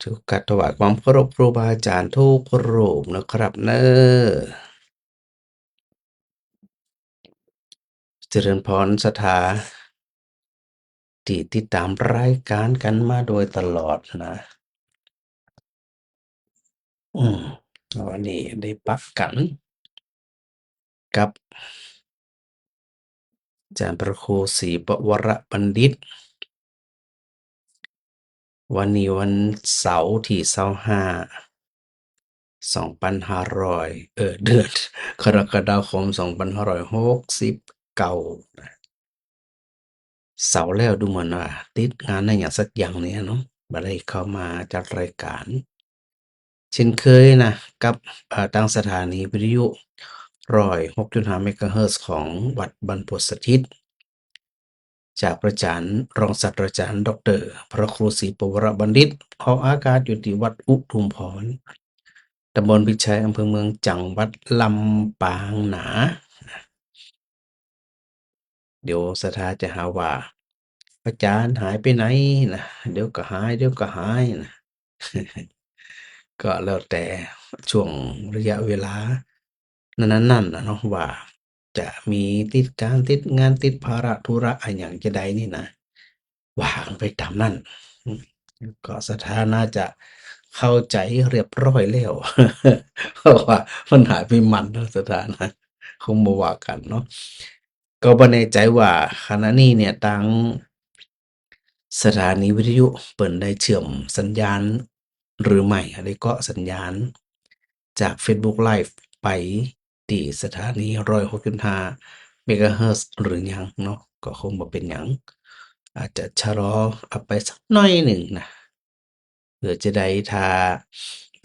ถูกกัดถวายความเคารพครูบาอาจารย์ทุกรูปนะครับเนอเจริญพรศรัทธาที่ติดตามรายการกันมาโดยตลอดนะอืมวันนี้ได้ปักกันกับอาจารย์พระครูศรีปวรบัณฑิตวันนี้วันเสาร์ที่25 2,500เดือนกรกฎาคม2569นะเสาร์แล้วดูเหมือนว่าติดงานในอย่างสักอย่างเนี่ยเนาะบ่ได้เข้ามาจัดรายการเช่นเคยนะกับทางสถานีวิทยุ106.5เมกะเฮิรตซ์ของวัดบรรพตสถิตจากพระอาจารย์รองศาสตราจารย์ดอกเตอรพระครูศรีปวรบัณฑิตออกอากาศอยู่ที่วัดอุทุมพรตำบลพิชัยอำเภอเมืองจังหวัดลำปางหนาเดี๋ยวศรัทธาจะหาว่าอาจารย์หายไปไหนนะเดี๋ยวก็หายเดี๋ยวก็หายนะ ก็แล้วแต่ช่วงระยะเวลานั้นๆนะเนาะว่าจะมีติดการติดงานติดภาระธุระอะไรอย่างจะใดนี่นะว่างไปตามนั้นอืมก็สถานะจะเข้าใจเรียบร้อยแล้วเพราะว่ามันหายไปมันเนาะสถานะคงบ่ว่ากันเนาะก็บ่แน่ใจว่าขณะนี้เนี่ยทางสถานีวิทยุเปิ่นได้เชื่อมสัญญาณหรือไม่ได้เกาะสัญญาณจาก Facebook Live ไปที่สถานี106.5เมกะเฮิรตซ์หรือยังเนาะก็คงบ่เป็นหยังอาจจะชะลอไปสักหน่อยหนึ่งนะเพื่อจะได้ถ้า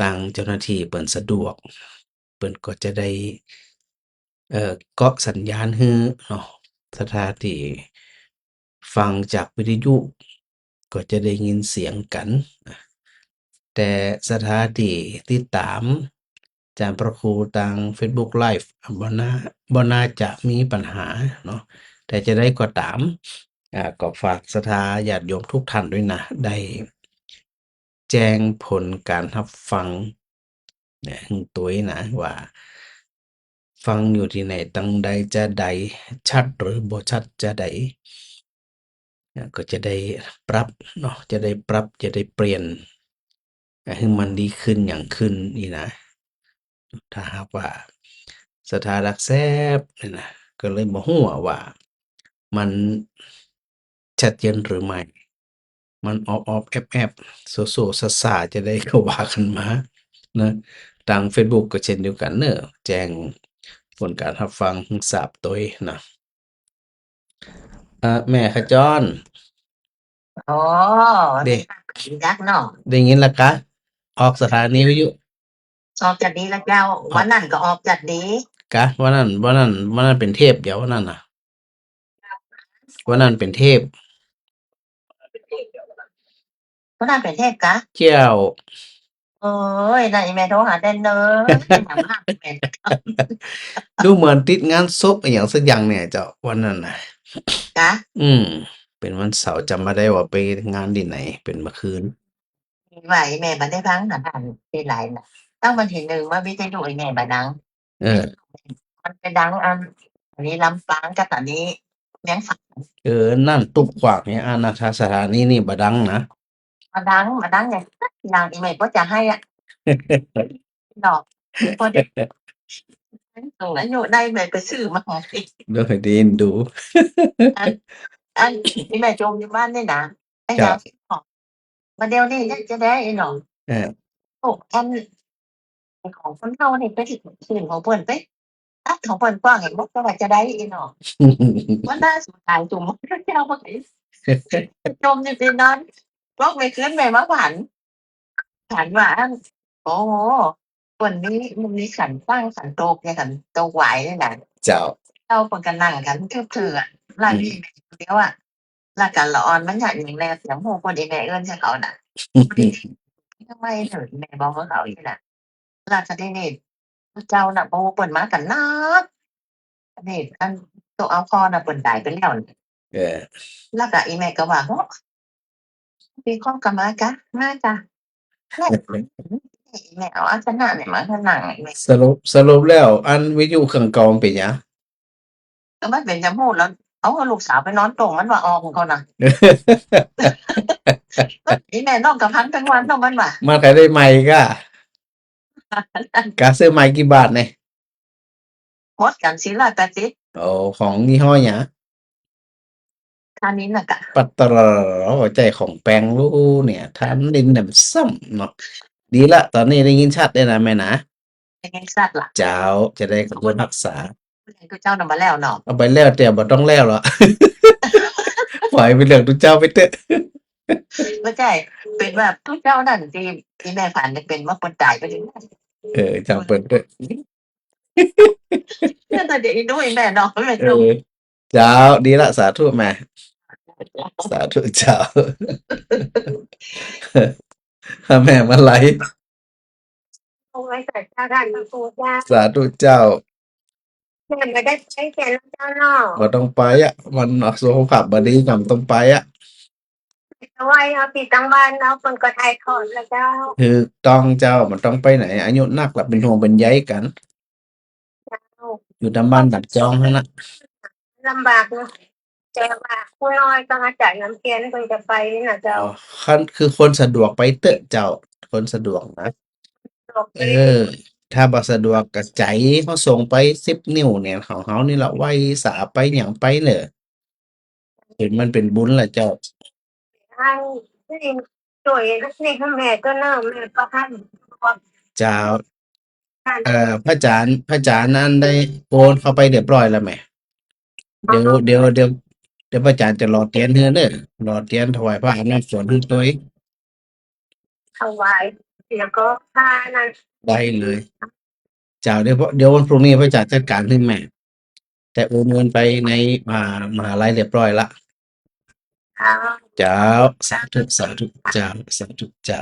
ทางเจ้าหน้าที่เปิ่นสะดวกเปิ่นก็จะได้เกาะสัญญาณให้เนาะสถานที่ฟังจากวิทยุก็จะได้ยินเสียงกันนะแต่สถานที่ติดตามอาจารย์พระครูทาง Facebook Live บ่น่าจะมีปัญหาเนาะแต่จะได้ก็ตามก็ฝากศรัทธาญาติโยมทุกท่านด้วยนะได้แจ้งผลการรับฟังให้ตัวนะว่าฟังอยู่ที่ไหนตังใดจะใดชัดหรือบ่ชัดจะใดก็จะได้ปรับเนาะจะได้ปรับจะได้เปลี่ยนให้มันดีขึ้นอย่างขึ้นนี่นะถ้าหากว่าศรัทธารักแซ่บนี่นะก็เลยบ่ฮู้ว่ามันชัดเจนหรือไม่มันออบๆแอบๆโซๆซ่าๆจะได้ก็ว่ากันมานะทางเฟซบุ๊กก็เช่นเดียวกันเด้อแจ้งผลการรับฟังให้ทราบโดยนะแม่ขจรอ๋อ เด้ ดีนักเนาะได้ยินแล้วกะออกสถานีวิทยุออกจากดีแล้วเจ้า ออกวันนั้นก็ออกจากดี กะวันนั้นเป็นเทพเดี๋ยววันนั้นน่ะวันนั้นเป็นเทพวันนั้นเป็นเทพกะเจ้า โอ้ยนั่นอีแม่โทรหาได้เนอะถามหาแม่ ดูเหมือนติดงานศพอหย่างสักอย่างเนี่ยเจ้าวันนั้นน่ะกะอืมเป็นวันเสาร์จำบ่ได้ว่าไปงานที่ไหนเป็นเมื่อคืนว่าอีแม่บ่ได้ฟังน่ะอันที่ไหลน่ะตั้งวันที่1มาวิทยุอีแม่บ่ดังเออมันไปดังอันนี้ลำปางกับอันนี้แม่งฝักนั่นตุ๊บขวากเนี่ยนะถ้าสถานีนี่บ่ดังนะ มาดังไงอย่างอีแม่ก็จะให้อะดอกพอได้ตรงนั้นอยู่ได้แม่ไปซื้อมาให้ เด้อให้ได้เอ็นดู อันอันที่แม่จมอยู่บ้านนี่นะไอ้ เจ้ายาสิบอกมาเดี๋ยวนี้ยังจะได้ไอ้หนอเออ โอ้อันของคนเฮานี่ไปสิซื้อของเพิ่นไปตัดของเพิ่นกว้างให้หมดก็ว่าจะได้ไอ้หนอมันน่าสงสารจุ่มเจ้าบ่ไอ้จมอยู่ที่นั้นบอกไม่คืนแม่มาฝันว่าอันโอ้โฮเพิ่นมีขันฟังขันโตกเนี่ยขันโตกหวายนี่น่ะเจ้าเจ้าเพิ่นก็นั่งกันทื่อๆอะร้านนี้แม่คนเดียวอะ แล้วก็ละอ่อนมันอยากหยังแลเสียงฮู้คนอีแม่เอิ้นใส่เขาน่ะทำไมเถิดแม่บอกกับเขาอีกน่ะแล้วก็ทีนี้ผู้เจ้าน่ะโอ้เพิ่นมากันนักอันนี้อันตัวเอาพ่อน่ะเพิ่นตายไปแล้วนี่ เออ แล้วก็อีแม่ก็ว่าโอ้มีคนก็มาจ้ะมาจ้ะแม่อีแม่เอาอาสนะนี่มาให้นั่งอีแม่ สรุปแล้วอันวิทยุเครื่องเก่ามันเป็นหยัง ก็มันเป็นจะพูดแล้วเอาลูกสาวไปนอนตรงมันว่าออกเขาน่ะอีแม่นอนกับพันทั้งวันเนาะมันว่า มันก็ได้ใหม่ก็กาซื้อใหม่กี่บาทเนี่ย หมดกันสิละ80โอ้ของยี่ห้อหยัง คราวนี้น่ะก็ ปัตตรใจของแปลงรู้เนี่ยทานดินน่ะมันซ้ำเนาะดีละตอนนี้ได้ยินชัดเลยนะแม่นะ เป็นไงสัตว์ล่ะ เจ้าจะได้ขบวนรักษา ผู้ใดก็เจ้านำมาแล้วเนาะ เอาไปแล้วแต่บ่ต้องแล้วหรอก ปล่อยไปเรื่องทุกเจ้าไปเถอะ บ่ใช่เป็นแบบทุกเจ้านั่นที่อีแม่ฝันนี่เป็นว่าเพิ่นตายไปถึงนั่น เจ้าเปิดเถอะ เนี่ยแต่เดี๋ยวอีนู้อีแม่เนาะแม่ เอ จม อเจ้าดีละสาธุแม่สาธุเจ้า ถ้าแม่มาไหล เอาไว้ใส่ชาดันมาปูจ้า สาธุเจ้า แม่ไม่ได้ใช้แกนแล้วเจ้าเนาะ บ่ต้องไปอ่ะ มันสุขภาพบ่ดีก็บ่ต้องไปอ่ะ เอาไว้เอาปีตั้งบ้านเอาคนก็ไทยถอนแล้วเจ้า ถูกต้องเจ้ามันต้องไปไหนอายุนักละเป็นห่วงเป็นใยกัน อยู่ตามบ้านดัดจองหั่นน่ะ ลำบากเนาะแต่ว่าผู้น้อยต้องอาจ่ายน้ำเกณฑ์คนจะไปนี่นะเจ้า คันคือคนสะดวกไปเถอะเจ้า คนสะดวกนะ บอก เออ ถ้าบ่สะดวกก็ใจเขาส่งไป10 นิ้วเนี่ยของเฮานี่ล่ะไว้สาไปหยังไปเด้อเห็นมันเป็นบุญล่ะเจ้า ให้นี่ช่วยนี่ให้แม่ก็เนาะแม่ก็ให้บอก เจ้า ท่าน พระอาจารย์นั้นได้โอนเข้าไปเรียบร้อยแล้วแหมเดี๋ยวพระอาจารย์จะรอเทียนเฮือเด้อรอเทียนถวายพระอำนาจส่วนให้ตัวเอง ถวายแล้วก็ค่านั้น ได้เลย เจ้าเดี๋ยววันพรุ่งนี้พระอาจารย์จัดการให้แม่ แต่โอนเงินไปในมหาลัยเรียบร้อยละ ค่ะ เจ้าสาธุเจ้าสาธุเจ้า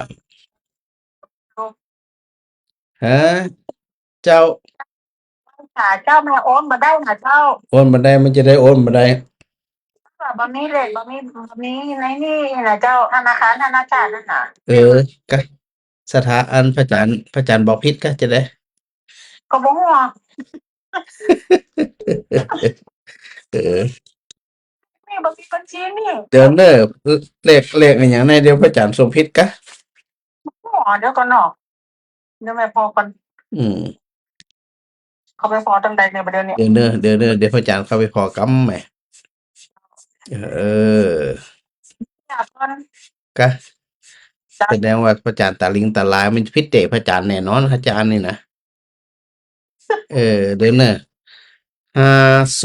ฮะเจ้า ค่ะเจ้าแม่โอนมาได้นะเจ้า โอนบ่ได้มันจะได้โอนบ่ได้ บะมีเหล็กบะมีในนี่นะเจ้าธนาคารธนาคารนั่นน่ะ ก็สถาอันพระอาจารย์บอกผิดก็จะได้ ก็บ่ฮู้ว่า เออ นี่บ่มีบัญชีนี่ เดี๋ยวเด้อเลขอิหยังแน่เดี๋ยวพระอาจารย์ส่งผิดกะ อ๋อเดี๋ยวก่อนเนาะเดี๋ยวแม่พอก่อน อืม เขาไปพอจังใดเนี่ยประเดี๋ยวนี้ เดี๋ยวพระอาจารย์เข้าไปพอกำแหมเออ อยากก่อน กะแสดงว่าพระอาจารย์ตาลิงตาลายมันผิดเตะพระอาจารย์แน่นอนพระอาจารย์นี่นะเดี๋ยวเด้อ503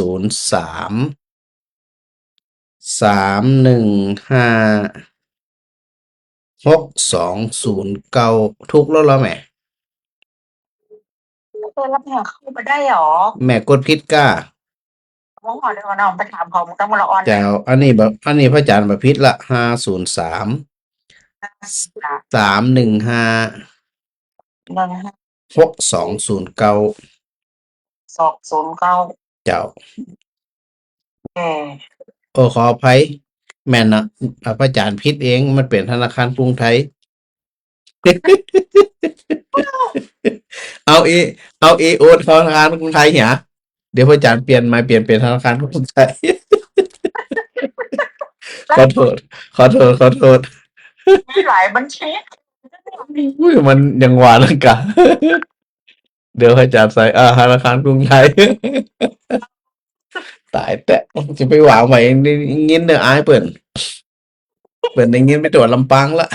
315 6209ถูกแล้วเหรอแม่ แล้วแม่เข้าไปได้หรอ แม่กดผิดกะ บ่ฮู้เดี๋ยวก่อนเนาะไปถามเขาต้องมาละออน แจ้วอันนี้พระอาจารย์บ่ผิดละ503 315 นึง 6209 209 เจ้า เออ ขออภัยแม่นนะพระอาจารย์ผิดเองมันเป็นธนาคารกรุงไทย เอาโอนเข้าธนาคารกรุงไทยเหรอเดี๋ยวพระอาจารย์เปลี่ยนเป็นธนาคารกรุงไทย ขอโทษ มีหลายบัญชี อุ้ยมันยังหวานแล้วกะ เดี๋ยวพระอาจารย์ใส่ธนาคารกรุงไทย ตายแต่จะไปหวางไว้ได้ยินเด้ออายเปิ้นได้ยินไปตัวลำปางละ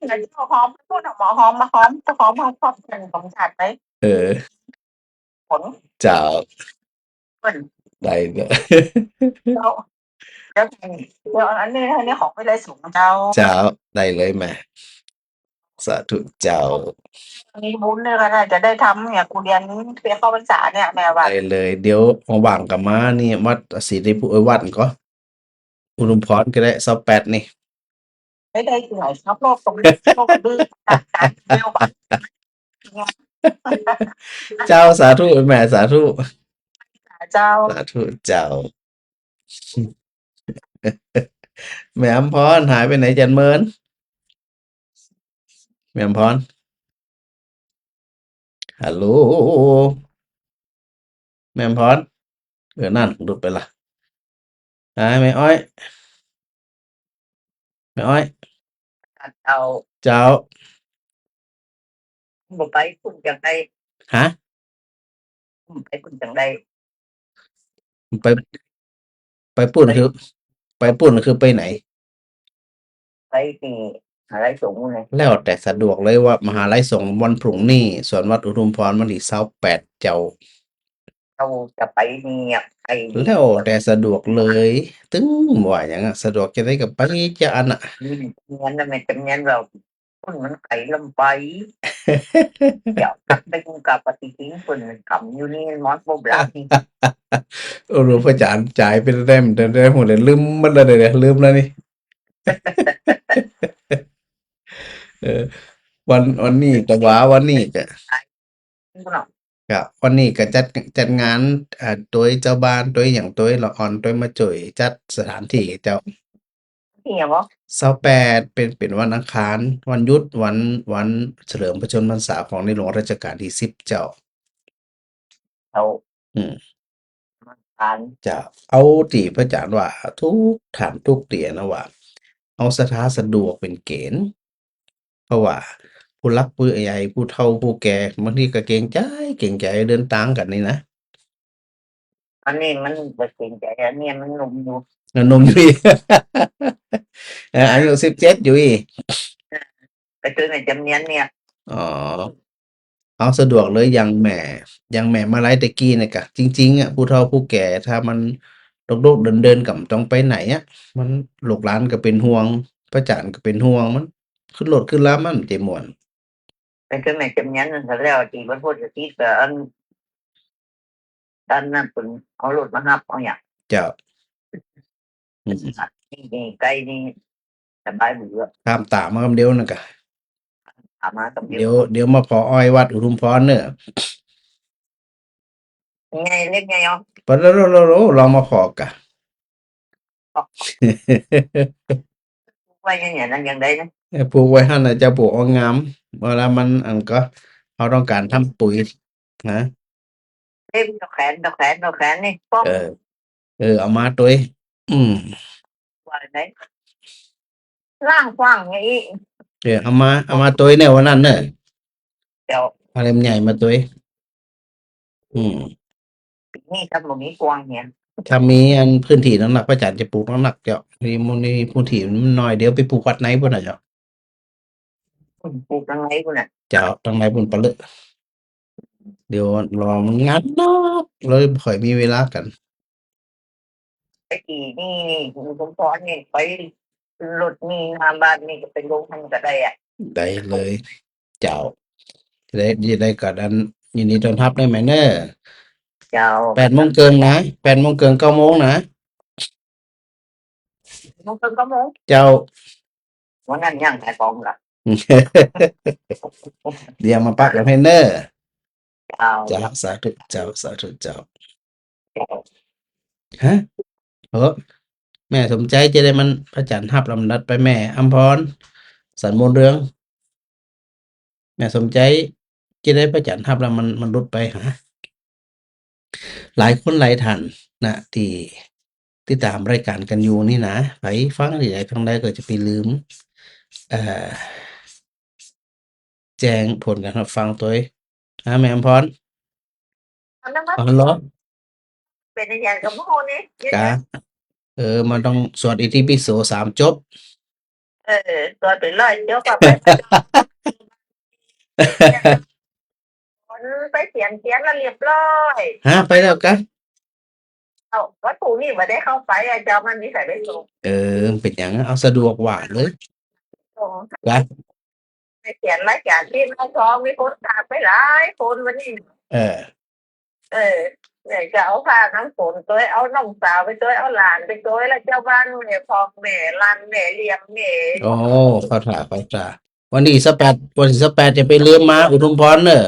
แล้วเจ้าหอมพูดหมอหอมมาหอมเจ้าหอมมาชอบเป็นของฉันไหม ผล เจ้า เพิ่น ได้เด้อ เจ้าเดี๋ยวอันนี้ของไม่ได้สูงเจ้า เจ้าได้เลยแม่ สาธุเจ้า มีบุญด้วยก็น่าจะได้ทำเนี่ยกูเรียนเรียนเข้าพรรษาเนี่ยแม่ว่า ได้เลย เดี๋ยวว่างๆกลับมานี่วัดศรีริพุวัดก็อุดมพรก็ได้28นี่ ไม่ได้ที่ไหนครับโลกตรงนี้โลกดื้อการเร็วบ้าง เจ้าสาธุแม่สาธุ เจ้า สาธุเจ้า แม่อำพรหายไปไหนจันเมินแม่อำพรฮัลโหลแม่อำพรนั่นหลุดไปละหายแม่อ้อยแม่อ้อย เจ้า เจ้า บ่ไปคุณจังได ฮะ ไปคุณจังได ไปไปปุ่นคือ ไปปุ่นคือไปไหน ไปที่อะไรสงฆ์เลย แล้วแต่สะดวกเลยว่ามหาลัยสงฆ์วันพรุ่งนี้ส่วนวัดอุทุมพรวันที่28เจ้า เราจะไปเนี่ยไป แล้วแต่สะดวกเลย ตึ้งว่าอย่างสะดวกจะได้กับไปจะอันน่ะ นี่เงี้ยนะแม่จำเงี้ยเราคนมันไก่ลำไปเดี๋ยวกลับไปกุกับปฏิทินคนกำอยู่นี่มอสโบราณนี่ โอ้รู้พระอาจารย์จ่ายเป็นแต้มแต่หมดเลยลืมมันเลยเดี๋ยวลืมแล้วนี่ เออวันนี้แต่ว่าวันนี้ก็ เนาะ ครับวันนี้ก็จัดงานตัวเจ้าบ้านตัวอย่างตัวละอ่อนตัวมาจ่วยจัดสถานที่เจ้า ที่อย่างว่า 28เป็นวันอังคารวันหยุดวันเฉลิมพระชนมพรรษาของในหลวงรัชกาลที่10เจ้า เรา อืม ทาน จะเอาที่พระอาจารย์ว่าทุกถามทุกเตียนะว่า เอาสถานสะดวกเป็นเกณฑ์ เพราะว่าผู้รักผู้ใหญ่ผู้เฒ่าผู้แก่บางทีก็เกรงใจเดินทางกันนี่นะ อันนี้มันบ่เก่งใจอันนี้มันหนุ่มอยู่ หนุ่มอยู่อีก อายุ17อยู่อีก ไปเจอในจำเนียนเนี่ย อ๋อเอาสะดวกเลยอย่างแม่มาไลยตะกี้เนี่ยกะจริงๆผู้เฒ่าผู้แก่ถ้ามันโดกๆเดินๆกับต้องไปไหนมันลูกหลานก็เป็นห่วงพระอาจารย์ก็เป็นห่วงมันขึ้นรถขึ้นลามันสิม่วน ไปเจอในจำเนียนนั่นแล้วที่บรรพุทธที่ก็อันด้านนั้นเป็นเอารถมารับเอาอย่าง เจ้า นี่ไกลนี่สบายเบื่อ ข้ามตามาคำเดียวนั่นกะ ถามมากับเดี เดี๋ ย ยวมาพออ้อยวัดอุทุมพรเนอะ ไงเล็กไงอ๋อ ปะโลลองมาขอกะ ไว้ยังไงนั่นยังได้นะ ปลูกไว้หั่นน่ะจะปลูกเอางามเวลามันอันก็เราต้องการทำปุ๋ยนะ เล่มดอกแขนนี่ป้อง เอามาตัวว่าไหนร่างกว้างไงอี เอามาตัวเนี่ยวันนั้นเนอะ เดี๋ยว เอาเล่มใหญ่มาตัวนี่ทำตรงนี้กว้างเนี่ย ถ้ามีอันพื้นที่น้ำหนักพระอาจารย์จะปลูกน้ำหนักเจ้ามีพื้นที่มันน้อยเดี๋ยวไปปลูกวัดไหนพุ่นน่ะเจ้า ปลูกทางไหนกูน่ะ เจ้าทางไหนพุ่นปะเลอะเดี๋ยวรอมันงานเนาะเลยบ่ค่อยมีเวลากัน ไอ้กี่นี่คุณสมพรนี่ไปรถนี่งานบ้านนี่ก็เป็นโรงทำก็ได้อ่ะ ได้เลย เจ้าจะได้กัอันยินดีต้อนรับได้ไหมเนอะ เจ้า 8 โมงเกินนะ8 โมงเกิน9 โมงนะ มันเป็นก็มง เจ้า วันนั้นยังขายของล่ะ เดี๋ยวมาปักกับให้เนอะ เจ้า เจ้าสาธุเจ้าสาธุเจ้าฮะแม่สมใจจะได้มันพระอาจารย์รับลำดับไปแม่อำพรสันมนต์เรือง แม่สมใจจะได้พระอาจารย์รับแล้วมันลดไปหาหลายคนหลายท่านนะที่ติดตามรายการกันอยู่นี่นะไปฟังที่ไหนฟังได้ก็จะไปลืมแจ้งผลการรับฟังตัวเองแม่อำพร อันนั้นมัน อ๋อเหรอ เป็นอย่างกับโมนี่ กะมันต้องสวดอิติปิโส3 จบ ตัวไปเลยเดี๋ยวก็ไปไปเขียนแล้วเรียบร้อย ไปแล้วกะ เอาวัตถุนี่มาได้เข้าไปเจ้ามันนี่ใส่ได้ส่ง เป็นอย่างนั้นเอาสะดวกว่าเลย ส่ง กะ ใน เขียนรายการที่น้องทองมีคนตามไปหลายคนวันนี้ เออ เนี่ยจะเอาผ้าน้ำฝนตัวเอาน้องสาวไปตัวเอาหลานไปตัวแล้วเจ้าบ้านแม่พองแม่ลันแม่เลี้ยงแม่ โอ้เข้าท่าวันที่18จะไปลืมมาอุทุมพรเนอะ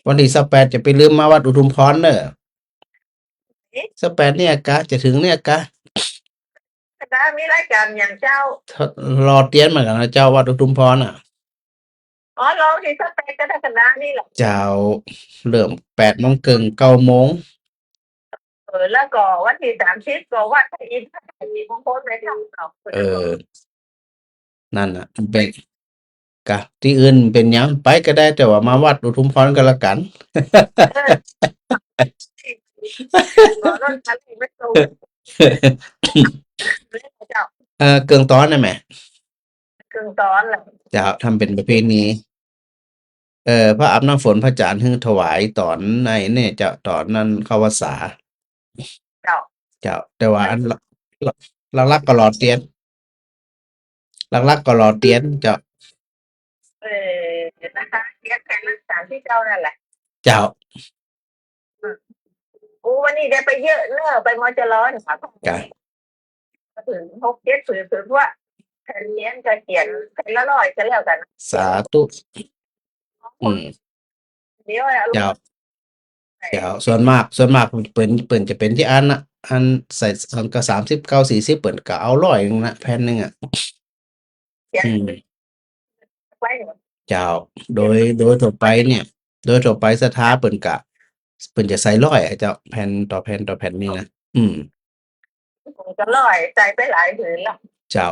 วันที่18จะไปลืมมาวัดอุทุมพรเนอะ18เนี่ยกะจะถึงเนี่ยกะ คณะมีรายการอย่างเจ้าร อเตียนเหมือนกันนะเจ้าวัดอุทุมพรอ่ะ อ๋อลองที่สเปกก็ได้คณะนี่แหละ เจ้าเริ่ม8 โมงครึ่ง9 โมง แล้วก็วันที่30ก็วัดพระอินทร์พระศรีมงคลไปทำเอา นั่นน่ะเป็นกะที่อื่นเป็นหยังไปก็ได้แต่ว่ามาวัดอุทุมพรก็แล้วกัน ก็รถคันนี้ไม่ตรงเจ้า เกิงตอนน่ะแหม ครึ่งตอนแหละ เจ้าทำเป็นประเพณีพระอาบน้ำฝนพระจานทร์ฮึถวายตอนในเนี่ยเจ้าตอนนั้นเข้าพรรษา เจ้า เจ้าแต่ว่าอันลักๆก็รอเตียนลักๆก็รอเตียนเจ้า นะคะเรียกแทนรักษาที่เจ้านั่นแหละ เจ้า วันนี้ได้ไปเยอะเนอะไปมอจร้อนค่ะ จ้ะ ถึง6-7ผืนว่าแทนเลี้ยงจะเขียนเป็นละร้อยจะแล้วกัน สาธุเดี๋ยว เจ้าส่วนมากเปิ่นจะเป็นที่อันน่ะอันใส่อันก็39 40เปิ่นก็เอา100นึงนะแผ่นนึงอ่ะ ไว้ เจ้าโดยทั่วไปเนี่ย โดยทั่วไปศรัทธาเปิ่นจะใส่100อะเจ้าแผ่นต่อแผ่นนี่นะผมจะร้อยใจไปหลายผืนแล้ว เจ้า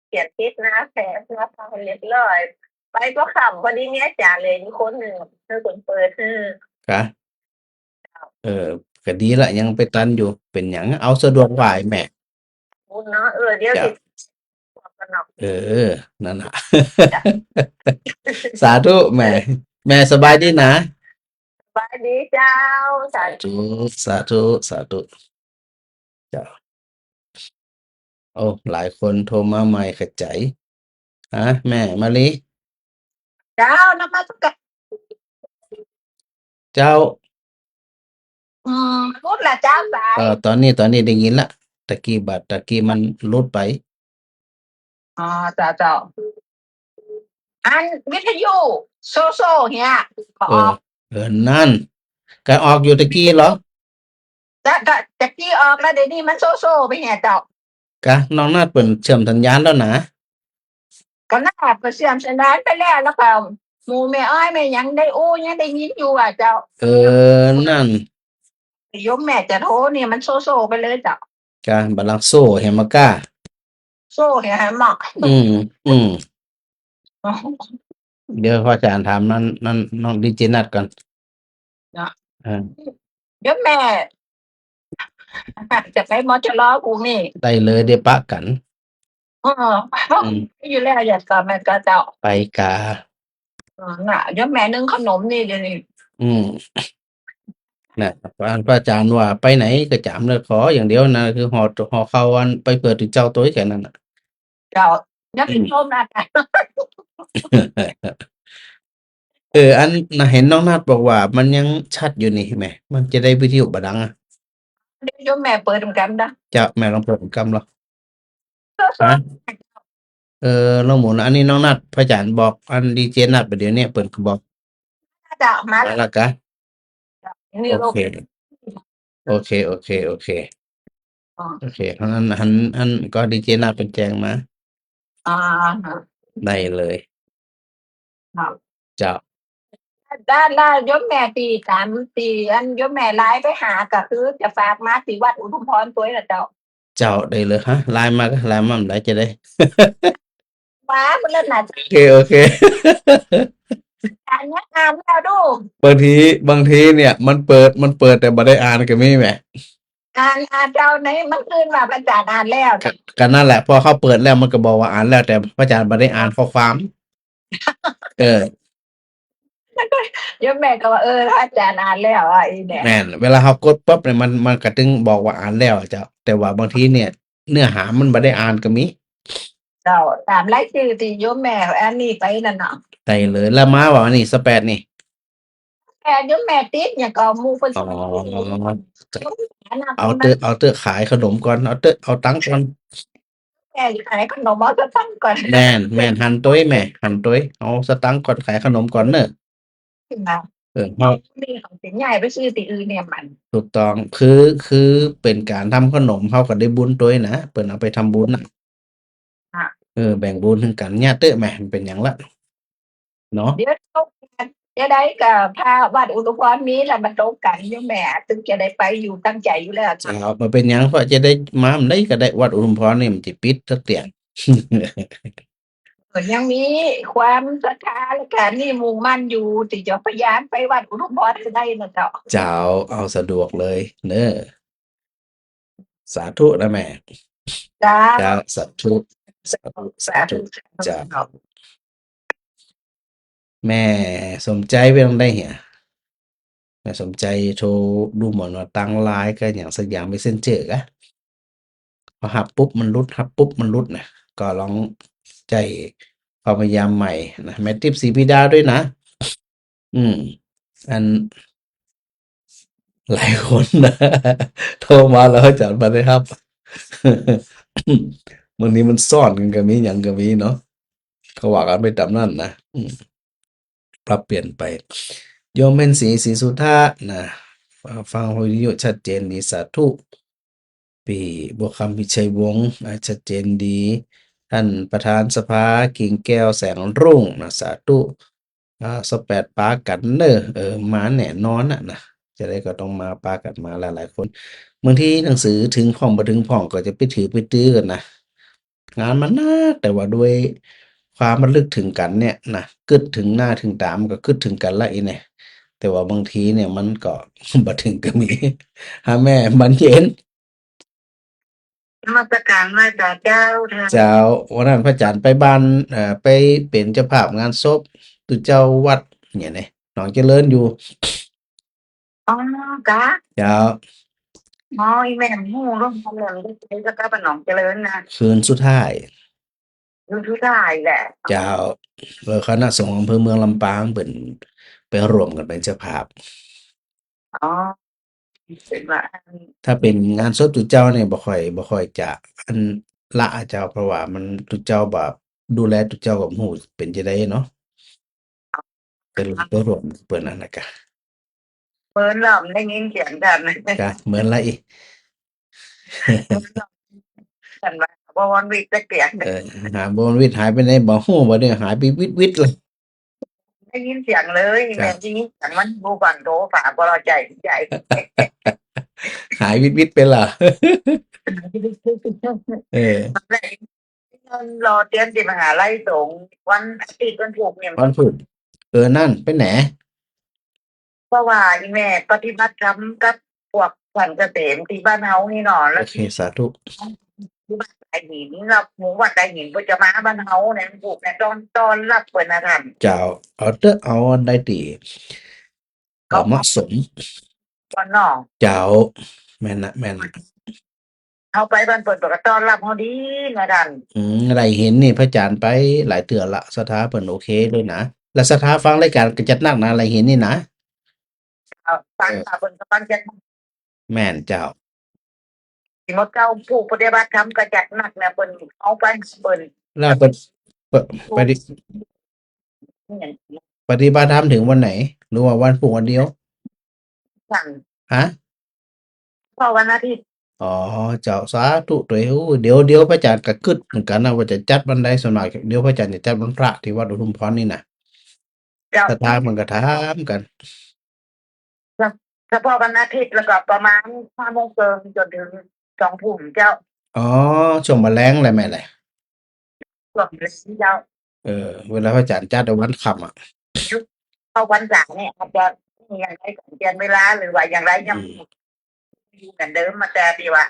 เขียนทิศนะแผลนะพาเรียบร้อยไปก็ขำพอดีเนี้ยจ่าเลยมีคนหนึ่งเธอคนเปิดกะก็ดีละยังไปตันอยู่เป็นหยังเอาสะดวกไหวแม่ คุณเนาะเดี๋ยวติดกันเนาะ นั่นน่ะ สาธุแม่สบายดีนะ สบายดีเจ้าสาธุเจ้าโอ้หลายคนโทรมาใหม่ขจายแม่มะลิ เจ้านมัสการ เจ้า พูดละเจ้าสาย ตอนนี้ได้ยินละตะกี้มันหลุดไป เจ้าอันวิทยุโซเฮียขอออก นั่นก็ออกอยู่ตะกี้เหรอ จะกี้ออกแล้วเดี๋ยวนี้มันโซไปเฮียเจ้าก ะน้องนาดเปิ่นเชื่อมสัญญาณแล้วนะ ก็น่าก็เสื่อมสัญญาณไปแล้วก็หมู่แม่อ้อยแม่ยังได้อู้ยังได้ยินอยู่อ่ะเจ้า นั่น ยมแม่จะโทรเนี่ยมันโซไปเลยเจ้าก ะบัลลังก์โซ่เฮมากา เฮียให้หมอก เดี๋ยวพ่ออาจารย์ถามนั่นน้องดีเจนัดก่อน ยมแม่ จะไปมอจลอกูนี่ ได้เลยเดี๋ยวปะกัน อยู่แล้วอยากกลับแม่ก็เจ้า ไปกา น่ะยมแม่นึ่งขนมนี่เดี๋ยวนี้ นะพระอาจารย์ว่าไปไหนก็จามเลยขออย่างเดียวนะคือห่อข้าวอันไปเปิดถึงเจ้าตัวแค่นั้นน่ะ เจ้าอย่าไปชมนะ อันน่ะเห็นน้องนาดบอกว่ามันยังชัดอยู่นี่แหมมันจะได้วิทยุบ่ดังอ่ะ เดี๋ยวยมแม่เปิดกันนะ จะแม่ลองเปิดกำเหรอน้องหมูนะอันนี้น้องนัดพระอาจารย์บอกอันดีเจนัดประเดี๋ยวนี้เปิดก็บอก จะมา แล้วกะ นี่ โอเคเพราะนั้นอันก็ดีเจนัดเป็นแจ้งมาได้เลยเจ้า ด้านยมแม่ตี3 ตีอันยมแม่ไลน์ไปหาก็คือจะฝากมาที่วัดอุทุมพรตัวน่ะเจ้า ได้เลยฮะไลน์มาก็ไลน์มาได้จะได้ มาเล่นน่ะ โอเค อ่านแล้วดู บางทีเนี่ยมันเปิดแต่บ่ได้อ่านก็มีแหม อ่านเจ้าไหนมันขึ้นว่าพระอาจารย์อ่านแล้ว ก็นั่นแหละพอเขาเปิดแล้วมันก็บอกว่าอ่านแล้วแต่พระอาจารย์บ่ได้อ่านข้อความ ยมแม่ก็ว่าพระอาจารย์อ่านแล้วอ่ะอีเนี่ย แม่นเวลาเขากดปั๊บเนี่ยมันก็ถึงบอกว่าอ่านแล้วเจ้าแต่ว่าบางทีเนี่ย เนื้อหามันบ่ได้อ่านก็มี เจ้าตามรายชื่อที่โยมแม่อันนี้ไปนั่นเนาะ ได้เลยแล้วมาบ่นี่18นี่ แต่โยมแม่ติดหยังก็หมู่เพิ่น อ๋ สิ อ อันนั้น เอาเตอะขายขนมก่อนเอาตังค์ก่อน แม่ขายขนมเอาสตังค์ก่อน แม่นหันตุ้ยแม่หันตุ้ยเอาสตังค์ก่อนขายขนมก่อนเด้อ ขึ้นมา เฮา นี่ของสิใหญ่ไปซื้อที่อื่นเนี่ยมัน ถูกต้องคือเป็นการทำขนมเฮาก็ได้บุญตุ้ยนะเปิ้นเอาไปทำบุญน่ะ ค่ะ แบ่งบุญถึงกันญาติเด้อแหมมันเป็นหยังล่ะเนาะ เดี๋ยวตกกันจะได้ก็พาวัดอุทุมพรมีแล้วมันตกกันโยมแม่ถึงจะได้ไปอยู่ตั้งใจอยู่แล้ว จะเอามาเป็นหยังเพราะจะได้มามันได้ก็ได้วัดอุทุมพรนี่มันสิปิดสักเตียง ยังมีความศรัทธาและการนี่มุ่งมั่นอยู่ที่จะพยายามไปวัดอุทุมพรจะได้นะเจ้า เจ้าเอาสะดวกเลยเด้อสาธุนะแม่ จ้า เจ้าสาธุสาธุสา สา ธุ ธุ เจ้าแม่สมใจไปตรงได้เหียแม่สมใจโทรดูเหมือนว่าตั้งไลน์ก็อย่างสักอย่าง Messenger กะพอหับปุ๊บมันรุดหับปุ๊บมันรุดนะก็ลองใจความพยายามใหม่นะแม่ติ๊บสีพิดาด้วยนะ อันหลายคนนะ โทรมาแล้วอาจารย์มาได้ครับ บางทีมันซ่อนกันก็มีหยังก็มีเนาะเขาว่ากันไปตามนั้นนะปรับเปลี่ยนไปโยมเป็นศรีสุธานะฟังวิทยุชัดเจนดีสาธุปีบัวคำพิชัยวงศ์ชัดเจนดี ท่านประธานสภากิ่งแก้วแสงรุ่งนะสาธุ18ปากันเนอมาแน่นอนนะจะได้ก็ต้องมาปากันมาหลายๆคนบางทีหนังสือถึงพ่องบ่ถึงพ่องก็จะไปถือไปตื้อกันนะงานมันนักแต่ว่าด้วยความมันลึกถึงกันเนี่ยนะกึดถึงหน้าถึงตามันก็กึดถึงกันละอีเนี่ยแต่ว่าบางทีเนี่ยมันก็ บ่ถึงก็มี หาแม่มันเย็น มาตรการมาจากเจ้าทาง เจ้าวันนั้นพระอาจารย์ไปบ้านไปเป็นเจ้าภาพงานศพตุเจ้าวัดเนี่ยนี่หนองเจริญอยู่ อ๋อกะ เจ้า อ๋ออีแม่หมู่ร่วมกันเลยได้ก็กับหนองเจริญนะ คืนสุดท้าย อยู่ที่ได้แหละ เจ้าคณะสงฆ์อำเภอเมืองลำปางเป็นไปร่วมกันเป็นเจ้าภาพ อ๋อเป็นว่า ถ้าเป็นงานศพตุเจ้าเนี่ยบ่ค่อยจะอันละเจ้าเพราะว่ามันตุเจ้าแบบดูแลตุเจ้ากับฮู้เป็นจังไดเนาะไปร่วมเปิ้นนั่นน่ะกะ เปิ้นเราได้ยินเสียงกัน กะเหมือนไรอี กันว่าบ่วันวิจะเกียง หาบ่มันวิทย์หายไปไหนบ่ฮู้บ่เนี่ยหายไปวิดๆเลย ได้ยินเสียงเลยแม่ที่เสียงมันบูฟังโตฝากบ่เราใจ หายวิดๆไปล่ะ แรกรอเตรียมที่มหาลัยสงฆ์วันอาทิตย์วันพุธเนี่ย วันพุธนั่นไปไหน เพราะว่าอีแม่ปฏิบัติธรรมกับพวกขวัญเกษมที่บ้านเฮานี่เนาะ โอ แล้ว เคสาธุ ที่บ้านไอ้หินเราหมู่วัดไอ้หินเพิ่นจะมาบ้านเฮาเนี่ยปลูกเนี่ยตอนรับเพิ่นน่ะท่าน เจ้าเอาเด้อเอาอันใดที่เหมาะสม ก่อนเนาะ เจ้าแม่นนะ เฮาไปบ้านเพิ่นก็ต้อนรับเฮาดีนะท่าน ไรเห็นนี่พระอาจารย์ไปหลายเทื่อละสถาเพิ่นโอเคด้วยนะแล้วสถาฟังรายการก็จัดหนักนะไรเห็นนี่นะ ฟังว่าเพิ่นกำลังจะ แม่นเจ้า สิมาเจ้าผู้ปฏิบัติธรรมก็จัดหนักเนี่ยเพิ่นเอาไปเพิ่น แล้วเปิดปฏิบัติธรรมถึงวันไหนหรือว่าวันพรุ่งวันเดียว สั่ง ฮะ พอวันอาทิตย์ อ๋อเจ้าสาธุตัวเดี๋ยวพระอาจารย์ก็กึดเหมือนกันนะว่าจะจัดวันใดส่วนมากเดี๋ยวพระอาจารย์จะจัดวันพระที่วัดอุทุมพรนี่นะ เจ้า สถามันก็ถามกัน เฉพาะวันอาทิตย์แล้วก็ประมาณ5 โมงเกินจนถึง2 ทุ่มเจ้า อ๋อช่วงแมลงอะไรแม่เลย ช่วงนี้เจ้า เวลาพระอาจารย์จัดในวันค่ำอ่ะ เข้าพรรษาเนี่ยอาจจะมีอย่างไรก่อนเปลี่ยนเวลาหรือว่าอย่างไรยังอยู่เหมือนเดิมมาแต่ที่ว่า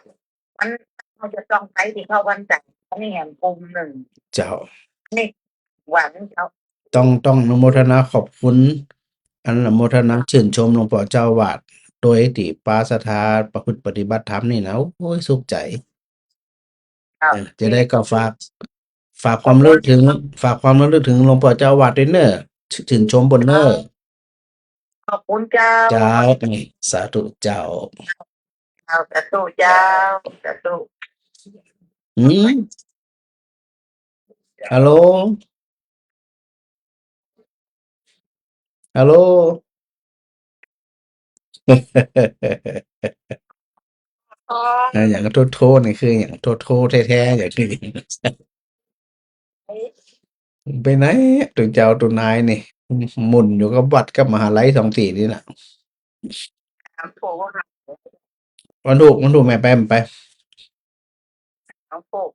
มันเราจะต้องไปที่เข้าพรรษานี่แห่งกลุ่มหนึ่ง เจ้า นี่หวังเจ้า ต้องอนุโมทนาขอบคุณอนุโมทนาชื่นชมหลวงพ่อเจ้าวาดโดยที่ปาสถาประพฤติปฏิบัติธรรมนี่นะโอ้ยสุขใจ ครับ จะได้ก็ฝาก ฝากความระลึกถึงหลวงพ่อเจ้าอาวาสด้วยเนอะชื่นชมบนเนอะ ขอบคุณเจ้า เจ้านี่สาธุเจ้า เจ้าสาธุเจ้าสาธุ หืมฮัลโหลฮัลโหล อย่างโทษนี่คืออย่างโทษแท้ๆอย่างนี้ไปไหนตัวเจ้าตัวนายนี่หมุนอยู่กับวัดกับมหาลัยสองตีนี่แหละ น้ำผูก มันถูกแม่ไปมันไป น้ำผูก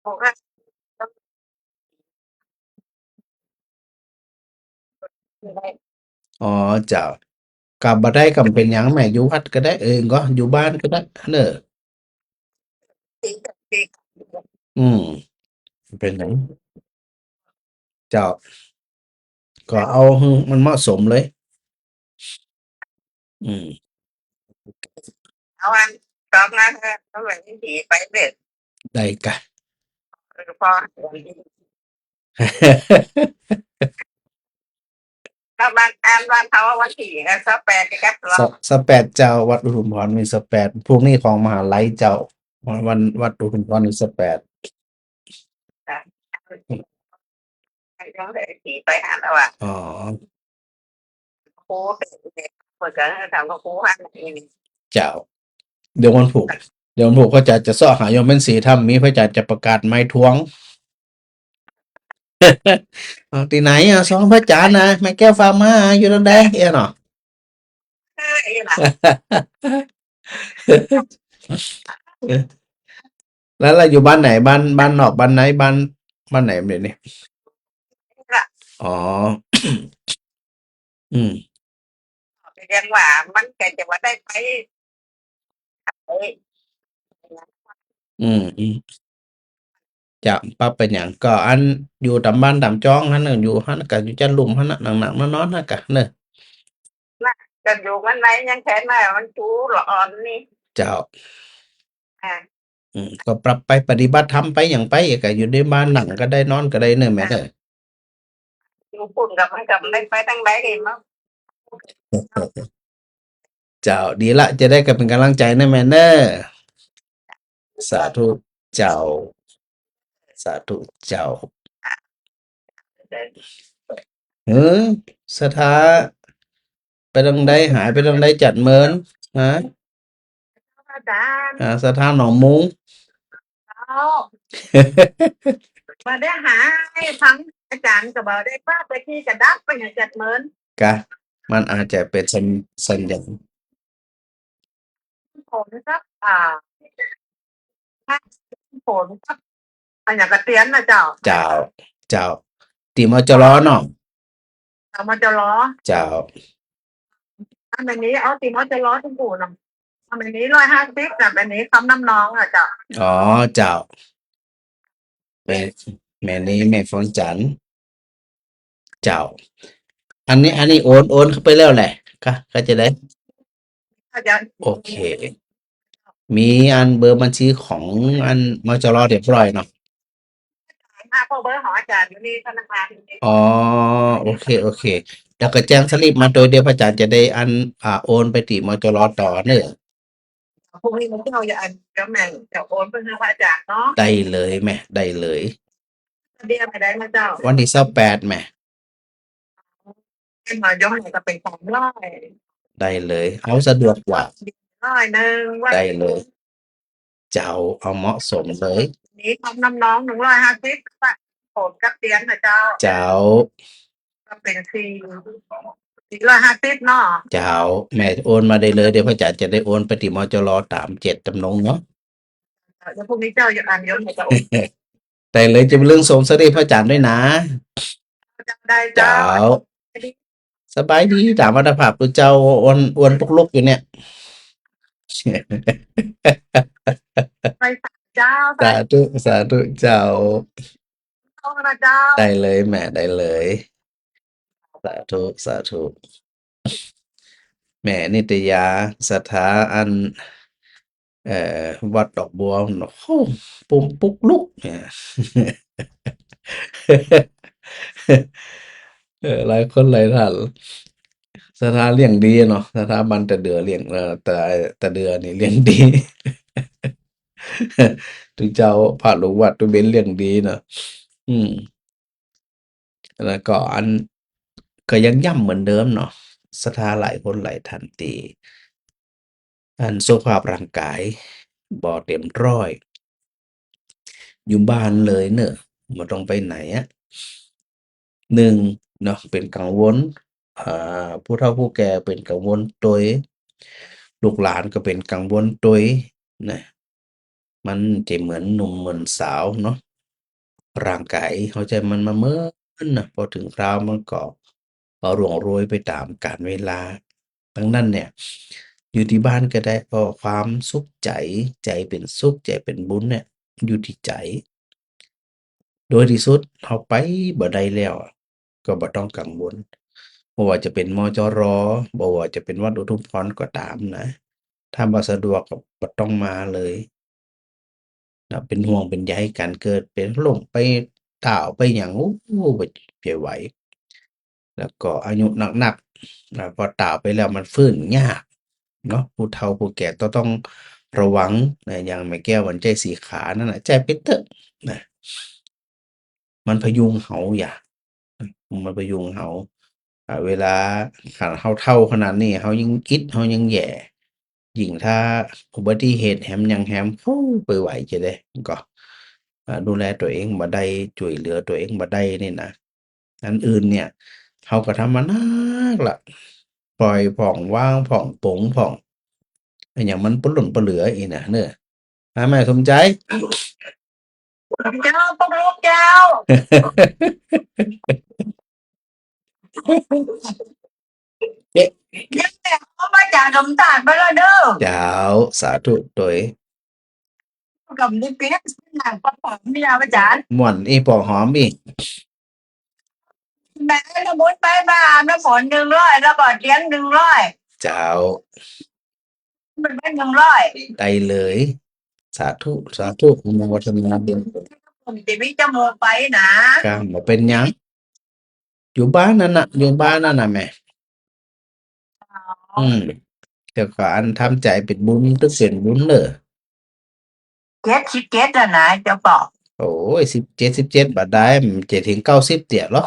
ผูก อ๋อเจ้ากลับบ่ได้ก็เป็นหยังแม่อยู่วัดก็ได้ก็อยู่บ้านก็ได้เนอะอืมเป็นหยังเจ้าก็เอาให้มันเหมาะสมเลย อืม เอาอันตอบนะเขาแบบนี้ผีไปเด็ด ได้กะ พอถ้าบางอันบางเขาว่าผีกันซะแปลกกันเรา สแปดเจ้าวัดอุทุมพรมีสแปดพวกนี้ของมหาลัยเจ้าวันวัดอุทุมพรมีสแปด เขาเลยผีไปหาเราอ่ะ อ๋อ ครูเป็นเด็กคนก็ทำกับครูหันนี่ เจ้า เดี๋ยววันผูกพระอาจารย์จะซ้อหาโยมเป็นสีถ้ำมีพระอาจารย์จะประกาศไม้ทวง เอาที่ไหนซ้อมพระอาจารย์นะแม่แก้วฟาร์มาอยู่ตรงใดเนาะ ใช่ล่ะ แล้วเราอยู่บ้านไหนบ้านนอกบ้านไหนบ้านไหนเนี่ยนี่ ล่ะ อ๋อ อืม เรียกว่ามันแกจะว่าได้ไป อืมจะปั๊บเป็นอย่างก็อันอยู่ตามบ้านตามจ้องนั่นน่ะอยู่หันก็อยู่จันลุ่มหันน่ะหนังๆนอนๆน่ะกะเนอะ กันอยู่มันไหนยังแค่ไหนมันจูหลอนนี่ เจ้า อ่า ก็ปรับไปปฏิบัติธรรมไปอย่างไปก็อยู่ในบ้านหนังก็ได้นอนก็ได้เนอะแม่เนอะ อยู่ปุ่นกับมันกับได้ไปตั้งไหนดีมั้ง เจ้าดีละจะได้กับเป็นกำลังใจนะแม่เนอะสาธุเจ้า สาธุเจ้าสถาไปตรงใดหายไปตรงใดจัดเมินฮะ อาจารย์ สถานหนองมุ้ง เอามาได้หาให้ทั้งอาจารย์กับเราได้ป้าไปที่กระดับไปอย่างจัดเมิน กะมันอาจจะเป็นสัญญาณ ผมสักถ้าผมสักอันอย่างกระเตียนนะเจ้า เจ้าตีมอจรอเนาะ เอามาจะล้อ เจ้า อันแบบนี้เอาตีมอจะล้อทุกปู่นะอันแบบนี้150กับอันนี้คำน้ำน้องอ่ะเจ้า อ๋อเจ้าแม่นี้แม่ฟอนจันทร์เจ้า อันนี้โอนเข้าไปแล้วแหละก็จะได้ ก็จะ โอเค มีอันเบอร์บัญชีของอันมจรเรียบร้อยเนาะ มาพวกเบอร์ของอาจารย์อยู่นี่ธนาคาร อ๋อโอเคแล้วก็แจ้งสลิปมาโดยเดี๋ยวพระอาจารย์จะได้อันโอนไปที่มจรต่อเนอะ พวกนี้มันเอาอย่างเดี๋ยวแม่จะโอนเพื่อให้พระอาจารย์เนาะ ได้เลยแม่ได้เลย เดียวไปได้มาเจ้า วันที่28แม่ เป็นหอยย้อนจะเป็น200ได้เลย เอาสะดวกกว่า 100ว่า ได้เลย เจ้าเอาเหมาะสมเลย นี้คำน้ำน้อง150ว่าผมกับเตียนนะเจ้า เจ้า ก็เป็น450เนาะ เจ้าแม่โอนมาได้เลยเดี๋ยวพระอาจารย์จะได้โอนไปที่มจรตามเจตจำนงเนาะ เดี๋ยวพรุ่งนี้เจ้าอยู่อ่านย้อนจะโอน แต่เลยจะเป็นเรื่องสมสรีพระอาจารย์ด้วยนะ ได้เจ้า เจ้า สบายดีถามวัฒนภาพตัวเจ้าอ้วนปุกลุกอยู่เนี่ย ไปเจ้า สาธุเจ้า เข้านะเจ้า ได้เลยแม่ได้เลย สาธุแม่นิตยาสถาอันวัดดอกบัวโอ้โหปุ่มปุกลุกเนี่ย หลายคนหลายท่านสถานเลี้ยงดีเนาะสถาบันแต่เดือเลี้ยงแต่เดือนี่เลี้ยงดี ถึงเจ้าพระลูกวัดตุเบนเลี้ยงดีเนาะอืมแล้วก็ก็ยังย้ำเหมือนเดิมเนาะศรัทธาหลายคนหลายท่านที่สุขภาพร่างกายบ่เต็มร้อย อยู่บ้านเลยเนอะบ่ต้องไปไหนอะ1เนาะเป็นกังวลผู้เฒ่าผู้แก่เป็นกังวลตัวเองลูกหลานก็เป็นกังวลตัวเองนะมันจะเหมือนหนุ่มเหมือนสาวเนาะร่างกายเราจะมันมาเมินน่ะพอถึงคราวมันก็ร่วงโรยไปตามกาลเวลาดังนั้นเนี่ยอยู่ที่บ้านก็ได้ก็ความสุขใจใจเป็นสุขใจเป็นบุญเนี่ยอยู่ที่ใจ โดยที่สุดเราไปบ่ได้แล้วอะก็บ่ต้องกังวลบ่ว่าจะเป็นมจรบ่ว่าจะเป็นวัดอุทุมพรก็ตามนะถ้าบ่สะดวกก็บ่ต้องมาเลยนะเป็นห่วงเป็นใยกันเกิดเป็นลมไปต้าวไปหยังโอ้บ่ไหวแล้วก็อายุหนักๆพอต้าวไปแล้วมันฟื้นยากเนาะผู้เฒ่าผู้แก่ต้องระวังนะอย่างแม่แก้วหวานใจสีขานั่นน่ะใจไปเถอะนะมันพยุงเราอย่า มันพยุงเราเวลาคันเราเฒ่าขนาดนี้เรายังคิดเรายังแย่ยิ่งถ้าอุบัติเหตุแฮ่มหยังแฮ่มฟูไปไหวจะได้ก็ดูแลตัวเองบ่ได้ช่วยเหลือตัวเองบ่ได้นี่นะอันอื่นเนี่ยเราก็ทำมานักละปล่อยผ่องว่างผ่องโปร่งผ่องอันหยังมันปะหล่นปะเหลืออีกน่ะเด้อแม่สมใจ เจ้าพวกลูกเจ้า เอ๊ะ เนี่ยเขามาจากดมตาลไปแล้วเด้อ เจ้าสาธุตัวเอง กับนี่เปียกหนังปลาปอมนี่นะอาจารย์ ม่วนอีปอกหอมอี แม่ละมุนไปบ้านน้ำฝน100แล้วก็เตียง100 เจ้า มันเป็น100ได้เลย สาธุสาธุอนุโมทนาบุญ ผมจะมีจมูกไปนะ ก็บ่เป็นหยังอยู่บ้านนั่นน่ะอยู่บ้านนั่นน่ะแหมอืมเจ้าก็อันทำใจเป็นบุญตึกเป็นบุญเด้อ 77แล้วนะเจ้าบอก โอ้ย17บ่ได้มันจะถึง90เตี่ยเหรอ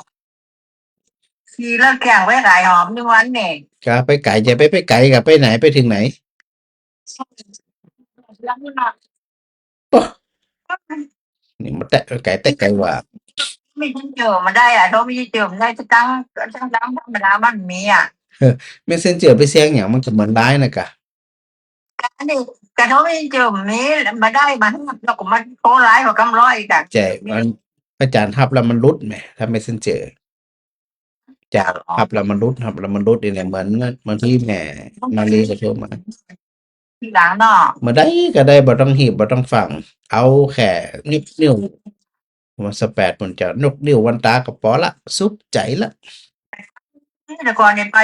ขี่แล้วแข่งไว้หลายหอมทุกวันนี่ ก็ไปไกลจะไปไกลก็ไปไหนไปถึงไหน แล้วมันน่ะ นี่มันแต่ไกลแต่ไกลว่า ไม่ทันเจอมาได้อ่ะเขาไม่ได้เจอมาได้ตั้งธรรมดามันมีอ่ะ Messenger ไปแซงหยังมันก็เหมือน LINE น่ะกะ อันนี้แต่เขาไม่ได้เจอมีมาได้มาแล้วก็มาโทรไลน์กับกำร้อยอีกอ่ะ แจมันอาจารย์รับแล้วมันหลุดแหมถ้า Messenger จะรับแล้วมันหลุดนี่แหละเหมือนบางทีแหมมาลีก็โทรมา ทีหลังเนาะ มาได้ก็ได้บ่ต้องหีบบ่ต้องฟัง เอาแค่นิ้วว่า18เพิ่นจะนกนิ้ววันตาก็พอละสุขใจละ แต่ก่อนเนี่ยไป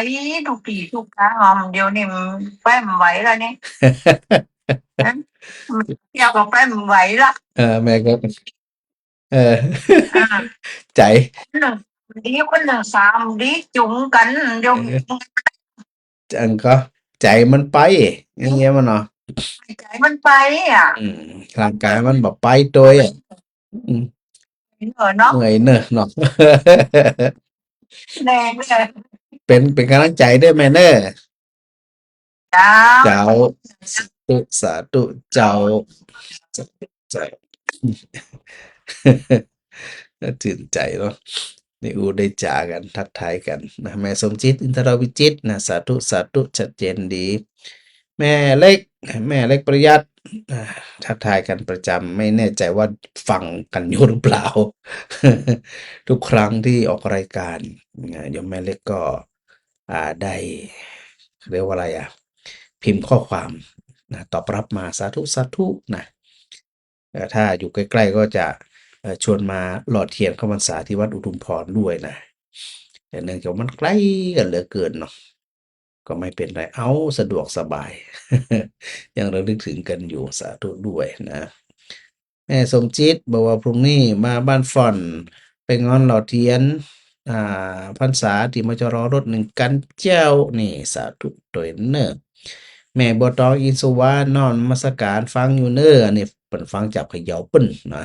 ทุกที่ทุกทางหอมเดี๋ยวนี้มันไปไม่ไหวแล้วนี่ เที่ยวก็ไปไม่ไหวละ แม่ก็เออ อ่า ใจ คนหนึ่งสามดีจุงกันเดี๋ยว จังก็ใจมันไปอย่างเงี้ยมันเนาะ ใจมันไปอ่ะ ร่างกายมันบ่ไปโดยอะอืม เนาะ เมื่อยเนอะเนาะ แรงเลย เป็นกำลังใจเด้อแม่เด้อ จ้า เจ้าสาธุเจ้าเจ้า ตื่นใจเนาะได้ได้จากันทักทายกันนะแม่สมจิตอินทรวิจิตรนะสาธุชัดเจนดี แม่เล็กประหยัดทักทายกันประจำไม่แน่ใจว่าฟังกันอยู่หรือเปล่า ทุกครั้งที่ออกรายการโยมแม่เล็กก็ได้เรียกว่าอะไรพิมพ์ข้อความนะตอบรับมาสาธุนะถ้าอยู่ใกล้ๆก็จะชวนมาหลอดเทียนเข้าพรรษาที่วัดอุทุมพรด้วยนะแต่เนื่องจากมันใกล้กันเหลือเกินเนาะก็ไม่เป็นไรเอาสะดวกสบาย ยังระลึกถึงกันอยู่สาธุด้วยนะ แม่สมจิตบอกว่าพรุ่งนี้มาบ้านฟ่อนไปงอนหล่อเทียนอ่พรรษาที่มจรรถหนึ่งกันเจ้านี่สาธุโดยเนอแม่บัวตองอินสุวรรณนอนนมัสการฟังอยู่เนออันนี้เปิ่นฟังจากเขย่าปึ้นนะ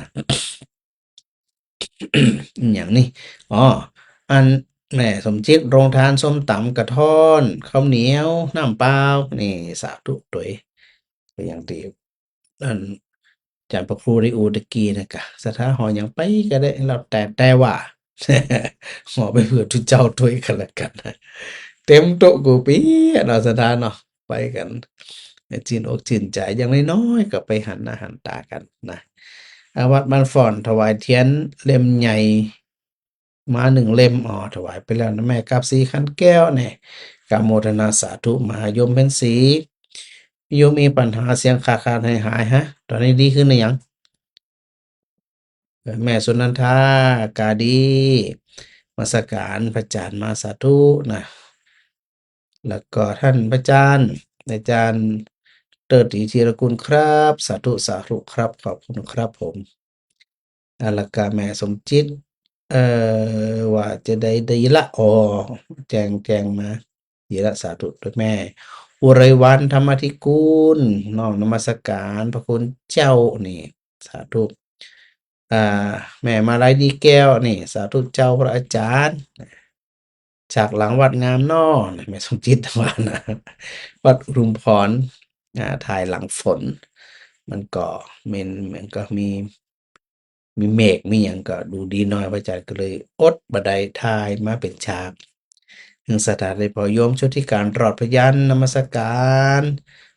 อย่างนี้อ๋ออันแม่สมจิตโรงทานส้มตำกระท้อนข้าวเหนียวน้ำเปล่านี่สาธุโดยก็อย่างที่อันอาจารย์พระครูได้อูตะกี้นะกะสถาหออย่างไปก็ได้แล้วแต่ว่า หอไปเผื่อทุกเจ้าถ้วยกันละกันนะเต็มโต๊ะกูปีอะเนาะสถานเนาะไปกันให้ชื่นอกชื่นใจอย่างน้อยๆก็ไปหันหน้าหันตากันนะวัดบ้านฟ่อนถวายเทียนเล่มใหญ่มาหนึ่งเล่มถวายไปแล้วนะแม่กาบสีขันแก้วเนี่ยกาโมทนาสาธุมหายมเป็นสีโยมมีปัญหาเสียงขาดหายฮะตอนนี้ดีขึ้นหรือยังแม่สุนันทากาดีมาสการพระอาจารย์มาสาธุนะแล้วก็ท่านพระอาจารย์เติดอิธีรกุลครับสาธุครับขอบคุณครับผมแล้วก็แม่สมจิตว่าจะได้ดีละแจงมาดีละสาธุด้วยแม่อุไรวันธรรมธิกูลน้อมนมัสการพระคุณเจ้านี่สาธุแม่มาลัยดีแก้วนี่สาธุเจ้าพระอาจารย์จากหลังวัดงามนอกแม่สมจิตว่านะวัดอุรุมพรถ่ายหลังฝน มันก็มันก็มีเมฆมีหยังก็ดูดีหน่อยพระอาจารย์ก็เลยอดบ่ได้ถ่ายมาเป็นฉากถึงสถานได้พอโยมชุติการรอดพยัญนมัสการ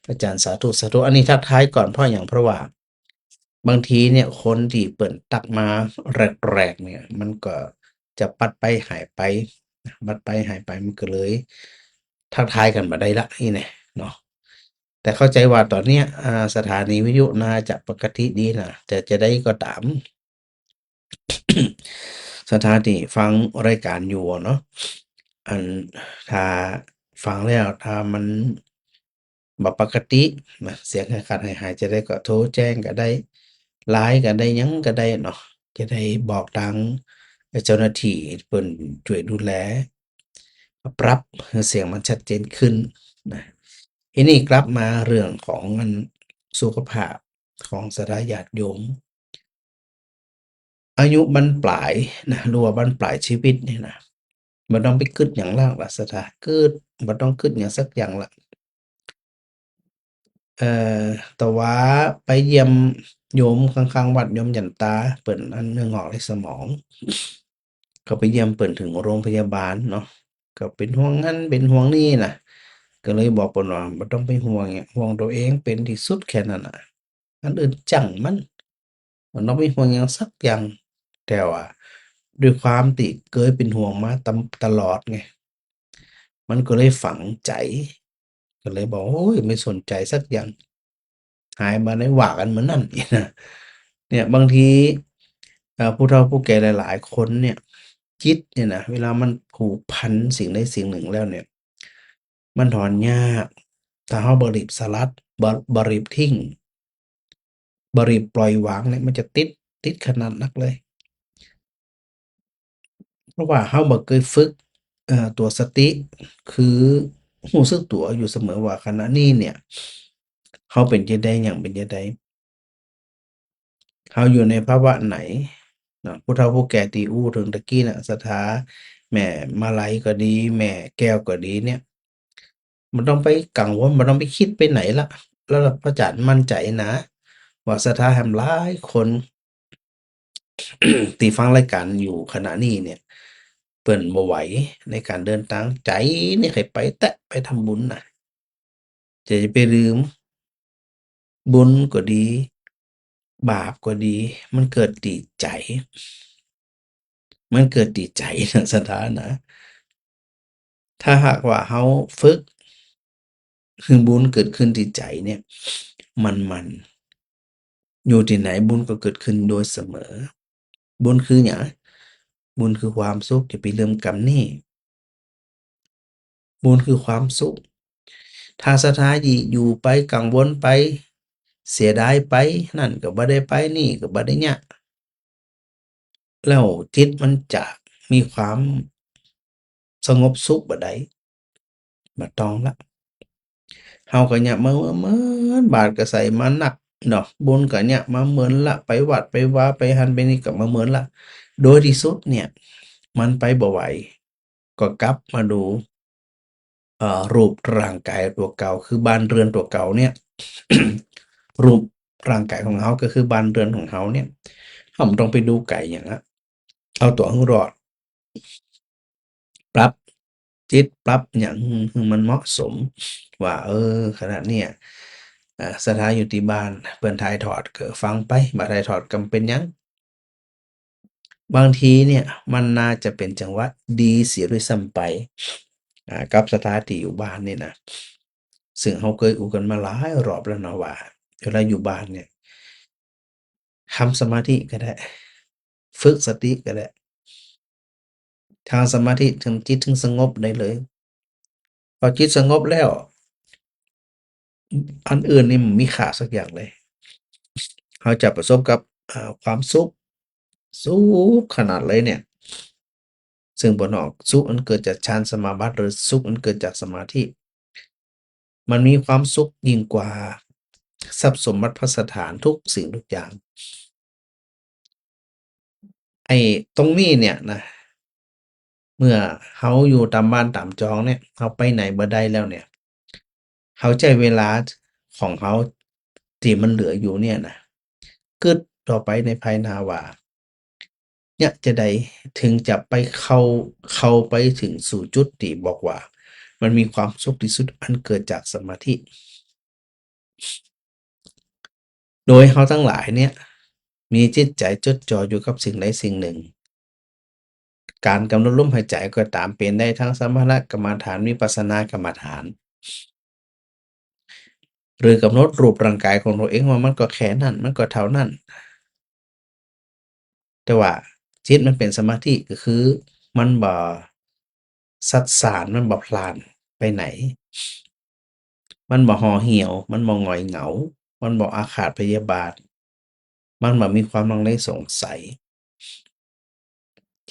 พระอาจารย์สาธุอันนี้ทักทายก่อนเพราะอย่างเพราะว่า บางทีเนี่ยคนที่เปิ่นตักมาแรกๆเนี่ยมันก็จะปัดไปหายไปปัดไปหายไปมันก็เลยทักทายกันบ่ได้ละนี่แหละเนาะแต่เข้าใจว่าตอนเนี้ยสถานีวิทยุน่าจะปกติดีนะแต่จะได้ก็ตาม สถานีฟังรายการอยู่อะเนาะอันถ้าฟังแล้วถ้ามันบ่ปกตินะเสียงขาดๆหายๆจะได้ก็โทรแจ้งก็ได้ LINE ก็ได้หยังก็ได้เนาะจะได้บอกทางเจ้าหน้าที่เพิ่นช่วยดูแลปรับให้เสียงมันชัดเจนขึ้นนะทีนี้กลับมาเรื่องของอันสุขภาพของศรัทธาญาติโยม อายุบั้นปลายนะหรือว่าบั้นปลายชีวิตนี่นะบ่ต้องไปคิดหยังมากล่ะสถาคิดบ่ต้องคิดหยังสักอย่างล่ะแต่ว่าไปเยี่ยมโยมข้างๆวัดโยมหยันตาเพิ่นอันเนื้องอกในสมองก็ไปเยี่ยมเพิ่นถึงโรงพยาบาลเนาะก็เป็นห่วงนั้นเป็นห่วงนี้น่ะก็เลยบอกเพิ่นว่าบ่ต้องไปห่วงหยังห่วงตัวเองเป็นที่สุดแค่นั้นน่ะอันอื่นจั่งมันบ่ต้องไปห่วงหยังสักอย่าง แต่ว่าด้วยความที่เคยเป็นห่วงมาตลอดไงมันก็เลยฝังใจก็เลยบอกโอ้ยไม่สนใจสักอย่างหายมาได้ว่ากันเหมือนนั่นอีกนะเนี่ยบางทีผู้เฒ่าผู้แก่หลายๆคนเนี่ยจิตเนี่ยนะเวลามันผูกพันสิ่งใดสิ่งหนึ่งแล้วเนี่ยมันถอนยากถ้าเราบ่รีบสลัดบ่รีบทิ้งบ่รีบปล่อยวางเนี่ยมันจะติดขนาดนักเลย เพราะว่าเราบ่เคยฝึกตัวสติคือรู้สึกตัวอยู่เสมอว่าขณะนี้เนี่ยเราเป็นจั่งใดหยังเป็นจั่งใดเราอยู่ในภาวะไหนเนาะผู้เฒ่าผู้แก่ที่อู้ถึงตะกี้น่ะสถาแม่มาลัยก็ดี แม่แก้วก็ดีเนี่ยบ่ต้องไปกังวลบ่ต้องไปคิดไปไหนแล้วแล้วพระอาจารย์มั่นใจนะว่าสถาแฮ่มหลายคน ที่ฟังรายการอยู่ขณะนี้เนี่ยเปิ้นบ่ไหวในการเดินทางใจนี่ให้ไปแต๊ะไปทำบุญน่ะจะไปลืมบุญก็ดี บาปก็ดี มันเกิดที่ใจ มันเกิดที่ใจนะสถานะ ถ้าหากว่าเราฝึกให้บุญเกิดขึ้นที่ใจเนี่ยมันอยู่ที่ไหนบุญก็เกิดขึ้นโดยเสมอ บุญคือหยังบุญคือความสุขอย่าไปลืมกำนี้ บุญคือความสุข ถ้าศรัทธาอยู่ไปกังวลไป เสียดายไปนั่นก็บ่ได้ไปนี่ก็บ่ได้เนี่ยแล้วจิตมันจะมีความสงบสุขบ่ได้บ่ต้องละเฮาก็เนี่ยมาเหมินบาทก็ใส่มาหนักเนาะบุญก็เนี่ยมาเหมินละไปวัดไปวาไปหันไปนี่ก็มาเหมินละโดยที่สุดเนี่ยมันไปบ่ไหวก็กลับมาดูรูปร่างกายตัวเก่าคือบ้านเรือนตัวเก่าเนี่ย รูปร่างกายของเฮาก็คือบ้านเรือนของเฮาเนี่ยเฮาบ่ต้องไปดูไกลหยังอะเอาตัวให้รอด ปรับจิตปรับหยังให้มันเหมาะสมว่าขณะเนี้ยสถานอยู่ที่บ้านเพิ่นถ่ายทอดก็ฟังไปบ่ถ่ายทอดก็บ่เป็นหยังบางทีเนี่ยมันน่าจะเป็นจังหวะดีเสียด้วยซ้ำไปกับสถานที่อยู่บ้านนี่นะซึ่งเราเคยอู้กันมาหลายรอบแล้วเนาะว่าเวลาอยู่บ้านเนี่ยทำสมาธิก็ได้ฝึกสติก็ได้ทางสมาธิถึงจิตถึงสงบได้เลยพอจิตสงบแล้วอันอื่นนี่มันมีค่าสักอย่างเลยเราจะประสบกับความสุขสุขขนาดเลยเนี่ยซึ่งบ่นอกสุขอันเกิดจากฌานสมาบัติหรือสุขอันเกิดจากสมาธิมันมีความสุขยิ่งกว่าทรัพย์สมบัติพัสถานทุกสิ่งทุกอย่างไอ้ตรงนี้เนี่ยนะเมื่อเขาอยู่ตามบ้านตามจองเนี่ยเขาไปไหนบ่ได้แล้วเนี่ยเขาใช้เวลาของเขาที่มันเหลืออยู่เนี่ยนะกึดต่อไปในภายหน้าว่าเนี่ยจะได้ถึงจะไปเข้าไปถึงสู่จุดที่บอกว่ามันมีความสุขที่สุดอันเกิดจากสมาธิโดยเขาทั้งหลายเนี่ยมีจิตใจจดจ่ออยู่กับสิ่งใดสิ่งหนึ่งการกำหนดลมหายใจก็ตามเป็นได้ทั้งสมถกรรมฐานวิปัสสนากรรมฐานหรือกำหนดรูปร่างกายของตัวเองว่ามันก็แค่นั้นมันก็เท่านั้นแต่ว่าจิตมันเป็นสมาธิก็คือมันบ่ซัดสานมันบ่พล่านไปไหนมันบ่ห่อเหี่ยวมันบ่หงอยเหงามันบ่อาฆาตพยาบาทมันบ่มีความลังเลสงสัย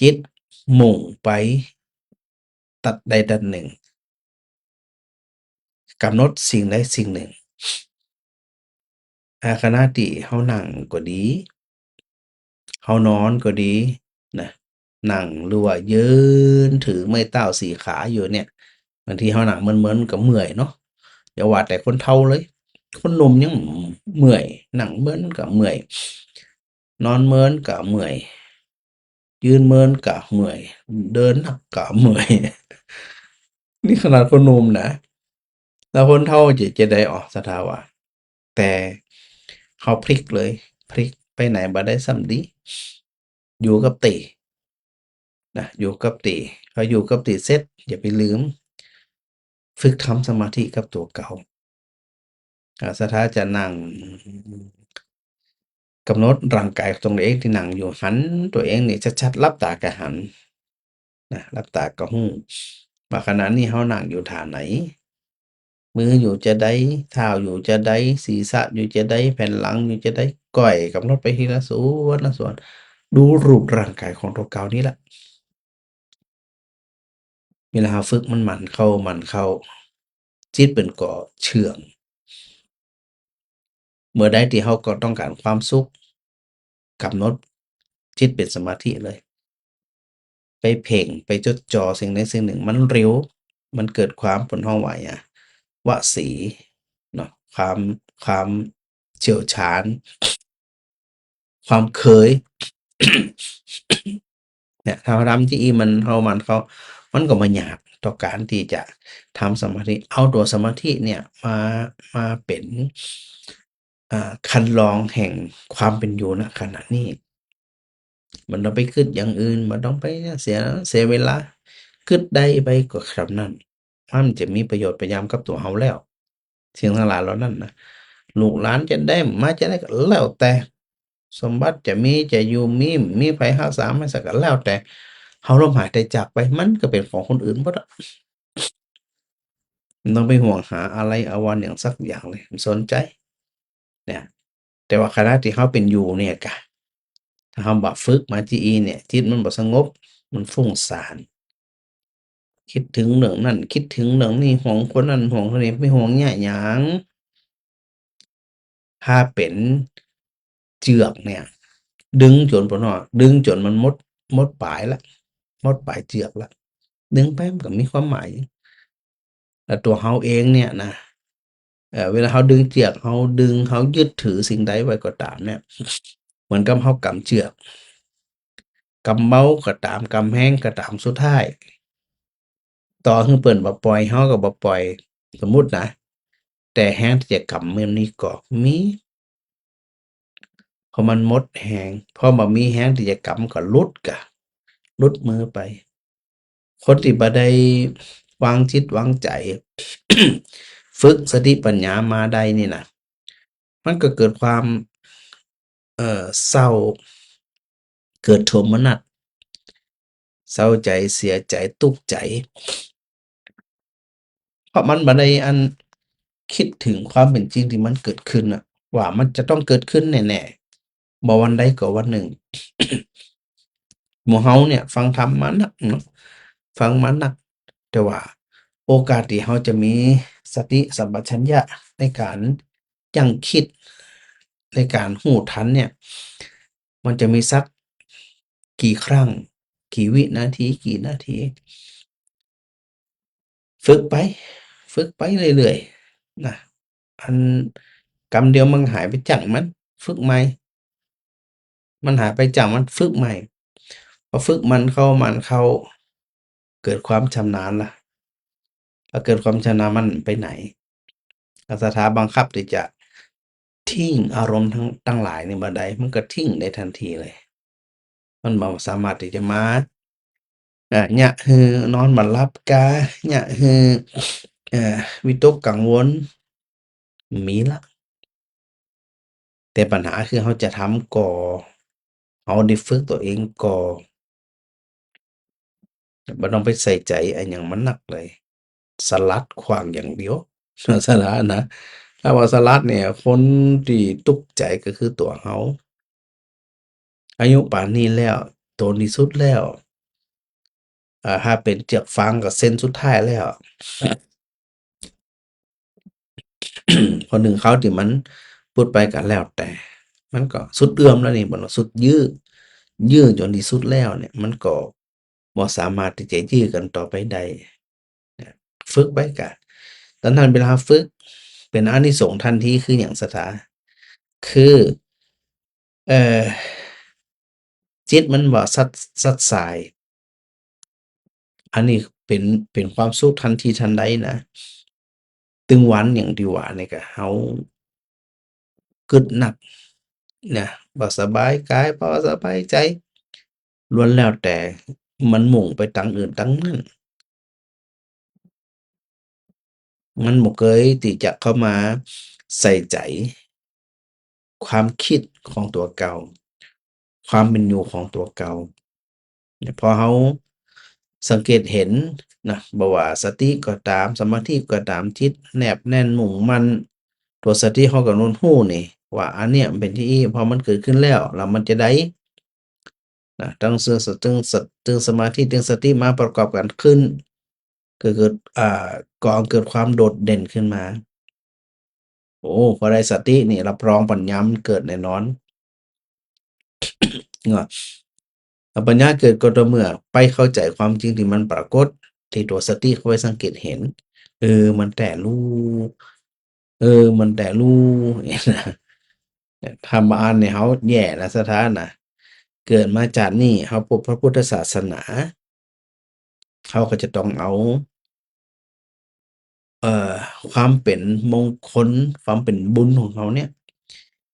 จิตมุ่งไปตัดใดดัดหนึ่งกำหนดสิ่งใดสิ่งหนึ่งขณะที่เฮานั่งก็ดีเฮานอนก็ดีนะนั่งหรือว่ายืนถือไม้เท้า4ขาอยู่เนี่ยบางทีเฮานั่งเมินๆก็เมื่อยเนาะอย่าว่าแต่คนเฒ่าเลยคนหนุ่มยังเมื่อยนั่งเมินก็เมื่อยนอนเมินก็เมื่อยยืนเมินก็เมื่อยเดินนักก็เมื่อย นี่ขนาดคนหนุ่มนะแล้วคนเฒ่าจะได้ออกสภาวะแต่เขาพลิกเลยพลิกไปไหนบ่ได้ส่ำดีอยู่กับตินะอยู่กับติพออยู่กับติเสร็จอย่าไปลืมฝึกทำสมาธิกับตัวเก่าสถ้าจะนั่งกำหนดร่างกายตรงเองที่นั่งอยู่หันตัวเองนี่ชัดๆหลับตาก็หันนะหลับตาก็ฮู้ว่าขณะนี้เฮานั่งอยู่ท่าไหนมืออยู่จะใดเท้าอยู่จะใดศีรษะอยู่จะใดแผ่นหลังอยู่จะใดก้อยกำหนดไปทีละส่วนดูรูปร่างกายของตัวเก่านี่แหละเวลาเราฝึกมันหมั่นเข้าจิตเป็นก่อเชื่อง เมื่อใดที่เราก็ต้องการความสุขกำหนดจิตเป็นสมาธิเลยไปเพ่งไปจดจ่อสิ่งใดสิ่งหนึ่งมันเร็วมันเกิดความเพิ่นฮ้องว่าหยังวสีเนาะความเชี่ยวชาญความเคย เนี่ยถ้าเราทำที่เรามันมันก็บ่ยากต่อการที่จะทำสมาธิเอาตัวสมาธิเนี่ยมาเป็นคันลองแห่งความเป็นอยู่ณขณะนี้บ่ต้องไปคิดอย่างอื่นบ่ต้องไปเสียเวลาคิดได้ไปก็ส่ำนั้นมันจะมีประโยชน์พยายามกับตัวเราแล้วสิ่งทั้งหลายเหล่านั้นน่ะลูกหลานจะได้มาจะได้ก็แล้วแต่สมบัติจะมีจะอยู่มีไผรักษามาซะก็แล้วแต่เฮาล้มหายตายจากไปมันก็เป็นของคนอื่นเบิดอะไม่ต้องไปห่วงหาอะไรอาวรณ์อย่างสักอย่างเลยไม่สนใจเนี่ย แต่ว่าขณะที่เราเป็นอยู่เนี่ยกะถ้าเราบ่ฝึกมาจิอีเนี่ยจิตมันบ่สงบมันฟุ้งซ่านคิดถึงเรื่องนั้นคิดถึงเรื่องนี้ห่วงคนนั้นห่วงคนนี้ไปห่วงแยหยังถ้าเป็นเจือกเนี่ยดึงจนบ่เนาะดึงจนมันหมดปลายแล้วหมดปลายเจือกแล้วดึงไปมันก็มีความหมายแล้วตัวเราเองเนี่ยนะเวลาเราดึงเจือกเราดึงเรายึดถือสิ่งใดไว้ก็ตามเนี่ยเหมือนกับเรากำเจือกกำเมาก็ตามกำแห้งก็ตามสุดท้ายต่อให้เปิ้นบ่ปล่อยเราก็บ่ปล่อยสมมุตินะแต่แรงที่จะกำมันนี่ก็มีพอมันหมดแรงพอบ่มีแรงที่จะกำก็หลุดมือไปคนที่บ่ได้วางจิตวางใจ ฝึกสติปัญญามาได้นี่นะมันก็เกิดความเศร้าเกิดโทมนัสเศร้าใจเสียใจทุกข์ใจเพราะมันบ่ได้คิดถึงความเป็นจริงที่มันเกิดขึ้นน่ะว่ามันจะต้องเกิดขึ้นแน่ๆบ่วันใดก็วันหนึ่ง หมู่เฮาเนี่ยฟังธรรมมานักเนาะฟังมานักแต่ว่าโอกาสที่เฮาจะมีสติสัมปชัญญะในการยั้งคิดในการรู้ทันเนี่ยมันจะมีสักกี่ครั้งกี่วินาทีกี่นาทีฝึกไปเรื่อยๆนะอันกรรมเดียวมันหายไปจังมันฝึกใหม่มันหายไปจังมันฝึกใหม่พอฝึกมันเข้าเกิดความชำนาญล่ะพอเกิดความชำนาญมันไปไหนสถาบังคับที่จะทิ้งอารมณ์ทั้งหลายนี่บ่ได้มันก็ทิ้งได้ทันทีเลยมันบ่สามารถที่จะมาญะฮือนอนบ่หลับกาญะฮือวิตกกังวลมีละแต่ปัญหาคือเราจะทำก่อเราได้ฝึกตัวเองก่อบ่ต้องไปใส่ใจอันหยังมันหนักเลยสลัดขว้างอย่างเดียว สลัดนะถ้าว่าสลัดเนี่ยคนที่ทุกข์ใจก็คือตัวเราอายุป่านนี้แล้วโตที่สุดแล้วถ้าเป็นเจือกฟางก็เส้นสุดท้ายแล้ว คนหนึ่งเขาที่มันพูดไปก็แล้วแต่มันก็สุดเอื้อมแล้วนี่บ่สุดยื้อจนที่สุดแล้วเนี่ยมันก็บ่สามารถที่จะยื้อกันต่อไปได้ฝึกไปกะตอนนั้นเวลาฝึกเป็นอานิสงส์ทันทีคือหยังสถาคือเอ่อจิตมันบ่ซัดสายอันนี้เป็นความสุขทันทีทันใดนะตึงวันอย่างที่ว่านี่ก็เฮากึดหนักนะบ่สบายกายบ่สบายใจล้วนแล้วแต่มันมุ่งไปทางอื่นทั้งนั้นมันบ่เคยที่จะเข้ามาใส่ใจความคิดของตัวเก่าความเป็นอยู่ของตัวเก่าพอเราสังเกตเห็นนะบ่ว่าสติก็ตามสมาธิก็ตามจิตแนบแน่นมุ่งมั่นตัวสติเราก็รู้นี่ว่าอันเนี้ยมันเป็นที่พอมันเกิดขึ้นแล้วมันจะได้นะตั้งตึงสมาธิตึงสติมาประกอบกันขึ้นเกิดก่อเกิดความโดดเด่นขึ้นมาโอ้พอได้สตินี่รับรองปัญญามันเกิดแน่นอน เนาะปัญญาเกิดก็ต่อเมื่อไปเข้าใจความจริงที่มันปรากฏที่ตัวสติเข้าไปสังเกตเห็นมันแต่รู้มันแต่รู้ ธรรมอันเนี่ยเขาแย่นะสถานนะเกิดมาจากนี่เขาพบพระพุทธศาสนาเขาก็จะต้องเอาความเป็นมงคลความเป็นบุญของเขาเนี่ย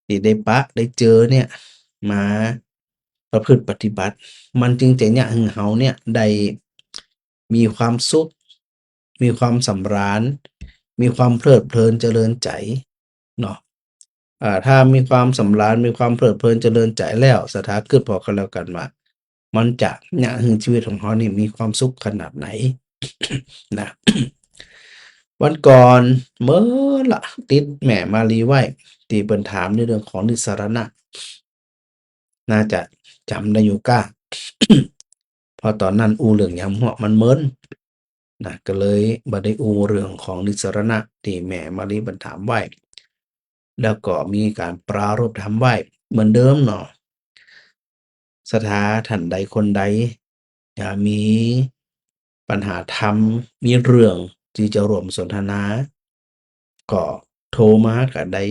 ที่ได้ได้เจอเนี่ยมาประพฤติปฏิบัติมันจึงจะเนี่ยให้เขาเนี่ยได้มีความสุขมีความสำราญมีความเพลิดเพลินเจริญใจเนาะถ้ามีความสำราญมีความเพลิดเพลินเจริญใจแล้วสถาคตพอกันแล้วกันว่ามันจะเนี่ยให้ชีวิตของเขานี่มีความสุขขนาดไหน นะ วันก่อนเมื่อละติดแม่มารีไว้ ที่เปิ้นถามในเรื่องของนิสสรณะน่าจะจำได้อยู่กะ เพราะตอนนั้นอูเรื่องหยังหัวมันเมินนะก็เลยบ่ได้อูเรื่องของนิสสรณะที่แม่มะลิเปิ้นถามไว้ แล้วก็มีการปรารภธรรมไว้เหมือนเดิมเนาะสถาท่านใดคนใดมีปัญหาธรรมมีเรื่องที่จะร่วมสนทนา ก็โทรมาก็ได้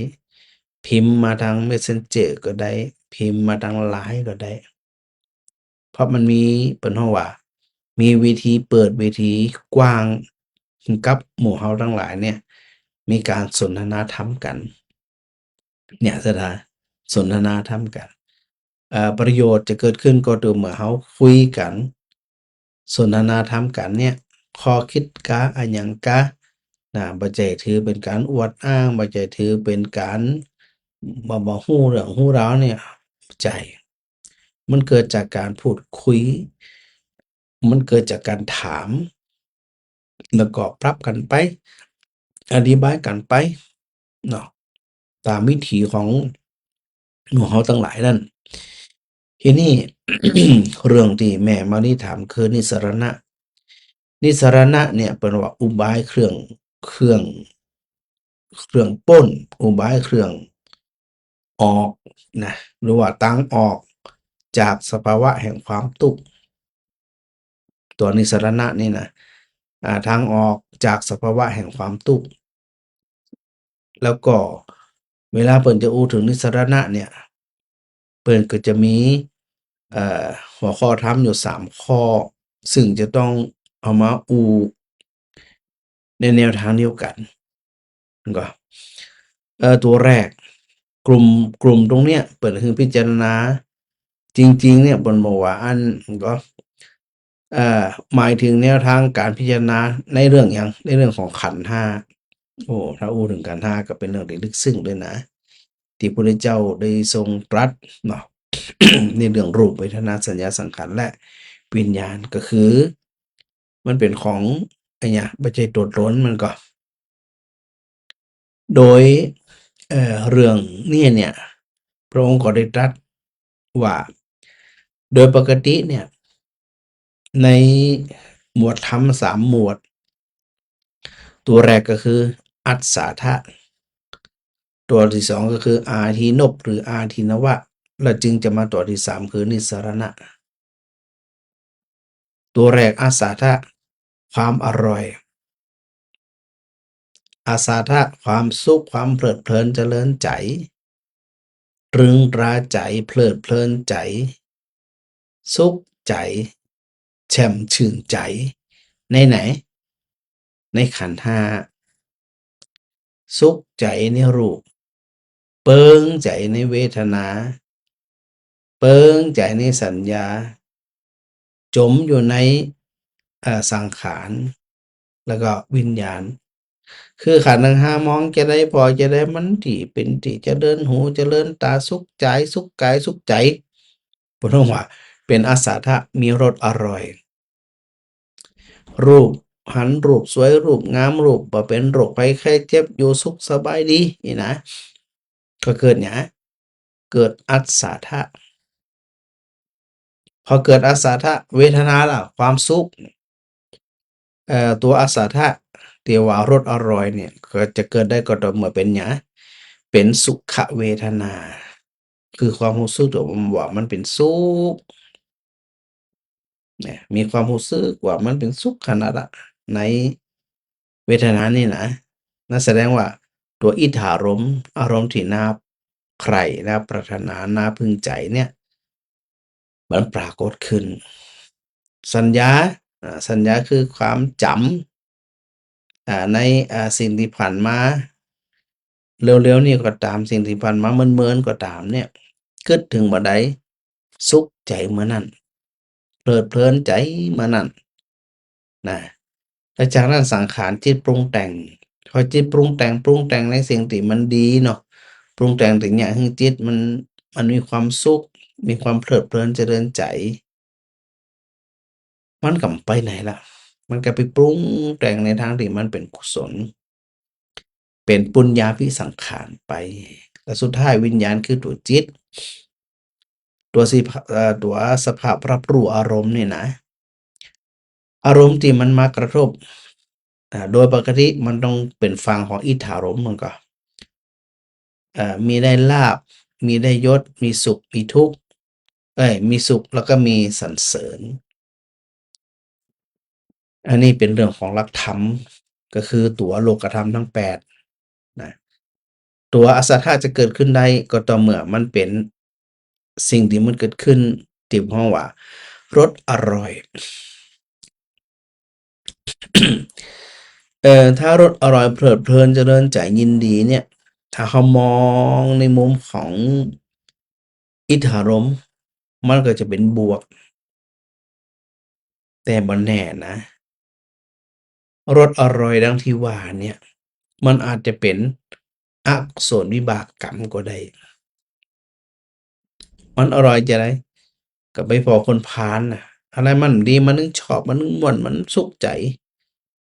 พิมพ์มาทาง Messenger ก็ได้ พิมพ์มาทาง LINE ก็ได้ เพราะมันมีเปิ้นฮ้องว่า มีวิธีเปิดเวทีกว้างกับหมู่เฮาทั้งหลายเนี่ย มีการสนทนาธรรมกัน เนี่ยสถาสนทนาธรรมกันประโยชน์จะเกิดขึ้นก็ต่อเมื่อเฮาคุยกัน สนทนาธรรมกันเนี่ยข้อคิดกะอะหยังกะบ่ใช่ถือเป็นการอวดอ้างบ่ใช่ถือเป็นการบ่รู้เรื่องรู้ราวเนี่ยใจ มันเกิดจากการพูดคุย มันเกิดจากการถาม แล้วก็ปรับกันไป อธิบายกันไปเนาะตามวิถีของหมู่เฮาทั้งหลายนั่น ทีนี้ เรื่องที่แม่มาลิถามคือนิสรณะ นิสรณะเนี่ยเปิ้นว่าอุบายเครื่องปล้น อุบายเครื่องออกนะหรือว่าทางออกจากสภาวะแห่งความทุกข์ตัวนิสรณะนี่นะทางออกจากสภาวะแห่งความทุกข์แล้วก็เวลาเปิ้นจะอู้ถึงนิสรณะเนี่ยเปิ้นก็จะมีหัวข้อธรรมอยู่3ข้อซึ่งจะต้องเอามาอู้ในแนวทางเดียวกันก็ตัวแรกกลุ่มตรงเนี้ยเปิ้นคือพิจารณาจริงๆเนี่ยเปิ้นบอกว่าอันก็หมายถึงแนวทางการพิจารณาในเรื่องหยังในเรื่องของขันธ์5โอ้ถ้าอู้ถึงขันธ์5ก็เป็นเรื่องที่ลึกซึ้งเลยนะที่พระพุทธเจ้าได้ทรงตรัสเนาะ ในเรื่องรูปเวทนาสัญญาสังขารและวิญญาณก็คือมันเป็นของไอ้เนี่ยบ่ใช่ตัวตนมันก็ โดยเรื่องนี้เนี่ยพระองค์ก็ได้ตรัสว่าโดยปกติเนี่ยในหมวดธรรม3หมวดตัวแรกก็คืออัสสาทะตัวที่2ก็คืออาทินพหรืออาทินวะแล้วจึงจะมาตัวที่3คือนิสรณะตัวแรกอัสสาทะความอร่อยอาสาทะความสุขความเพลิดเพลินเจริญใจตรึงตราใจเพลิดเพลินใจสุขใจแช่มชื่นใจในไหนในขันธ์ห้าสุขใจในรูปเปิงใจในเวทนาเปิงใจในสัญญาจมอยู่ในสังขารแล้วก็วิญญาณคือขันธ์ทั้งห้ามองจะได้พอจะได้มันที่เป็นที่เจริญหูเจริญตาสุขใจสุขกายสุขใจพุทธว่าเป็นอาสาทะมีรสอร่อยรูปหันรูปสวยรูปงามรูปบ่เป็นโรคภัยไข้เจ็บอยู่สุขสบายดีนี่นะก็เกิดหยังเกิดอัสสาทะพอเกิดอัสสาทะเวทนาล่ะความสุขตัวอัสสาทะที่ว่ารสอร่อยเนี่ยก็จะเกิดได้ก็ต่อเมื่อเป็นหยังเป็นสุขเวทนา คือความรู้สึกที่ว่ามันเป็นสุขเนี่ยมีความรู้สึกว่ามันเป็นสุขขนาดอะในเวทนานี่นะนั่นแสดงว่าตัวอิทธารมณ์อารมณ์ที่น่าใคร่น่าปรารถนาน่าพึงใจเนี่ยมันปรากฏขึ้นสัญญาสัญญาคือความจำในสิ่งที่ผ่านมาเร็วๆนี่ก็ตามสิ่งที่ผ่านมาเมินๆก็ตามเนี่ยคิดถึงบ่ใดสุขใจเมื่อนั้นเพลิดเพลินใจเมื่อนั้นนะแล้วจากนั้นสังขารจิตปรุงแต่งพอจิตปรุงแต่งในสิ่งที่มันดีเนาะปรุงแต่งถึงอย่างให้จิตมันมีความสุขมีความเพลิดเพลินเจริญใจมันก็ไปไหนล่ะมันก็ไปปรุงแต่งในทางที่มันเป็นกุศลเป็นปุญญาภิสังขารไป แต่สุดท้ายวิญญาณคือตัวจิตตัวสภาพรับรู้อารมณ์นี่นะอารมณ์ที่มันมากระทบโดยปกติมันต้องเป็นฝั่งของอิทธารมณ์มันก็มีได้ลาภมีได้ยศมีสุขมีทุกข์มีสุขแล้วก็มีสรรเสริญอันนี้เป็นเรื่องของหลักธรรมก็คือตัวโลกธรรมทั้ง8นะตัวอสัทธะจะเกิดขึ้นได้ก็ต่อเมื่อมันเป็นสิ่งที่มันเกิดขึ้นที่เรียกว่ารสอร่อย ถ้ารสอร่อยเพลิดเพลินเจริญใจยินดีเนี่ยถ้าเขามองในมุมของอิทธารมณ์มันก็จะเป็นบวกแต่บ่แน่นะรสอร่อยดังที่ว่าเนี่ยมันอาจจะเป็นอกุศลวิบากกรรมก็ได้มันอร่อยจะได้ก็ไปพอคนพาลน่ะอะไรมันดีมันนึงชอบมันนึงม่วนมันสุขใจ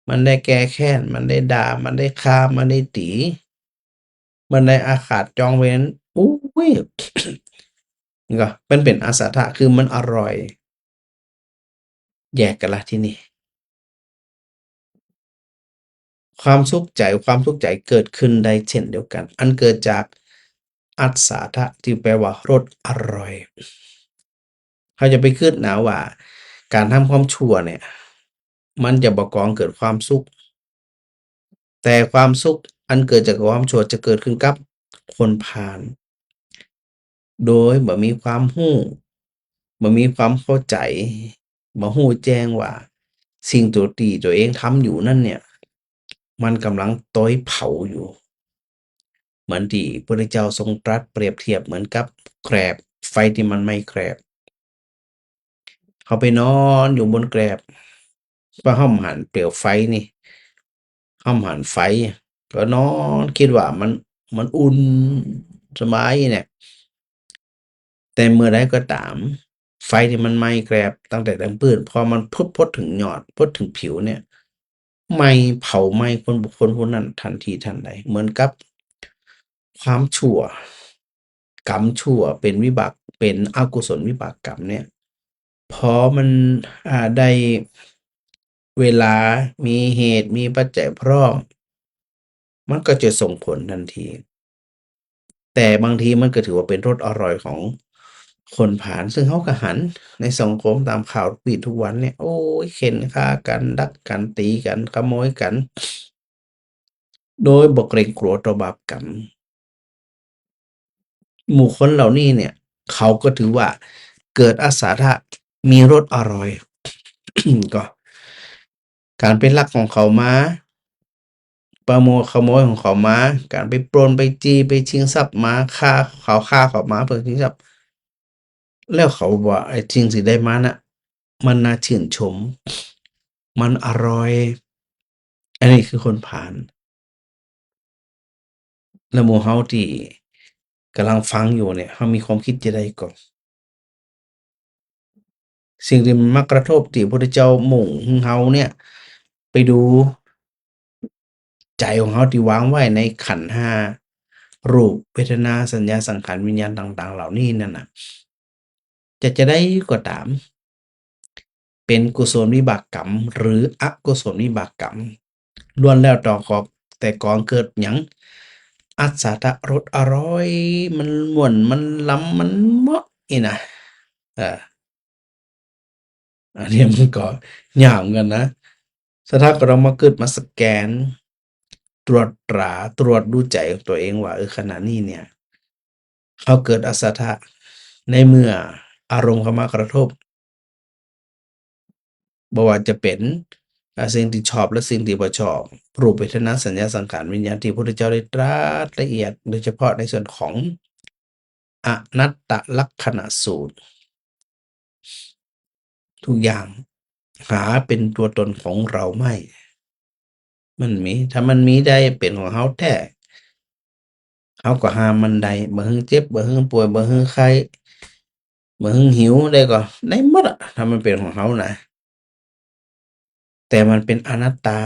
มันได้แก้แค้นมันได้ด่ามันได้ฆ่ามันได้ตีมันได้อาฆาตจองเวรอุ๊ย นี่ก็มันเป็นอาสาทะคือมันอร่อยแยกกันละที่นี่ความสุขใจเกิดขึ้นได้เช่นเดียวกันอันเกิดจากอัสสาทะที่แปลว่ารสอร่อยเขาจะไปคิดนะว่าการทำความชั่วเนี่ยมันจะบ่ก่อให้เกิดความสุขแต่ความสุขอันเกิดจากความชั่วจะเกิดขึ้นกับคนพาลโดยบ่มีความรู้บ่มีความเข้าใจบ่รู้แจ้งว่าสิ่งที่ตัวเองทำอยู่นั่นเนี่ยมันกำลังต้อยเผาอยู่เหมือนที่พระพุทธเจ้าทรงตรัสเปรียบเทียบเหมือนกับแกรบไฟที่มันไหม้แกรบเขาไปนอนอยู่บนแกรบพอห้อมหันเปลวไฟนี่ห้อมหันไฟก็นอนคิดว่ามันอุ่นสบายเนี่ยแต่เมื่อใดก็ตามไฟที่มันไหม้แกรบตั้งแต่ดังปื้นพอมันพดถึงยอดพดถึงผิวเนี่ยไหม้เผาไหม้คนบุคคลผู้นั้นทันทีทันใดเหมือนกับความชั่วกรรมชั่วเป็นวิบากเป็นอกุศลวิบากกรรมเนี่ยพอมันได้เวลามีเหตุมีปัจจัยพร้อมมันก็จะส่งผลทันที แต่บางทีมันก็ถือว่าเป็นรสอร่อยของคนผาลซึ่งเขาก็หันในสังคมตามข่าวฟีดทุกวันเนี่ยโอ้ยเข็นฆ่ากันดักกันตีกันขโมยกันโดยบ่เกรงกลัวต่อบาปกรรมหมู่คนเหล่านี้เนี่ยเขาก็ถือว่าเกิดอาสาทะมีรสอร่อย ก็การไปลักของเขามาขโมยของเขามาการไปปล้นไปจี้ไปชิงทรัพย์มาฆ่าเขามาเพื่อชิงทรัพย์แล้วเขาบอกว่าไอ้สิ่งที่ได้มาน่ะมันน่าชื่นชมมันอร่อยอันนี้คือคนพาลแล้วหมู่เฮาที่กำลังฟังอยู่เนี่ยเฮามีความคิดจั่งใดก่อนสิ่งที่มันมากระทบที่พระพุทธเจ้ามุ่งให้เฮาเนี่ยไปดูใจของเฮาที่วางไว้ในขันธ์ห้ารูปเวทนาสัญญาสังขารวิญญาณต่างๆเหล่านี้นั่นน่ะจะได้ก็ตามเป็นกุศลวิบากกรรมหรืออกุศลวิบากกรรมล้วนแล้วแต่ก่อนเกิดหยังอัสสาทะรสอร่อยมันม่วนมันล้ำมันเหมาะนี่นะเอออันนี้มันก็ยากเหมือนกันนะถ้าเรามาเกิดมาสแกนตรวจตราตรวจดูใจของตัวเองว่าขณะนี้เนี่ยเขาเกิดอัสสาทะในเมื่ออารมณ์เข้ามากระทบบ่ว่าจะเป็นสิ่งที่ชอบและสิ่งที่บ่ชอบรูปเวทนาสัญญาสังขารวิญญาณที่พระพุทธเจ้าได้ตรัสละเอียดโดยเฉพาะในส่วนของอนัตตลักขณสูตรทุกอย่างหาเป็นตัวตนของเราไม่มันมีถ้ามันมีได้เป็นของเฮาแท้เฮาก็ห้ามมันได้บ่ฮึงเจ็บบ่ฮึงป่วยบ่ฮึงไข้บ่ฮึงหิวได้ก็ได้หมดอะถ้ามันเป็นของเฮานะแต่มันเป็นอนัตตา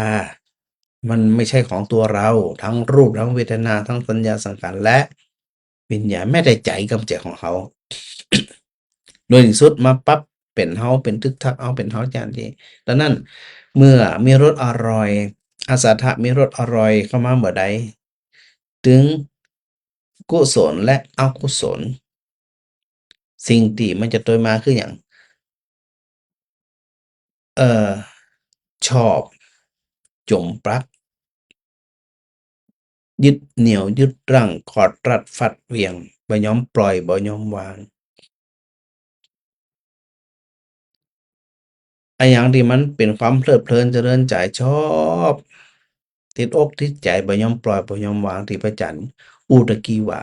มันไม่ใช่ของตัวเราทั้งรูปทั้งเวทนาทั้งสัญญาสังขารและ วิญญาณแม้แต่ใจกำใจของเขา โดยที่สุดมาปั๊บเป็นเฮาเป็นทึกทักเอาเป็นเฮาจานทีดังนั้นเมื่อมีรสอร่อยอาสาทะมีรสอร่อยเข้ามาเมื่อใดถึงกุศลและอกุศลสิ่งที่มันจะโดยมาคืออย่างชอบจมปลักยึดเหนี่ยวยึดรั้งกอดรัดฟัดเหวี่ยงบ่ยอมปล่อยบ่ยอมวางไอ้อย่างที่มันเป็นความเพลิดเพลินเจริญใจชอบติดอกติดใจบ่ยอมปล่อยบ่ยอมวางที่พระจันทร์อู้ตะกี้ว่า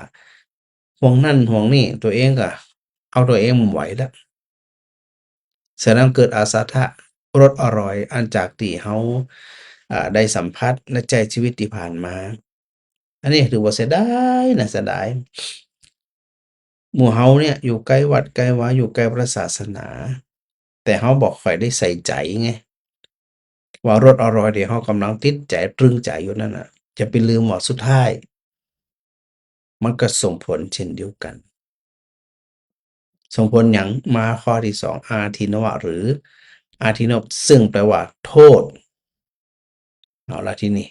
ห่วงนั่นห่วงนี่ตัวเองก็เอาตัวเองไม่ไหวแล้วแสดงเกิดอาสาทะรสอร่อยอันจากที่เฮาได้สัมผัสในใจชีวิตที่ผ่านมาอันนี้ถือว่าเสียดายนะเสียดายหมู่เฮาเนี่ยอยู่ใกล้วัดใกล้วาอยู่ใกล้พระศาสนาแต่เฮาบ่ค่อยได้ใส่ใจไงว่ารสอร่อยที่เฮากำลังติดใจตรึงใจอยู่นั่นน่ะจะไปลืมว่าสุดท้ายมันก็ส่งผลเช่นเดียวกันส่งผลหยังมาข้อที่2อาทินวะหรืออาทินบซึ่งแปลว่าโทษเอาละทีนี้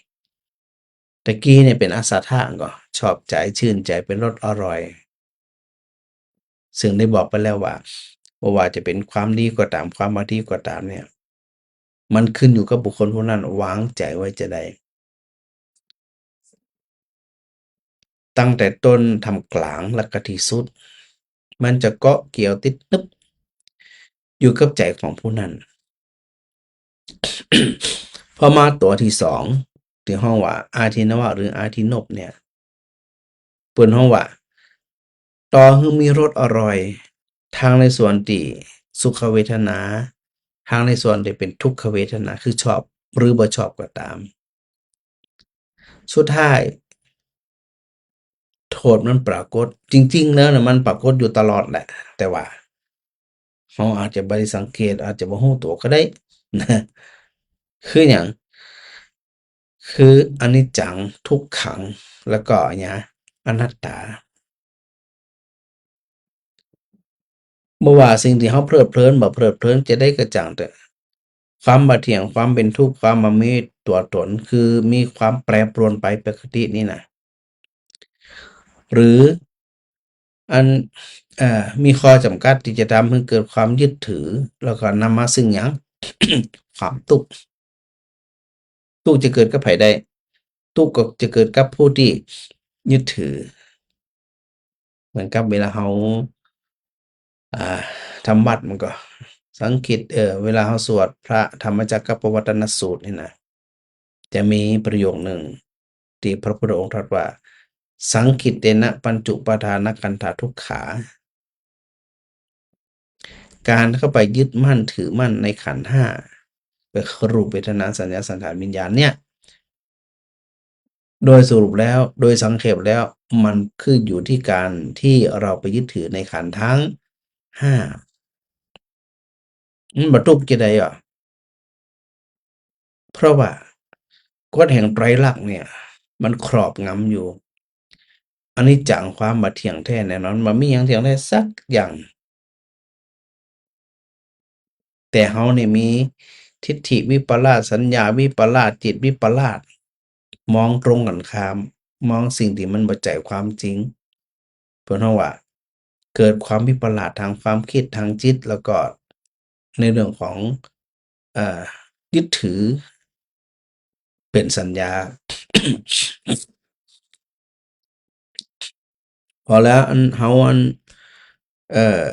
ตะกี้เนี่ยเป็นอาสาทะก็ชอบใจชื่นใจเป็นรสอร่อยซึ่งได้บอกไปแล้วว่าบ่ว่าจะเป็นความดีก็ตามความบ่ดีก็ตามเนี่ยมันขึ้นอยู่กับบุคคลผู้นั้นวางใจไว้จะใดตั้งแต่ต้นทำกลางและก็ที่สุดมันจะเกาะเกี่ยวติดนึบอยู่กับใจของผู้นั้น พอมาตัวที่2ที่ห้องว่าอาทินวะหรืออาทินบเนี่ยเปิ้นห้องว่าต่อให้มีรสอร่อยทางในส่วนที่สุขเวทนาทางในส่วนที่เป็นทุกขเวทนาคือชอบหรือบ่ชอบก็ตามสุดท้ายโทษมันปรากฏจริงๆแล้วน่ะมันปรากฏอยู่ตลอดแหละแต่ว่าเราอาจจะบ่ได้สังเกตอาจจะบ่รู้ตัวก็ได้นะคือหยังคืออนิจจังทุกขังแล้วก็หยังอนัตตาบ่ว่าสิ่งที่เราเพลิดเพลินบ่เพลิดเพลินจะได้กระจ่างแต่ความบ่เที่ยงความเป็นทุกข์ความบ่มีตัวตนคือมีความแปรปรวนไปปกตินี่น่ะหรืออันมีข้อจำกัดที่จะทำให้เกิดความยึดถือแล้วก็นำมาซึ่งหยัง ความทุกข์ทุกข์จะเกิดกับไผได้ทุกข์ก็จะเกิดกับผู้ที่ยึดถือเหมือนกับเวลาเราทำวัดมันก็สังเกตเวลาเราสวดพระธรรมจักรปวัตตนสูตรนี่นะจะมีประโยคหนึ่งที่พระพุทธองค์ตรัสว่าสังคิตเตนะปัญจุปทานกันธาทุกขาการเข้าไปยึดมั่นถือมั่นในขันธ์5ก็คือรูปเวทนาสัญญาสังขารวิญญาณเนี่ยโดยสรุปแล้วโดยสังเขปแล้วมันคืออยู่ที่การที่เราไปยึดถือในขันธ์ทั้ง5มันบ่ทุกข์จะได้อ่ะเพราะว่ากฎแห่งไตรลักษณ์เนี่ยมันครอบงำอยู่อนิจจังความบ่เที่ยงแท้แน่นอนบ่มีหยังเที่ยงแท้สักอย่างแต่เฮานี่มีทิฏฐิวิปลาสสัญญาวิปลาสจิตวิปลาสมองตรงกันข้ามมองสิ่งที่มันบ่ใช่ความจริงเพิ่นฮ้องว่าเกิดความวิปลาสทางความคิดทางจิตแล้วก็ในเรื่องของเอ่อยึดถือเป็นสัญญา พอแล้วเฮาเอ่อ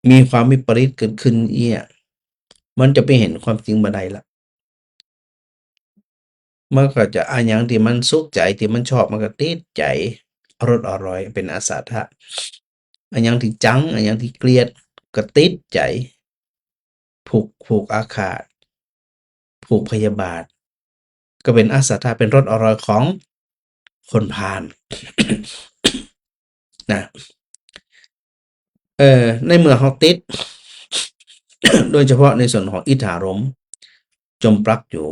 มีความวิปริตเกิดขึ้นอีกมันจะไปเห็นความจริงบ่ได้ละมันก็จะหยังที่มันสุขใจที่มันชอบมันก็ติดใจรสอร่อยเป็นอาสาทะหยังที่จังหยังที่เกลียดก็ติดใจผูกอาฆาตผูกพยาบาทก็เป็นอาสาทะเป็นรสอร่อยของคนพาล นะในเมื่อเราติด โดยเฉพาะในส่วนของอิทธารมณ์จมปลักอยู่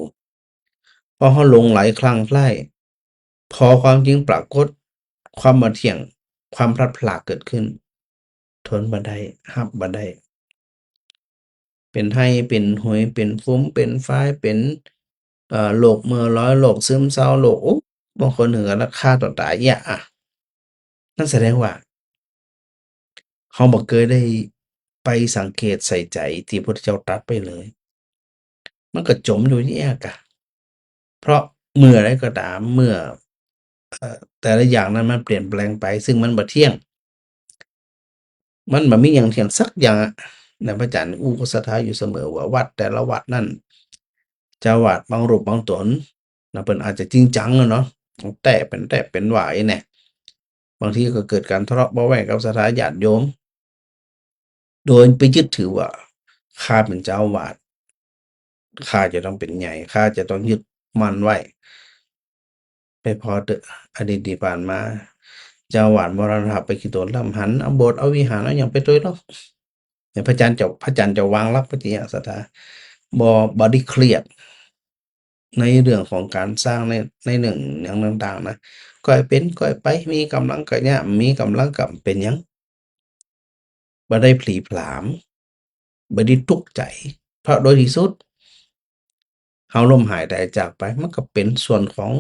พอเราหลงไหลคลั่งไคล้พอความจริงปรากฏ ความบ่เที่ยงความพลัดพรากเกิดขึ้นทนบ่ได้รับบ่ได้เป็นไห้เป็นหวยเป็นฟุ้มเป็นฟ้ายเป็นโรคเหม่อลอยโรคซึมเศร้าโรคโอ้บางคนถึงกับฆ่าตัวตายยะนั่นแสดงว่าเราบ่เคยได้ไปสังเกตใส่ใจที่พระพุทธเจ้าตรัสไปเลยมันก็จมอยู่เนี่ยกะเพราะเมื่อใดก็ตามเมื่อแต่ละอย่างนั้นมันเปลี่ยนแปลงไปซึ่งมันบ่เที่ยงมันบ่มีหยังเที่ยงสักอย่างอะนะพระอาจารย์อู้ก็ศรัทธาอยู่เสมอว่าวัดแต่ละวัดนั้นเจ้าอาวาสบางรูปบางตนนะเพิ่นอาจจะจริงจังอะเนาะแต่เป็นหวายแหน่บางทีก็เกิดการทะเลาะเบาะแว้งกับศรัทธาญาติโยมโดยไปยึดถือว่าข้าเป็นเจ้าอาวาสข้าจะต้องเป็นใหญ่ข้าจะต้องยึดมั่นไว้ไปพอเถอะอดีตที่ผ่านมาเจ้าอาวาสมรณภาพไปกี่ตนแล้วหันเอาโบสถ์เอาวิหารเอาหยังไปด้วยเนาะพระอาจารย์จะวางหลักปฏิญาณศรัทธาบ่ได้เครียดในเรื่องของการสร้างในเรื่องหยังต่างๆนะก็ให้เป็นก็ให้ไปมีกำลังก็ยามมีกำลังก็เป็นหยังบ่ได้ผลีผลามบ่ได้ทุกข์ใจเพราะโดยที่สุดเฮาล้มหายตายจากไปมันก็เป็นส่วนของ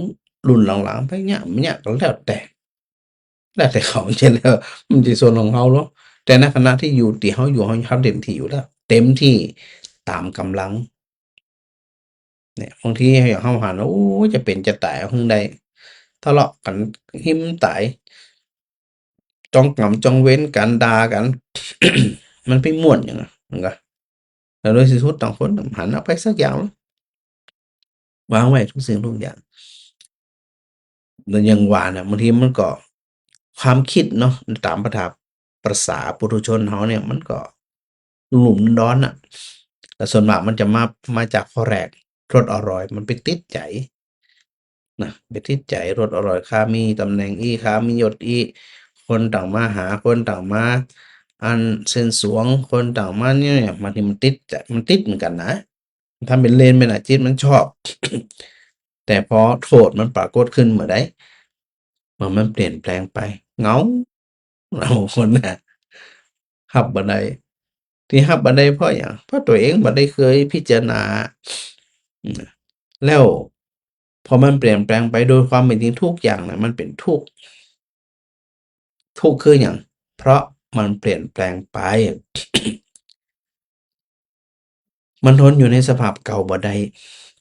รุ่นหลังๆไปยามยากก็แล้วแต่เขาใช่แล้วมันสิส่วนของเฮาเนาะแต่ในขณะที่อยู่ที่เฮาอยู่เฮาทำเต็มที่อยู่แล้วเต็มที่ตามกำลังเนี่ยบางทีเฮาหันว่าโอ้ยจะเป็นจะตายเอาเทิงใดทะเลาะกันหิ้มตายจองกำจองเว้นกันด่ากัน มันไปม่วนหยังอะมันก็แล้วโดยที่สุดต่างคนต่างหันเอาไปสักอย่างวางไว้ทุกสิ่งทุกอย่างแล้วอย่างว่าน่ะบางทีมันก็ความคิดเนาะตามประสาปุถุชนเฮาเนี่ยมันก็หลุ่มร้อนน่ะแต่ส่วนมากมันจะมาจากข้อแรกรสอร่อยมันไปติดใจนะไปติดใจรสอร่อยข้ามีตำแหน่งอี้ข้ามียศอี้คนต่างมาหาคนต่างมาอันเส้นสวงคนต่างมาเนี่ยบางทีมันติดใจมันติดเหมือนกันนะถ้าเป็นเลนเป็นอาจิตมันชอบ แต่พอโทษมันปรากฏขึ้นเมื่อใดเมื่อมันเปลี่ยนแปลงไปเหงาเราคนน่ะรับบ่ได้ที่รับบ่ได้เพราะหยังเพราะตัวเองบ่ได้เคยพิจารณาอืมแล้วพอมันเปลี่ยนแปลงไปโดยความเป็นจริงทุกอย่างน่ะมันเป็นทุกข์คือหยังเพราะมันเปลี่ยนแปลงไป มันทนอยู่ในสภาพเก่าบ่ได้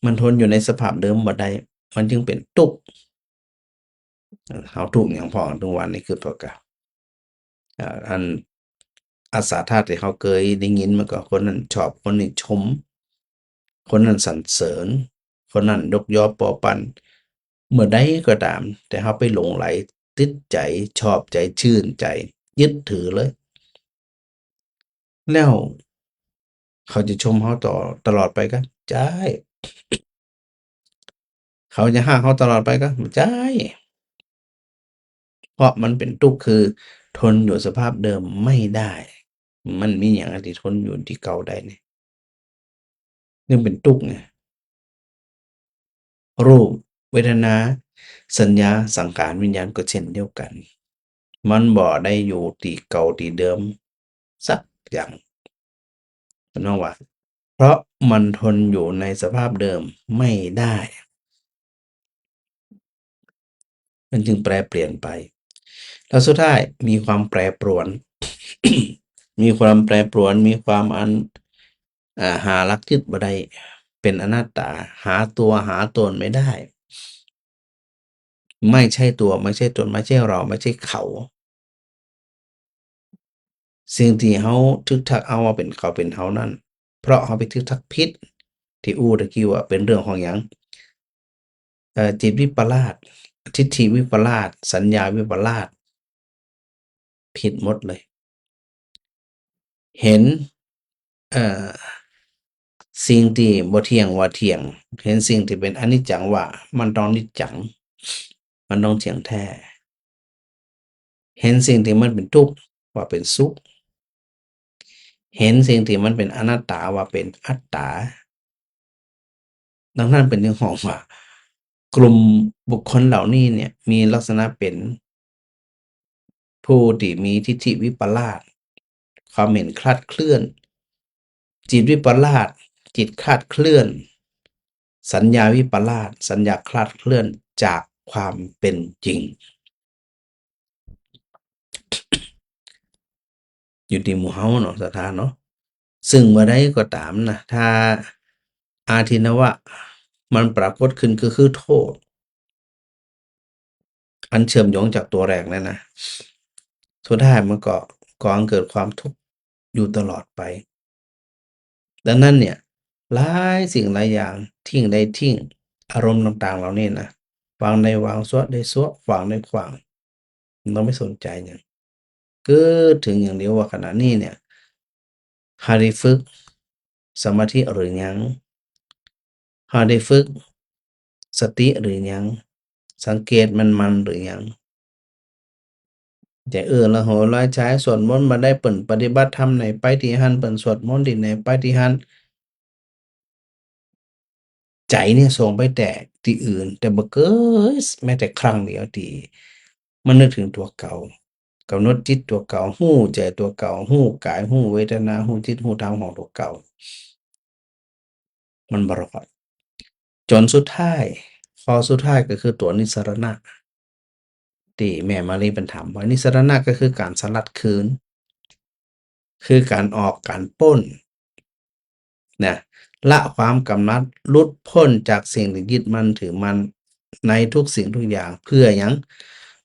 มันทนอยู่ในสภาพเดิมบ่ได้มันจึงเป็นทุกข์เฮาทุกข์หยังพ้อทุกวันนี้คือตัวเก่าอันอาสาธาตุที่เขาเคยได้ยินมาก็คนนั้นชอบคนนี้ชมคนนั้นสรรเสริญคนนั้นยกยอปอปันเมื่อใดก็ตามแต่เขาไปหลงไหลติดใจชอบใจชื่นใจยึดถือเลยแล้วเขาจะชมเขาต่อตลอดไปก็ใช่เขาจะห้ามเขาตลอดไปก็ใช่เพราะมันเป็นทุกข์คือทนอยู่สภาพเดิมไม่ได้มันมีหยังที่ทนอยู่ที่เก่าได้นี่นี่เป็นทุกข์ไง รูปเวทนาสัญญาสังขารวิญญาณก็เช่นเดียวกันมันบ่ได้อยู่ที่เก่าที่เดิมสักอย่างพี่น้องว่าเพราะมันทนอยู่ในสภาพเดิมไม่ได้มันจึงแปรเปลี่ยนไปแล้วสุดท้ายมีความแปรปรวน มีความแปรปรวนมีความหาหลักยึดบ่ได้เป็นอนัตตาหาตัวหาตนไม่ได้ไม่ใช่ตัวไม่ใช่ตนไม่ใช่เราไม่ใช่เขาสิ่งที่เขาทึกทักเอาว่าเป็นเขาเป็นเขานั่นเพราะเขาไปทึกทักผิดที่อู้ตะกี้ว่าเป็นเรื่องของหยังจิตวิปลาสทิฏฐิวิปลาสสัญญาวิปลาสผิดหมดเลยเห็นเอ่อสิ่งที่บ่เที่ยงว่าเที่ยงเห็นสิ่งที่เป็นอนิจจังว่ามันต้องนิจจังมันต้องเที่ยงแท้เห็นสิ่งที่มันเป็นทุกข์ว่าเป็นสุขเห็นสิ่งที่มันเป็นอนัตตาว่าเป็นอัตตาดังนั้นเป็นเรื่องของว่ากลุ่มบุคคลเหล่านี้เนี่ยมีลักษณะเป็น ผู้ที่มีทิฏฐิวิปลาสความเห็นคลาดเคลื่อนจิตวิปลาสจิตคลาดเคลื่อนสัญญาวิปลาสสัญญาคลาดเคลื่อนจากความเป็นจริงอยู่ที่หมู่เฮาเนาะสถานเนาะซึ่งเมื่อใดก็ตามนะถ้าอาทินวะมันปรากฏขึ้นก็คือโทษอันเชื่อมโยงจากตัวแรกนั่นนะสุดท้ายมันก็ก่อให้เกิดความทุกข์อยู่ตลอดไปดังนั้นเนี่ยหลายสิ่งหลายอย่างทิ้งได้ทิ้งอารมณ์ต่างๆเหล่านี้นะวางได้วางซัวได้ซัวขวางได้ขวางเราไม่สนใจอย่างเกิดถึงอย่างเดียวว่าขณะนี้เนี่ยหาได้ฝึกสมาธิหรือยังหาได้ฝึกสติหรือยังสังเกตมันหรือยังแต่ละโหร้อยใช้สวดมนต์มาได้เปิ่นปฏิบัติธรรมไหนไปที่หันเปิ่นสวดมนต์ที่ไหนไปที่หันใจเนี่ยส่งไปแต่ที่อื่นแต่บ่เกิดแม้แต่ครั้งเดียวที่มันนึกถึงตัวเก่ากำหนดจิตตัวเก่ารู้ใจตัวเก่ารู้กายรู้เวทนารู้จิตรู้ธรรมของตัวเก่ามันบ่รอดจนสุดท้ายข้อสุดท้ายก็คือตัวนิสรณะที่แม่มารีเพิ่นถามว่านิสรณะก็คือการสลัดคืนคือการออกการปล้นนะละความกำนัดหลุดพ้นจากสิ่งที่ยึดมั่นถือมั่นในทุกสิ่งทุกอย่างเพื่อหยัง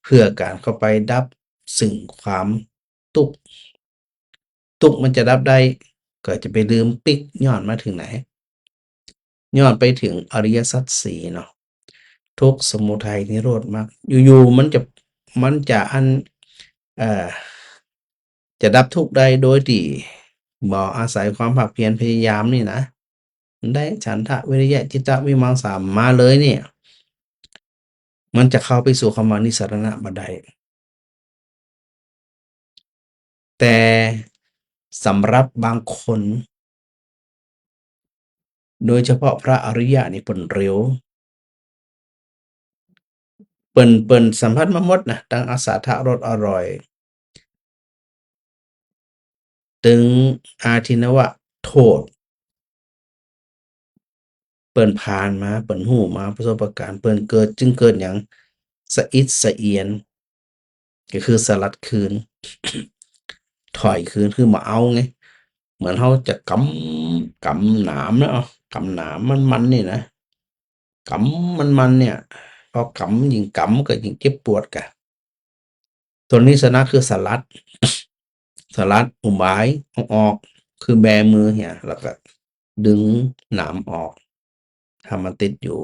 เพื่อการเข้าไปดับซึ่งความทุกข์ทุกข์มันจะดับได้ก็จะไปลืมปิกย้อนมาถึงไหนย้อนไปถึงอริยสัจสี่เนาะทุกข์สมุทัยนิโรธมรรคอยู่ๆมันจะเอ่อจะดับทุกข์ได้โดยที่บ่อาศัยความภาคเพียรพยายามนี่นะได้ฉันทะวิริยะจิตตวิมังสามาเลยเนี่ยมันจะเข้าไปสู่คำว่านิสรณะบ่ได้แต่สำหรับบางคนโดยเฉพาะพระอริยะนี่เพิ่นเร็วเปิ้นสัมผัสมาหมดนะทั้งอาสาทะรสอร่อยถึงอาทินวะโทษเปิ้นผ่านมาเปิ้นรู้มาประสบการณ์เปิ้นจึงเกิดหยังสะอิดสะเอียนก็คือสลัดคืน ถอยคืนคือมาเอาไงเหมือนเขาจะกำหนามนะกำหนามมันนี่นะกำมันเนี่ยพอกำยิ่งกำก็ยิ่งเจ็บปวดกะตัวนี้สนะคือสลัด สลัดอุบายเอาออกคือแบมือเนี่ยแล้วก็ดึงหนามออกถ้ามันติดอยู่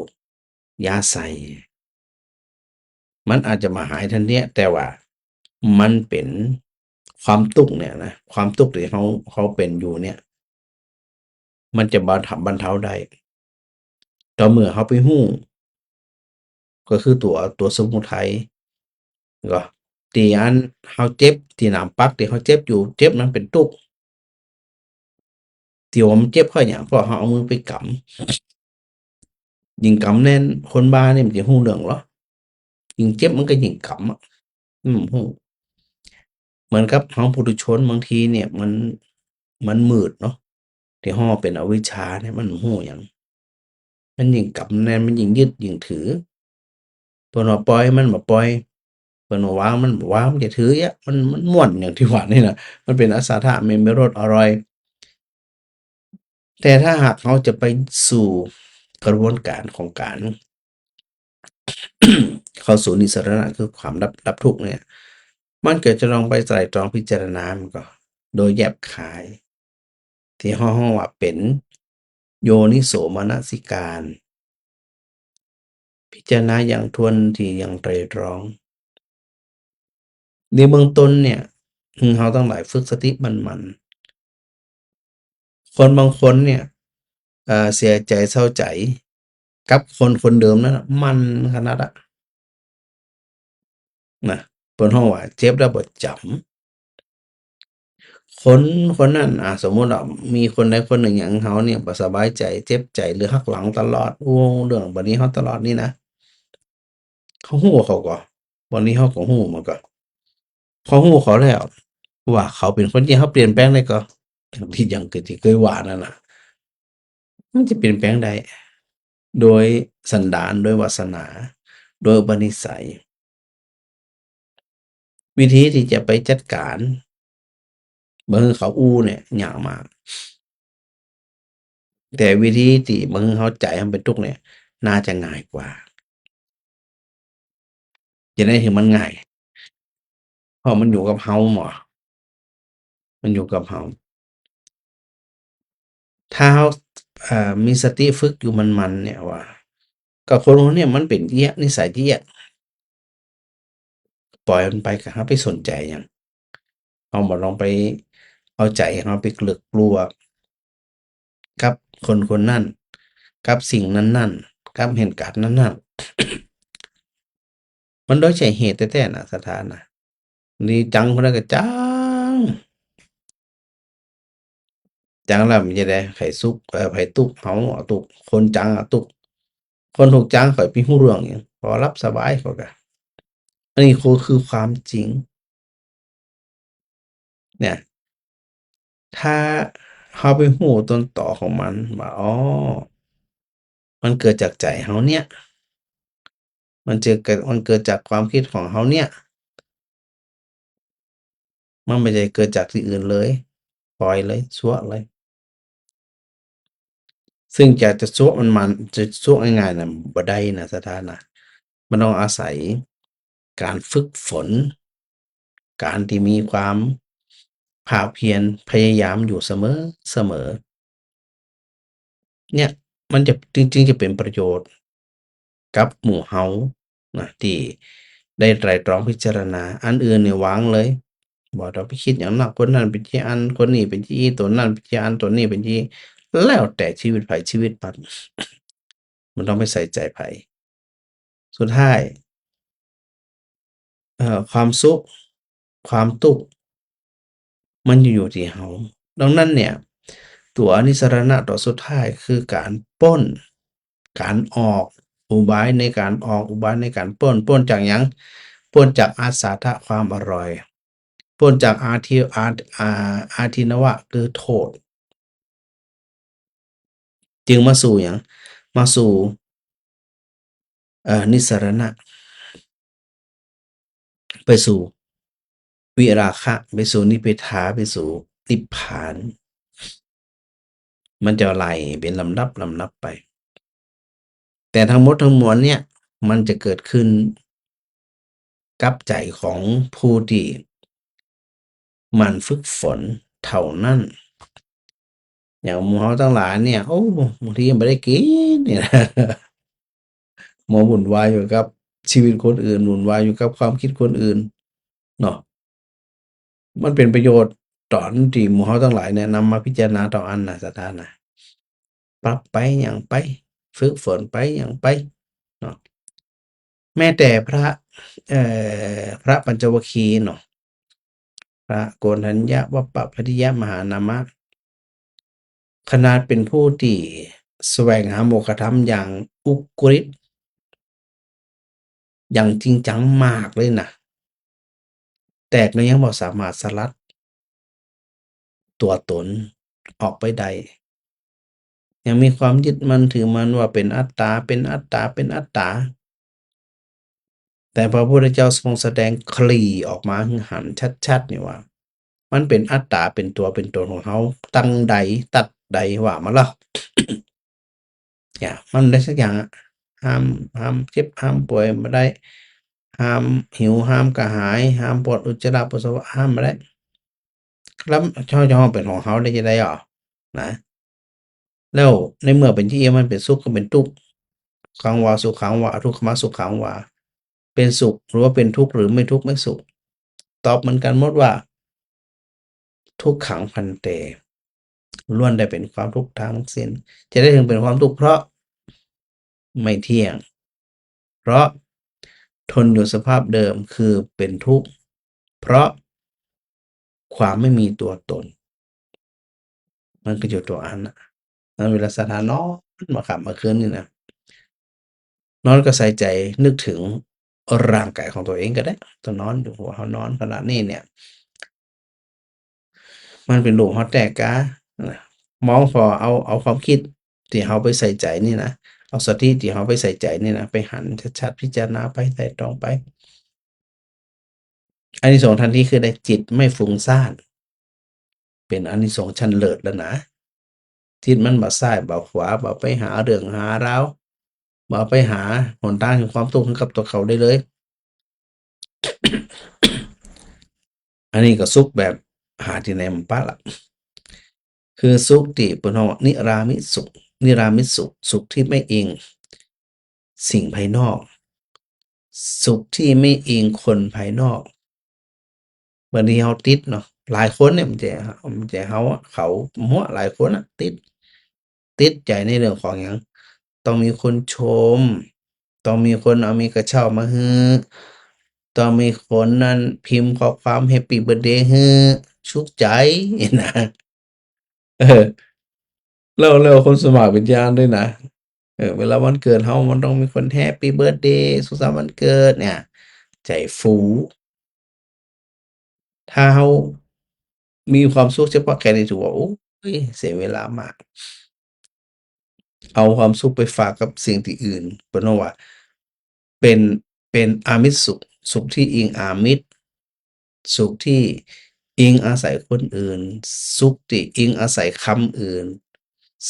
ยาใส่มันอาจจะมาหายทันเนี้ยแต่ว่ามันเป็นความทุกข์เนี่ยนะความทุกข์ที่เขาเป็นอยู่เนี่ยมันจะบรรเทาได้ต่อเมื่อเขาไปรู้ก็คือตัวสมุทัยก็ที่อันเขาเจ็บที่หนามปักที่เขาเจ็บอยู่เจ็บมันเป็นทุกข์ที่ว่ามันเจ็บเพราะหยังเพราะเขาเอามือไปกำยิ่งกำแน่นคนบ้านี่มันจะรู้เรื่องเหรอยิ่งเจ็บมันก็ยิ่งกำอะรู้เหมือนกับเราปุถุชนบางทีเนี่ยมันมืดเนาะที่เราเป็นอวิชชาเนี่ยมันรู้หยังมันยิ่งกำแน่นมันยิ่งยึดยิ่งถือเพิ่นว่าปล่อยมันบ่ปล่อยเพิ่นว่าวางมันบ่วางมันจะถืออะมันม่วนอย่างที่ว่านี่น่ะมันเป็นอสาทะมันมีรสอร่อยแต่ถ้าหากเราจะไปสู่กระบวนการของการ เข้าสู่นิสรณะคือความดับทุกข์เนี่ยมันก็จะลองไปไตร่ตรองพิจารณามันก็โดยแยบคาย ที่เราว่าเป็นโยนิโสมนสิการ พิจารณาอย่างถ้วนทีอย่างไตร่ตรอง ในเบื้องต้นเนี่ยเราต้องหลายฝึกสติมันคนบางคนเนี่ยเสียใจเศร้าใจกับคนเดิมนั้นน่ะมันขนาดอะนะเพิ่นเราว่าเจ็บแล้วบ่จำคนนั้นสมมุติว่ามีคนใดคนหนึ่งอย่างเราเนี่ยบ่สบายใจเจ็บใจหรือหักหลังตลอดโอ้เรื่องบัดนี้เราตลอดนี่นะเขารู้เขาก็วันนี้เราก็รู้มันก็ พอฮู้เขาแล้วว่าเขาเป็นคนที่เขาเปลี่ยนแปลงได้ก็อย่างที่เคยว่านั่นน่ะมันจะเปลี่ยนแปลงได้โดยสันดานโดยวาสนาโดยอุปนิสัยวิธีที่จะไปจัดการบ่ให้เขาอู้เนี่ยยากมากแต่วิธีที่บ่ให้เขาใจมันเป็นทุกข์เนี่ยน่าจะง่ายกว่าจะได้ถึงมันง่ายเพราะมันอยู่กับเราหม่มันอยู่กับเราถ้าเรามีสติฝึกอยู่มันๆเนี่ยว่าก็คนคนเนี้ยมันเป็นเหี้ยนิสัยเหี้ยปล่อยมันไปก็หาไปสนใจหยังเราบ่ลองไปเอาใจเราไปกลัวกับคนคนนั้นกับสิ่งนั้นๆกับเหตุการณ์นั้นๆมันโดยใช่เหตุแท้ๆน่ะสถานะนี่จังคนนั้นก็จังแล้วมันจะได้ไผสุขไผทุกข์เราทุกข์คนจังทุกข์คนถูกจังข้อยไปรู้เรื่องหยังพอรับสบายเขาก็อันนี้คือความจริงเนี่ยถ้าเราไปรู้ต้นตอของมันว่าอ๋อมันเกิดจากใจเราเนี่ยมันเกิดจากความคิดของเราเนี่ยมันไม่ได้เกิดจากที่อื่นเลยปล่อยเลยซั้วเลยซึ่งจะซั้วมันจะซั้วง่ายๆน่ะบ่ได้นะสถานะมันต้องอาศัยการฝึกฝนการที่มีความภาคเพียรพยายามอยู่เสมอเนี่ยมันจะจริงๆจะเป็นประโยชน์กับหมู่เฮานะที่ได้ไตร่ตรองพิจารณาอันอื่นเนี่ยวางเลยบ่ต้องไปคิดหยังมากคนนั้นเป็นที่อันคนนี้เป็นที่ตัวนั้นเป็นที่อันตัวนี้เป็นที่แล้วแต่ชีวิตไผชีวิตมันมันต้องไปใส่ใจไผสุดท้ายความสุขความทุกข์มันอยู่ที่เราดังนั้นเนี่ยตัวอนิสรณะตัวสุดท้ายคือการปล้นการออกอุบายในการออกอุบายในการปล้นจากหยังปล้นจากอาสาทะความอร่อยปล้นจากอาทินวะคือโทษจึงมาสู่หยังมาสู่นิสรณะไปสู่วิราคะไปสู่นิพพิทาไปสู่นิพพานมันจะไหลเป็นลำดับไปแต่ทั้งหมดทั้งมวลเนี่ยมันจะเกิดขึ้นกับใจของผู้ที่หมั่นฝึกฝนเท่านั้นอย่างหมู่เฮาทั้งหลายเนี่ยโอ้บางทียังบ่ได้กินเนี่ยนะมัววุ่นวายอยู่กับชีวิตคนอื่นวุ่นวายอยู่กับความคิดคนอื่นเนาะมันเป็นประโยชน์ตอนที่หมู่เฮาทั้งหลายเนี่ยนำมาพิจารณาต่ออันน่ะสถานะปรับไปหยังไปฝึกฝนไปหยังไปเนาะแม้แต่พระปัญจวัคคีย์เนาะพระโกณฑัญญวัปปปริยมหานามะขนาดเป็นผู้ที่แสวงหาโมฆะธรรมอย่างอุกฤษอย่างจริงจังมากเลยนะแต่ก็ยังบ่สามารถสลัดตัวตนออกไปได้ยังมีความยึดมั่นถือมั่นว่าเป็นอัตตาแต่พระพุทธเจ้าทรงแสดงคลี่ออกมาให้เห็นชัดๆนี่ว่ามันเป็นอัตตาเป็นตัวเป็นตนของเขาตั้งใดตัดใดว่ามาแล้ว มันได้สักอย่างอะห้ามเจ็บห้ามป่วยบ่ได้ห้ามหิวห้ามกระหายห้ามปวดอุจจาระปัสสาวะห้ามบ่ได้แล้วจะมาเป็นของเขาได้จั่งใดอ้อนะแล้วในเมื่อเป็นที่มันเป็นสุขก็เป็นทุกข์ขังวาสุขังวาทุกขมสุขังวาเป็นสุขหรือว่าเป็นทุกข์หรือไม่ทุกข์ไม่สุขตอบเหมือนกันหมดว่าทุกขังพันเตล้วนแต่เป็นความทุกข์ทั้งสิ้นจะได้ถึงเป็นความทุกข์เพราะไม่เที่ยงเพราะทนอยู่สภาพเดิมคือเป็นทุกข์เพราะความไม่มีตัวตนมันก็อยู่ตัวอันน่ะแล้วเวลาสถานนอนมาค่ำมาคืนนี่นะนอนก็ใส่ใจนึกถึง ร่างกายของตัวเองก็ได้ต้องนอนอยู่หัวเขานอนขณะนี้เนี่ย มันเป็นรูปเราแตกกะมองพอเอาความคิดที่เราไปใส่ใจนี่นะเอาสติที่เราไปใส่ใจนี่นะไปหันชัดๆพิจารณาไปไตร่ตรองไปอานิสงส์ทันทีคือได้จิตไม่ฟุ้งซ่านเป็นอานิสงส์ชั้นเลิศแล้วนะจิตมันบ่ซ้ายบ่ขวาบ่ไปหาเรื่องหาราวบ่ไปหาหนทางแห่งความทุกข์ให้กับตัวเขาได้เลย อันนี้ก็สุขแบบหาที่ไหนมันปะล่ะคือสุขที่เพิ่นว่านิรามิตสุขนิรามิตสุขสุขที่ไม่อิงสิ่งภายนอกสุขที่ไม่อิงคนภายนอกบางทีเราติดเนาะหลายคนเนี่ยมันจะเขาอะเขามั่วหลายคนอะติดใจในเรื่องของหยังต้องมีคนชมต้องมีคนเอามีกระเช้ามาให้ต้องมีคนนั้นพิมพ์ข้อความแฮปปีเบิร์ทเดย์ให้สุขใจนะ เออแล้วคนสมัครเป็นญาณด้วยนะเวลาวันเกิดเรามันต้องมีคนแฮปปีเบิร์ทเดย์สุขสันต์วันเกิดเนี่ยใจฟูถ้าเรามีความสุขเฉพาะแค่นี้ถือว่าโอ้ยเสียเวลามากเอาความสุขไปฝากกับสิ่งที่อื่นเพิ่นว่าเป็นเป็นอามิสสุขสุขที่อิงอามิสสุขที่อิงอาศัยคนอื่นสุขที่อิงอาศัยคำอื่น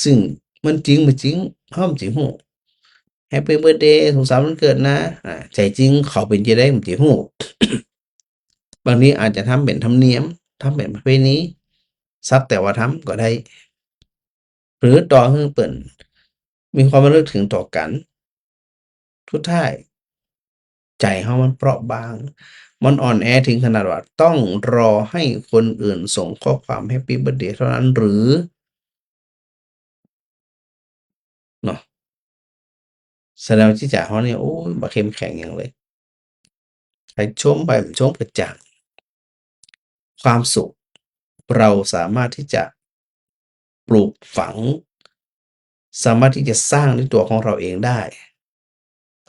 ซึ่งมันจริงบ่จริงเราบ่สิรู้ แฮปปีเบิร์ทเดย์สุขสันต์วันเกิดนะใจจริงเขาเป็นจั่งใดมันสิรู้ บางทีอาจจะทำเป็นธรรมเนียมทำเป็นประเพณีสักแต่ว่าทำก็ได้หรือต่อให้เปิ้นมีความระลึกถึงต่อกันสุดท้ายใจเรามันเปราะบางมันอ่อนแอถึงขนาดว่าต้องรอให้คนอื่นส่งข้อความแฮปปีเบิร์ทเดย์เท่านั้นหรือเนาะแสดงว่าจิตใจเรานี่โอ๊ยบ่เข้มแข็งหยังเลยใครชมไปชมก็จัง ความสุขเราสามารถที่จะปลูกฝังสามารถที่จะสร้างด้วยตัวของเราเองได้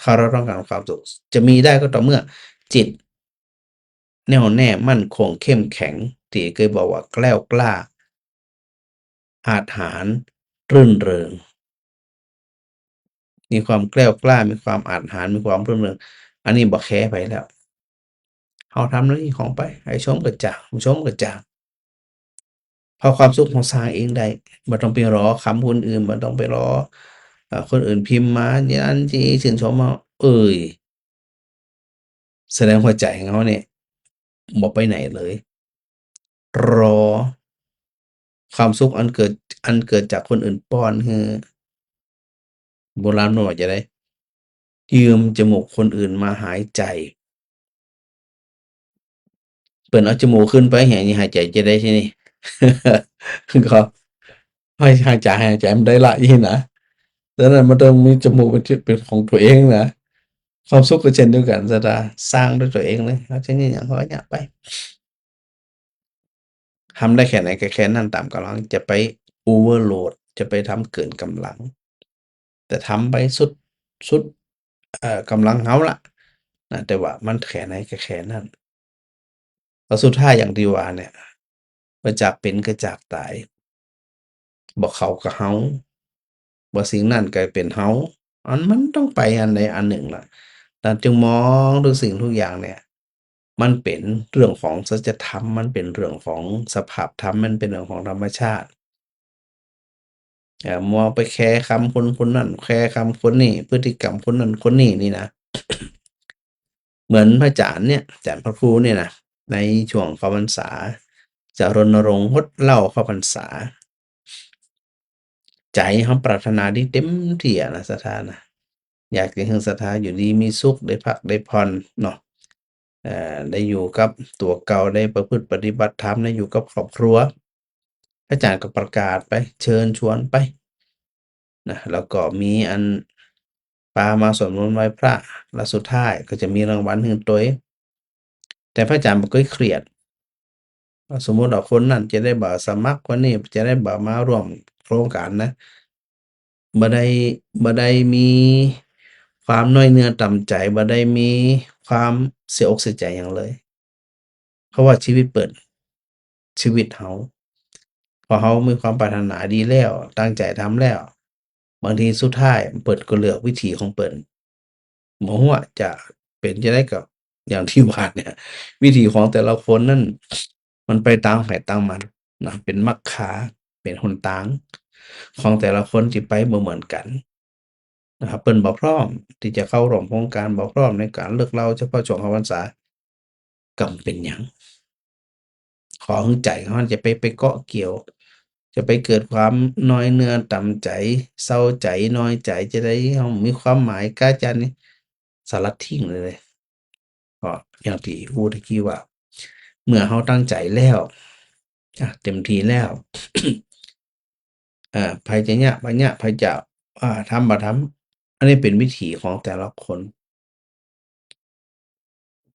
ถ้าเราต้องการความสุขจะมีได้ก็ต่อเมื่อจิตแน่วแน่มั่นคงเข้มแข็งที่เคยบอกว่าแกล้วกล้าอาจหาญรื่นเริงมีความแกล้วกล้ามีความอาจหาญมีความรื่นเริงอันนี้บ่แคร์ไผแล้วเราทำหน้าที่ของไปให้ชมก็จ้างบ่ชมก็จ้าง เพราะความสุขเราสร้างเองได้บ่ต้องไปรอคำคนอื่นบ่ต้องไปรอคนอื่นพิมพ์มาอย่างนั้นที่ชื่นชมเราเอ๊ยแสดงว่าใจของเราเนี่ยบ่ไปไหนเลยรอความสุขอันเกิดจากคนอื่นป้อนให้โบราณเพิ่นว่าจั่งใดยืมจมูกคนอื่นมาหายใจเพิ่นเอาจมูกขึ้นไปให้หายใจจะได้ทีนี้ ก็หายใจมันได้ละอีนะดังนั้นมันต้องมีจมูกเป็นของตัวเองนะความสุขก็เช่นเดียวกันซะนะสร้างด้วยตัวเองเลยเราจะนี่หยังก็ว่าหยังไปทำได้แค่ไหนก็แค่นั้นตามกำลังจะไป overload จะไปทำเกินกำลังแต่ทำไปสุดกำลังเราล่ะนะแต่ว่ามันแค่ไหนก็แค่นั้นแล้วสุดท้ายอย่างที่ว่าเนี่ยบ่จากเป็นก็จากตายบ่เขาก็เราบ่สิ่งนั้นก็เป็นเรามันต้องไปอันใดอันหนึ่งล่ะเราจึงมองทุกสิ่งทุกอย่างเนี่ยมันเป็นเรื่องของสัจธรรมมันเป็นเรื่องของสภาพธรรมมันเป็นเรื่องของธรรมชาติมัวไปแคร์คำคนคนนั้นแคร์คำคนนี้พฤติกรรมคนนั้นคนนี้นี่นะเหมือนพระอาจารย์เนี่ยอาจารย์พระครูเนี่ยนะในช่วงเข้าพรรษาจะรณรงค์งดเหล้าเข้าพรรษาใจเราปรารถนาดีเต็มที่อะนะศรัทธานะอยากจะให้ศรัทธาอยู่ดีมีสุขได้พักได้ผ่อนเนาะได้อยู่กับตัวเก่าได้ประพฤติปฏิบัติธรรมได้อยู่กับครอบครัวพระอาจารย์ก็ประกาศไปเชิญชวนไปนะแล้วก็มีอันปามาสวดมนต์ไหว้พระแล้วสุดท้ายก็จะมีรางวัลให้ตัวเองแต่พระอาจารย์บ่เคยเครียดว่าสมมุติว่าคนนั้นจะได้บ่สมัครคนนี้จะได้บ่มาร่วมโครงการนะบ่ได้มี ความน้อยเนื้อต่ำใจบ่ได้มีความเสียอกเสียใจหยังเลย เพราะว่าชีวิตเปิ้นชีวิตเฮาพอเฮามีความปรารถนาดีแล้วตั้งใจทำแล้ว บางทีสุดท้ายเปิ้นก็เลือกวิถีของเปิ้นบ่ฮู้ว่าจะเป็นจั่งใดก็อย่างที่ว่าเนี่ย วิถีของแต่ละคนนั้นมันไปตามไผตามมันนะเป็นมรรคาเป็นหนทางของแต่ละคนที่ไปบ่เหมือนกันนะครับเปิ้นบ่พร้อมที่จะเข้าร่วมโครงการบ่พร้อมในการเลิกเหล้าเฉพาะช่วงเข้าพรรษาก็บ่เป็นหยังขอให้ใจของมันจะไปเกาะเกี่ยว จะไปเกิดความน้อยเนื้อต่ำใจเศร้าใจน้อยใจจะได้เฮามีความหมายกับอาจารย์นี่สลัดทิ้งเลยก็อย่างที่พูดตะกี้ว่า เมื่อเฮาตั้งใจแล้วเต็มที่แล้ว ไผจะยะบ่ยะไผจะทำบ่ทำอันนี้เป็นวิถีของแต่ละคน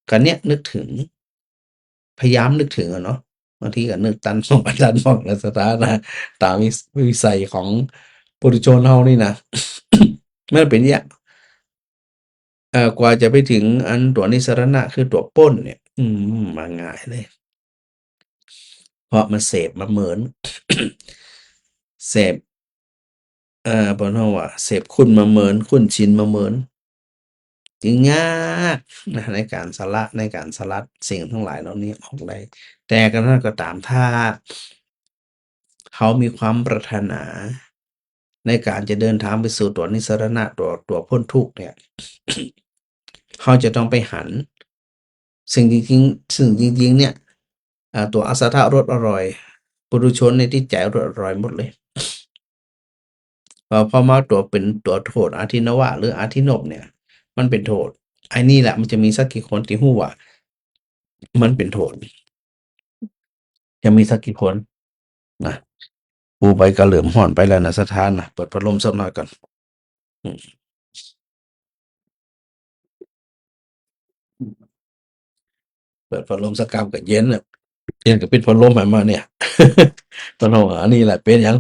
ก็เนี่ยนึกถึง พยายามนึกถึงอะเนาะบางทีก็นึกตันบ้างบ่ตันบ้างแล้วสถานะตามวิสัยของปุถุชนเฮานี่นะ มันเป็นอย่างกว่าจะไปถึงอันตัวนิสรณะคือตัวปล้นเนี่ย มาง่ายเลย เพราะมันเสพมาเหมือน เสพเพิ่นเฮาว่าเสพคุณมาเหมือนคุ้นชินมาเหมือนจึงยากนะในการสละในการสลัดสิ่งทั้งหลายเหล่านี้ออกได้แต่กระนั้นก็ตามถ้าเขามีความปรารถนา ในการจะเดินทางไปสู่ตัวนิสรณะตัวพ้นทุกข์เนี่ย เขาจะต้องไปหันซึ่งจริงๆเนี่ยตัวอสัทธะรสอร่อยปุถุชนในที่ใจรสอร่อยหมดเลยพอมาตัวเป็นตัวโทษอาทินวะหรืออาทินบเนี่ย มันเป็นโทษไอ้นี่แหละมันจะมีสักกี่คนที่ฮู้ว่ามันเป็นโทษจะมีสักกี่คนนะปูไปกระเหลื่อมห่อนไปแล้วนะสถานนะเปิดพัดลมสักหน่อยก่อนอืมเปิดพัดลมสักกำก็เย็นน่ะเย็นก็ปิดพัดลมให้มาเนี่ย ตอนเฮาว่าอันนี้แหละเป็นหยัง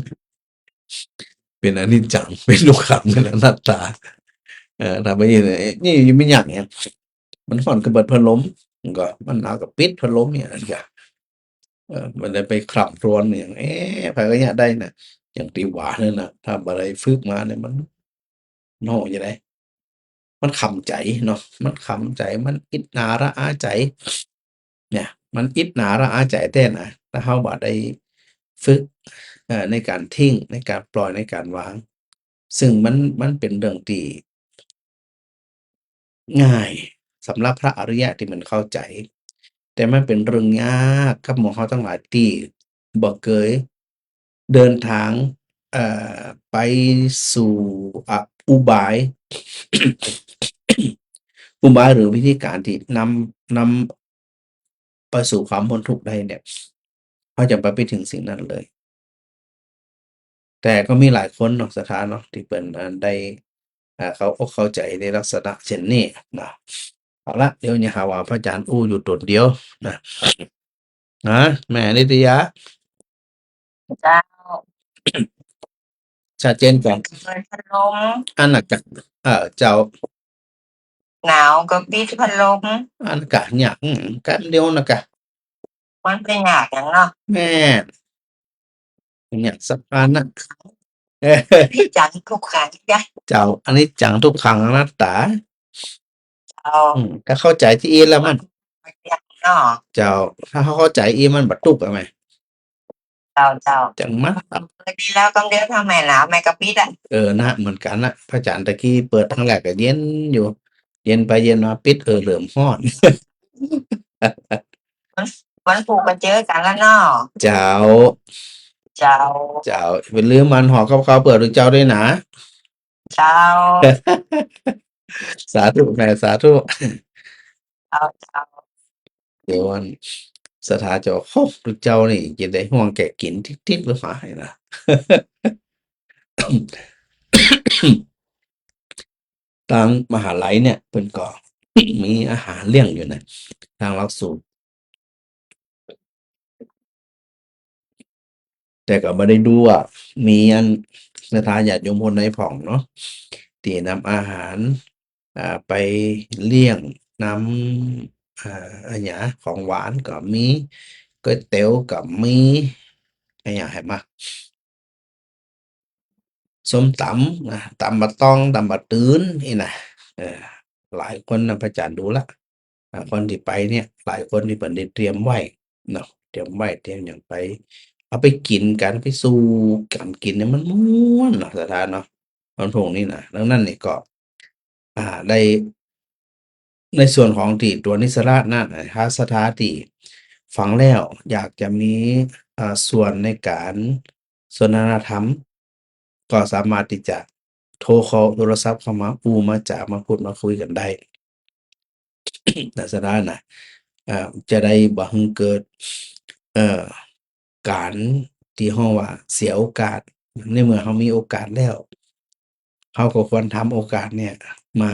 เป็นอนิจจังเป็นทุกขังเป็นอนัตตาถ้าไปนี่ไม่หยังเนี่ยมันฮ้อนก็เปิดพัดลมมันก็มันหนาวก็ปิดพัดลมเนี่ยนั่นก็มันได้ไปคร่ำครวญอย่างไผก็อยากได้น่ะอย่างที่ว่านั่นน่ะถ้าบ่ได้ฝึกมาเนี่ยมันเนาะจั่งใด มันขำใจเนาะมันขำใจมันอิจฉาระอาใจ เนี่ยมันอิจฉาระอาใจแท้น่ะถ้าเราบ่ได้ฝึกในการทิ้งในการปล่อยในการวาง ซึ่งมันเป็นเรื่องที่ง่ายสำหรับพระอริยะที่มันเข้าใจ แต่มันเป็นเรื่องยากกับหมู่เราทั้งหลายที่บ่เคยเดินทางเอ่ไปสู่อุบาย อุบายหรือวิธีการที่นำไปสู่ความพ้นทุกข์ได้เนี่ยเขาจะไปถึงสิ่งนั้นเลย แต่ก็มีหลายคนเนาะสถานเนาะที่เพิ่นได้เข้าอกเข้าใจในลักษณะเช่นนี้นะเอาละเดี๋ยวอย่าหาว่าพระอาจารย์อู้อยู่ตนเดียวนะแม่นิตยา เจ้า ชัดเจนก่อน เปิดพัดลม อันน่ะกะเจ้า หนาวก็ปิดพัดลม อันกะหยังกะเดียวน่ะกะ มันเป็นยากหยังเนาะ แม่นหยังสำคัญน่ะ พี่จังทุกครั้งจ้ะ เจ้าอนิจจังทุกขังอนัตตา เจ้า ก็เข้าใจที่อีแล้วมัน อยากเนาะ เจ้า ถ้าเขาเข้าใจอีมันบัดทุกข์อะแม่ เจ้า จังมัน ดีแล้วต้องเดี๋ยวถ้าแม่หนาวแม่ก็ปิดอะ นะเหมือนกันน่ะพระอาจารย์ตะกี้เปิดครั้งแรกก็เย็นอยู่ เย็นไปเย็นมาปิดเริ่มร้อน วันพุธก็เจอกันแล้วเนาะ เจ้า เจ้า อย่าลืมมันห่อข้าวๆเปิดของเจ้าด้วยนะ เจ้า สาธุแม่สาธุ เจ้า เดี๋ยวอันสถาเจ้าโฮลูกเจ้านี่จะได้ห่วงแก่กินทิพย์ๆหรือเปล่าให้นะ ทางมหาลัยเนี่ยเพิ่นก็ มีอาหารเลี้ยงอยู่นะทางหลักสูตร แต่ก็บ่ได้ดูว่ามีอันศรัทธาญาติโยมคนใดพร้อมเนาะที่นำอาหาร ไปเลี้ยงน้ำอันหยังของหวานก็มีก๋วยเตี๋ยวก็มีอันหยังให้มักส้มตำนะตำบักต้อง ตำบักตื้นนี่นะเออหลายคนน่ะพระอาจารย์ดูแล้วคนที่ไปเนี่ย หลายคนที่เพิ่นได้เตรียมไว้เนาะเตรียมไว้เตรียมหยังไป เอาไปกินกันไปสู่กันกินเนี่ยมันม่วนเนาะสถานเนาะวันพรุ่งนี้น่ะดังนั้นนี่ก็ได้ในส่วนของที่ตัวนิสราชนั่นนะครับสถานที่ฟังแล้วอยากจะมีส่วนในการสนทนาธรรม ก็สามารถที่จะโทรโทรศัพท์เข้ามามาจามาพูดมาคุยกันได้ ลักษณะน่ะจะได้บ่ให้เกิดการที่เราว่าเสียโอกาสในเมื่อเรามีโอกาสแล้วเราก็ควรทำโอกาสเนี่ยมา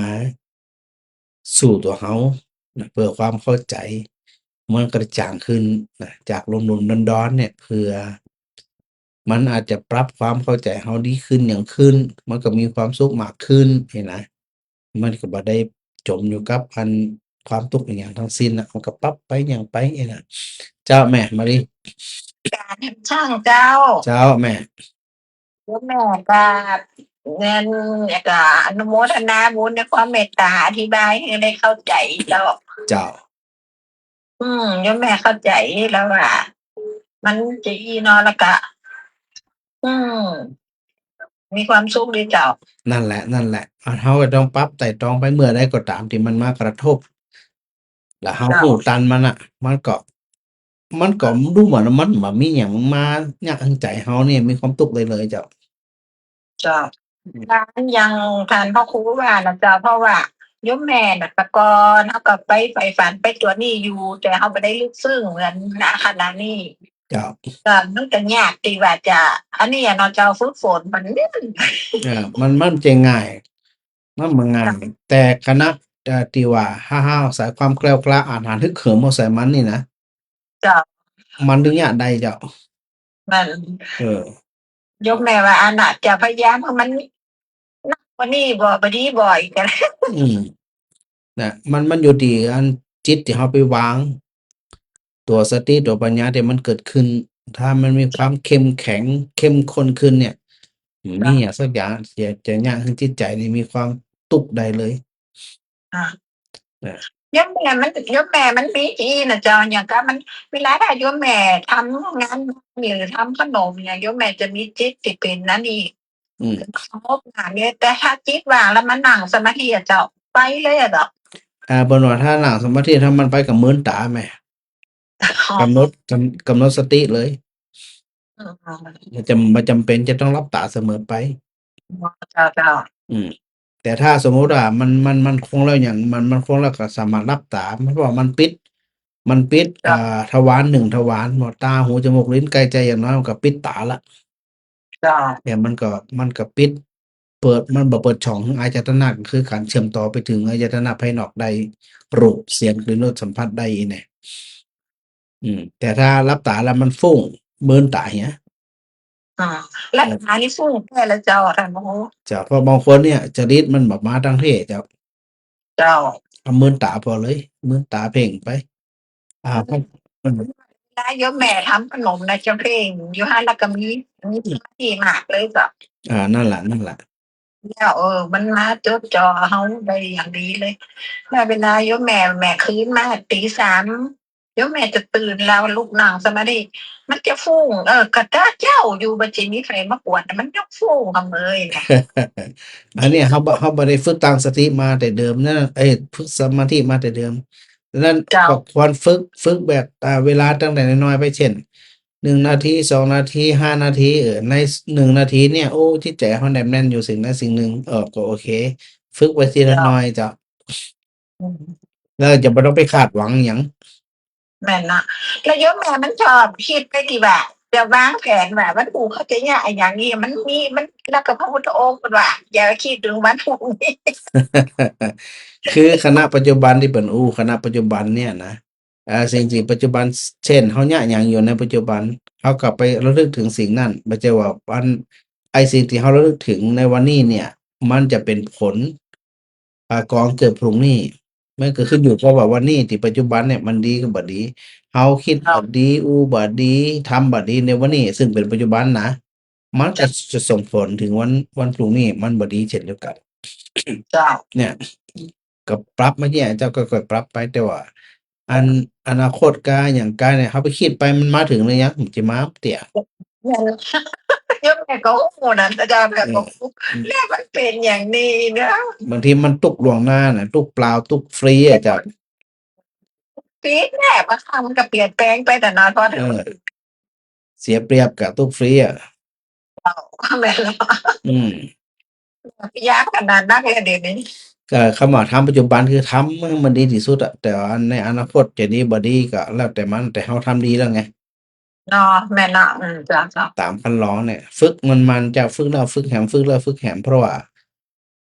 สู่ตัวเรานะเพื่อความเข้าใจมันกระจ่างขึ้นนะจากลุ่มๆดอนๆเนี่ยเพื่อมันอาจจะปรับความเข้าใจเราดีขึ้นอย่างขึ้น มันก็มีความสุขมากขึ้นนี่นะ มันก็บ่ได้จมอยู่กับความทุกข์อิหยังทั้งสิ้นน่ะมันก็ปรับไปหยังไปนี่น่ะเจ้าแม่มะลิ การช่างเจ้า เจ้าแม่ โยมแม่ก็เงินก็อนุโมทนาบุญในความเมตตาอธิบายให้ได้เข้าใจเจ้า เจ้า โยมแม่เข้าใจแล้วว่ามันจะอีเนาะแล้วก็มีความสุขดีเจ้า นั่นแหละเราก็ต้องปรับไตร่ตรองไปเมื่อใดก็ตามที่มันมากระทบ แล้วเรารู้ทันมันน่ะ มันก็ดูเหมือนว่ามันบ่มีหยังมายักหั้งใจเราเนี่ยมีความทุกข์เลยเจ้า เจ้าการยังทานพ่อครูว่านะเจ้าเพราะว่าโยมแม่น่ะแต่ก่อนเฮาก็ไปใฝ่ฝันไปตัวนี้อยู่ แต่เฮาบ่ได้ลึกซึ้งเหมือนณขณะนี้ เจ้า ก็มันก็ยากที่ว่าจะอันนี้อะเนาะเจ้าฝึกฝนมันนิดหนึ่ง มันจะง่าย มันบ่ง่าย แต่คณะที่ว่าห้าวๆใส่ความแกล้วกล้าอาจหาญฮึกเหิมเอาใส่มันนี่นะ เจ้า มันถึงยากได้เจ้า มัน โยมแม่ว่าอันน่ะจะพยายามให้มันนักกว่านี้บ่ดีบ่อีกกัน น่ะมันอยู่ที่อันจิตที่เราไปวาง ตัวสติตัวปัญญาที่มันเกิดขึ้น ถ้ามันมีความเข้มแข็ง เข้มข้นขึ้นเนี่ย มีหยังสักอย่างจะยากให้จิตใจนี่มีความทุกข์ได้เลย โยมแม่มันมีอีน่ะเจ้าอย่างก็มันเวลาถ้าโยมแม่ทำงานหรือทำขนมเนี่ยโยมแม่จะมีจิตที่เป็นนั่นอีก สงบงานเนี่ยแต่ถ้าจิตว่างแล้วมันนั่งสมาธิอะเจ้าไปเลยอะดอก เพิ่นว่าถ้านั่งสมาธิถ้ามันไปกับมื้นตาแหมกำหนดสติเลย บ่จำเป็นจะต้องหลับตาเสมอไป เจ้า แต่ถ้าสมมุติว่ามันคงแล้วหยังมันคงแล้วก็สามารถหลับตาเพราะว่ามันปิดทวาร1ทวารบ่ตาหูจมูกลิ้นกายใจอย่างน้อยมันก็ปิดตาแล้ว เจ้า เนี่ยมันก็ปิดมันบ่เปิดช่องให้อายตนะก็คือการเชื่อมต่อไปถึงอายตนะภายนอกได้รูปเสียงกลิ่นรสสัมผัสได้อีแหน่แต่ถ้าหลับตาแล้วมันฟุ้งมึนตาเหีย แล้วอันนี้ฟุ้งแค่แล้วเจ้าท่านโอ้ จ้ะเพราะบางคนเนี่ยจริตมันบ่มาทางเพศเจ้า เจ้า เอามึนตาพอเลยมึนตาเพ่งไปเพราะ ได้โยมแม่ทำขนมนะเจ้าเพลงอยู่หั่นแล้วก็มีสมาธิมากเลยเจ้า นั่นล่ะ แล้วมันมาจดจ่อเฮาได้อย่างดีเลยแล้วเวลาโยมแม่คืนมาตี 3โยมแม่จะตื่นแล้วลุกนั่งสมาธิมันจะฟุ้งก็เจ้าอยู่บ่สิมีไผมากวนมันยังฟุ้งเอยน่ะ อันเนี้ยเราบ่ได้ฝึกตั้งสติมาแต่เดิมนะฝึกสมาธิมาแต่เดิมดังนั้น เจ้า ก็ควรฝึกแบบเวลาตั้งแต่น้อยๆไปเช่น1นาที2นาที5นาทีใน1นาทีเนี่ยโอ้จิตใจเราแนบแน่นอยู่สิ่งใดสิ่งหนึ่งก็โอเค ฝึกไปทีละน้อยเจ้าแล้วจะบ่ต้องไปคาดหวังหยัง แม่นนะแล้วโยมแม่มันชอบคิดไปที่ว่าจะวางแผนว่าวันพรุ่งเขาจะเนี่ยไอ้อย่างนี้มันแล้วก็พระพุทธองค์เพิ่นว่าอย่าคิดถึงวันพรุ่งนี้ คือคณะปัจจุบันที่เปิ้นคณะปัจจุบันเนี่ยนะสิ่งที่ปัจจุบันเช่นเฮาญะหยังอยู่ในปัจจุบันเฮาก็ไประลึกถึงสิ่งนั้นบ่ใช่ว่าไอ้สิ่งที่เฮาระลึกถึงในวันนี้เนี่ย มันจะเป็นผล กองเกิดพรุ่งนี้มันก็ขึ้นอยู่กับว่าวันนี้ที่ปัจจุบันเนี่ยมันดีกับบ่ดีเฮาคิดบ่ดีอู้บ่ดีทำบ่ดีในวันนี้ซึ่งเป็นปัจจุบันนะมันก็จะส่งผลถึงวันพรุ่งนี้มันบ่ดีเช่นเดียวกัน เจ้า เนี่ยก็ปรับมาเนี่ยเจ้าก็ค่อยๆปรับไปแต่ว่าอันอนาคตกาอย่างกาเนี่ยเฮาไปคิดไปมันมาถึงหรือยังมันสิมาเตี่ย แม่นโยมแม่ก็โอ้นั่นอาจารย์ก็บอกแล้วมันเป็นอย่างนี้นะ บางทีมันตุกล่วงหน้าน่ะตุกเปล่าตุกฟรีอะเจ้า ปีแรกบางครั้งมันก็เปลี่ยนแปลงไปแต่นานพอถึ เอง อ เสียเปรียบกับตุกฟรีอะ แม่นแล้ว อืม ยากขนาดนั้นเลยเดี๋ยวนี้ ก็คำว่าทำปัจจุบันคือทำให้มันดีที่สุดอะแต่ว่าในอนาคตจะดีบ่ดีก็แล้วแต่มันแต่เฮาทำดีแล้วไง เนาะแม่นน่ะจ้ะ ตามคันลองเนี่ย ฝึกมันจะฝึกแล้วฝึกแหมฝึกแล้วฝึกแหมเพราะว่า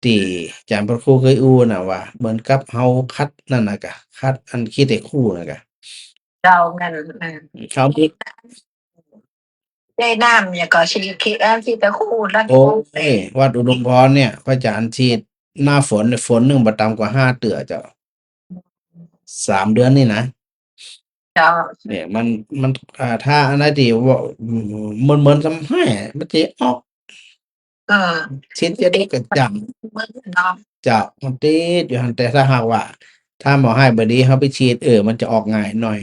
ที่อาจารย์พระครูเคยอู้น่ะว่าเหมือนกับเฮาคัดนั่นน่ะกะคัดอันคิดให้คู่น่ะกะ เจ้าแม่น เขามี ได้น้ำเนี่ยก็ชีคิดอันที่ตะคู่แล้ว โอ้ยวัดอุดมพรเนี่ยพระอาจารย์ฉีดหน้าฝนเนี่ยฝนหนึงบ่ต่ำกว่า5เตื้อเจ้า3เดือนนี่นะ เจ้า เนี่ยมันถ้าอันใดที่ว่าเหมือนสำแห้มันสิออก เออ ฉีดจะได้กระจ่าง มึงเนาะ เจ้ามันติดอยู่หั่นแต่ถ้าหากว่า ถ้าหมอให้บ่ดีเฮาไปฉีดมันจะออกง่ายหน่อย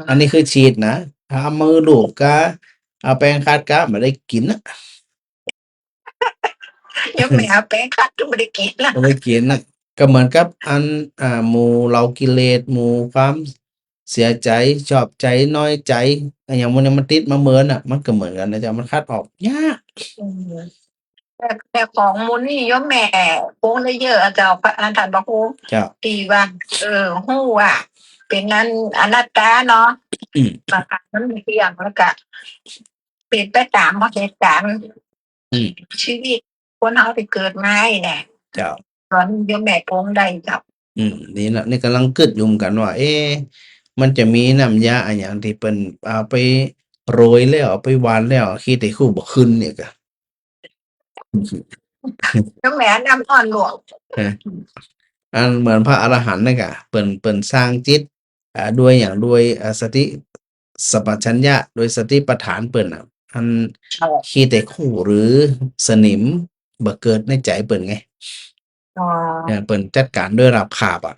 อันนี้คือฉีดนะถ้าเอามือลูบกะเอาแปรงขัดกะบ่ได้กินน่ะ ยังไม่เอาแป้งคัดก็ไม่ได้กินละ บ่ได้กินน่ะก็เหมือนกับอันหมู่เหล่ากิเลสหมู่ความเสียใจชอบใจน้อยใจอะหยังพวกนี้มันติดมาเหมือนน่ะ มันก็เหมือนกันนะเจ้ามันคัดออกยาก แต่ของมูลนี่ยมแม่โป้งได้เยอะอาจารย์พระอาจารย์บอกโอ้ เจ้า ตีว่าฮู้ว่าเป็นนั้นอนัตตาเนาะ อืม บางครั้งมันมีเพียงแล้วก็เป็นไปตามเหตุการณ์ อืม ชีวิตคนเฮาที่เกิดมาเนี่ย เจ้า ตอนยมแม่โป้งได้จับ นี่น่ะนี่กำลังคิดอยู่เหมือนกันว่า มันจะมีน้ำยาอะหยังที่เพิ่นเอาไปโรยแล้วเอาไปหว่านแล้วขี้ไต้คู่บ่ขึ้นเนี่ยก็ ยมแม่นำอ่อนหลวง อันเหมือนพระอรหันต์นั่นกะเปิ่นสร้างจิตด้วยอย่างด้วยสติสัมปชัญญะโดยสติปัฏฐานเปิ่นน่ะอันขี้ไต้คู่หรือสนิมบ่เกิดในใจเปิ่นไง อ๋อ เปิ่นจัดการด้วยราบคาบอะ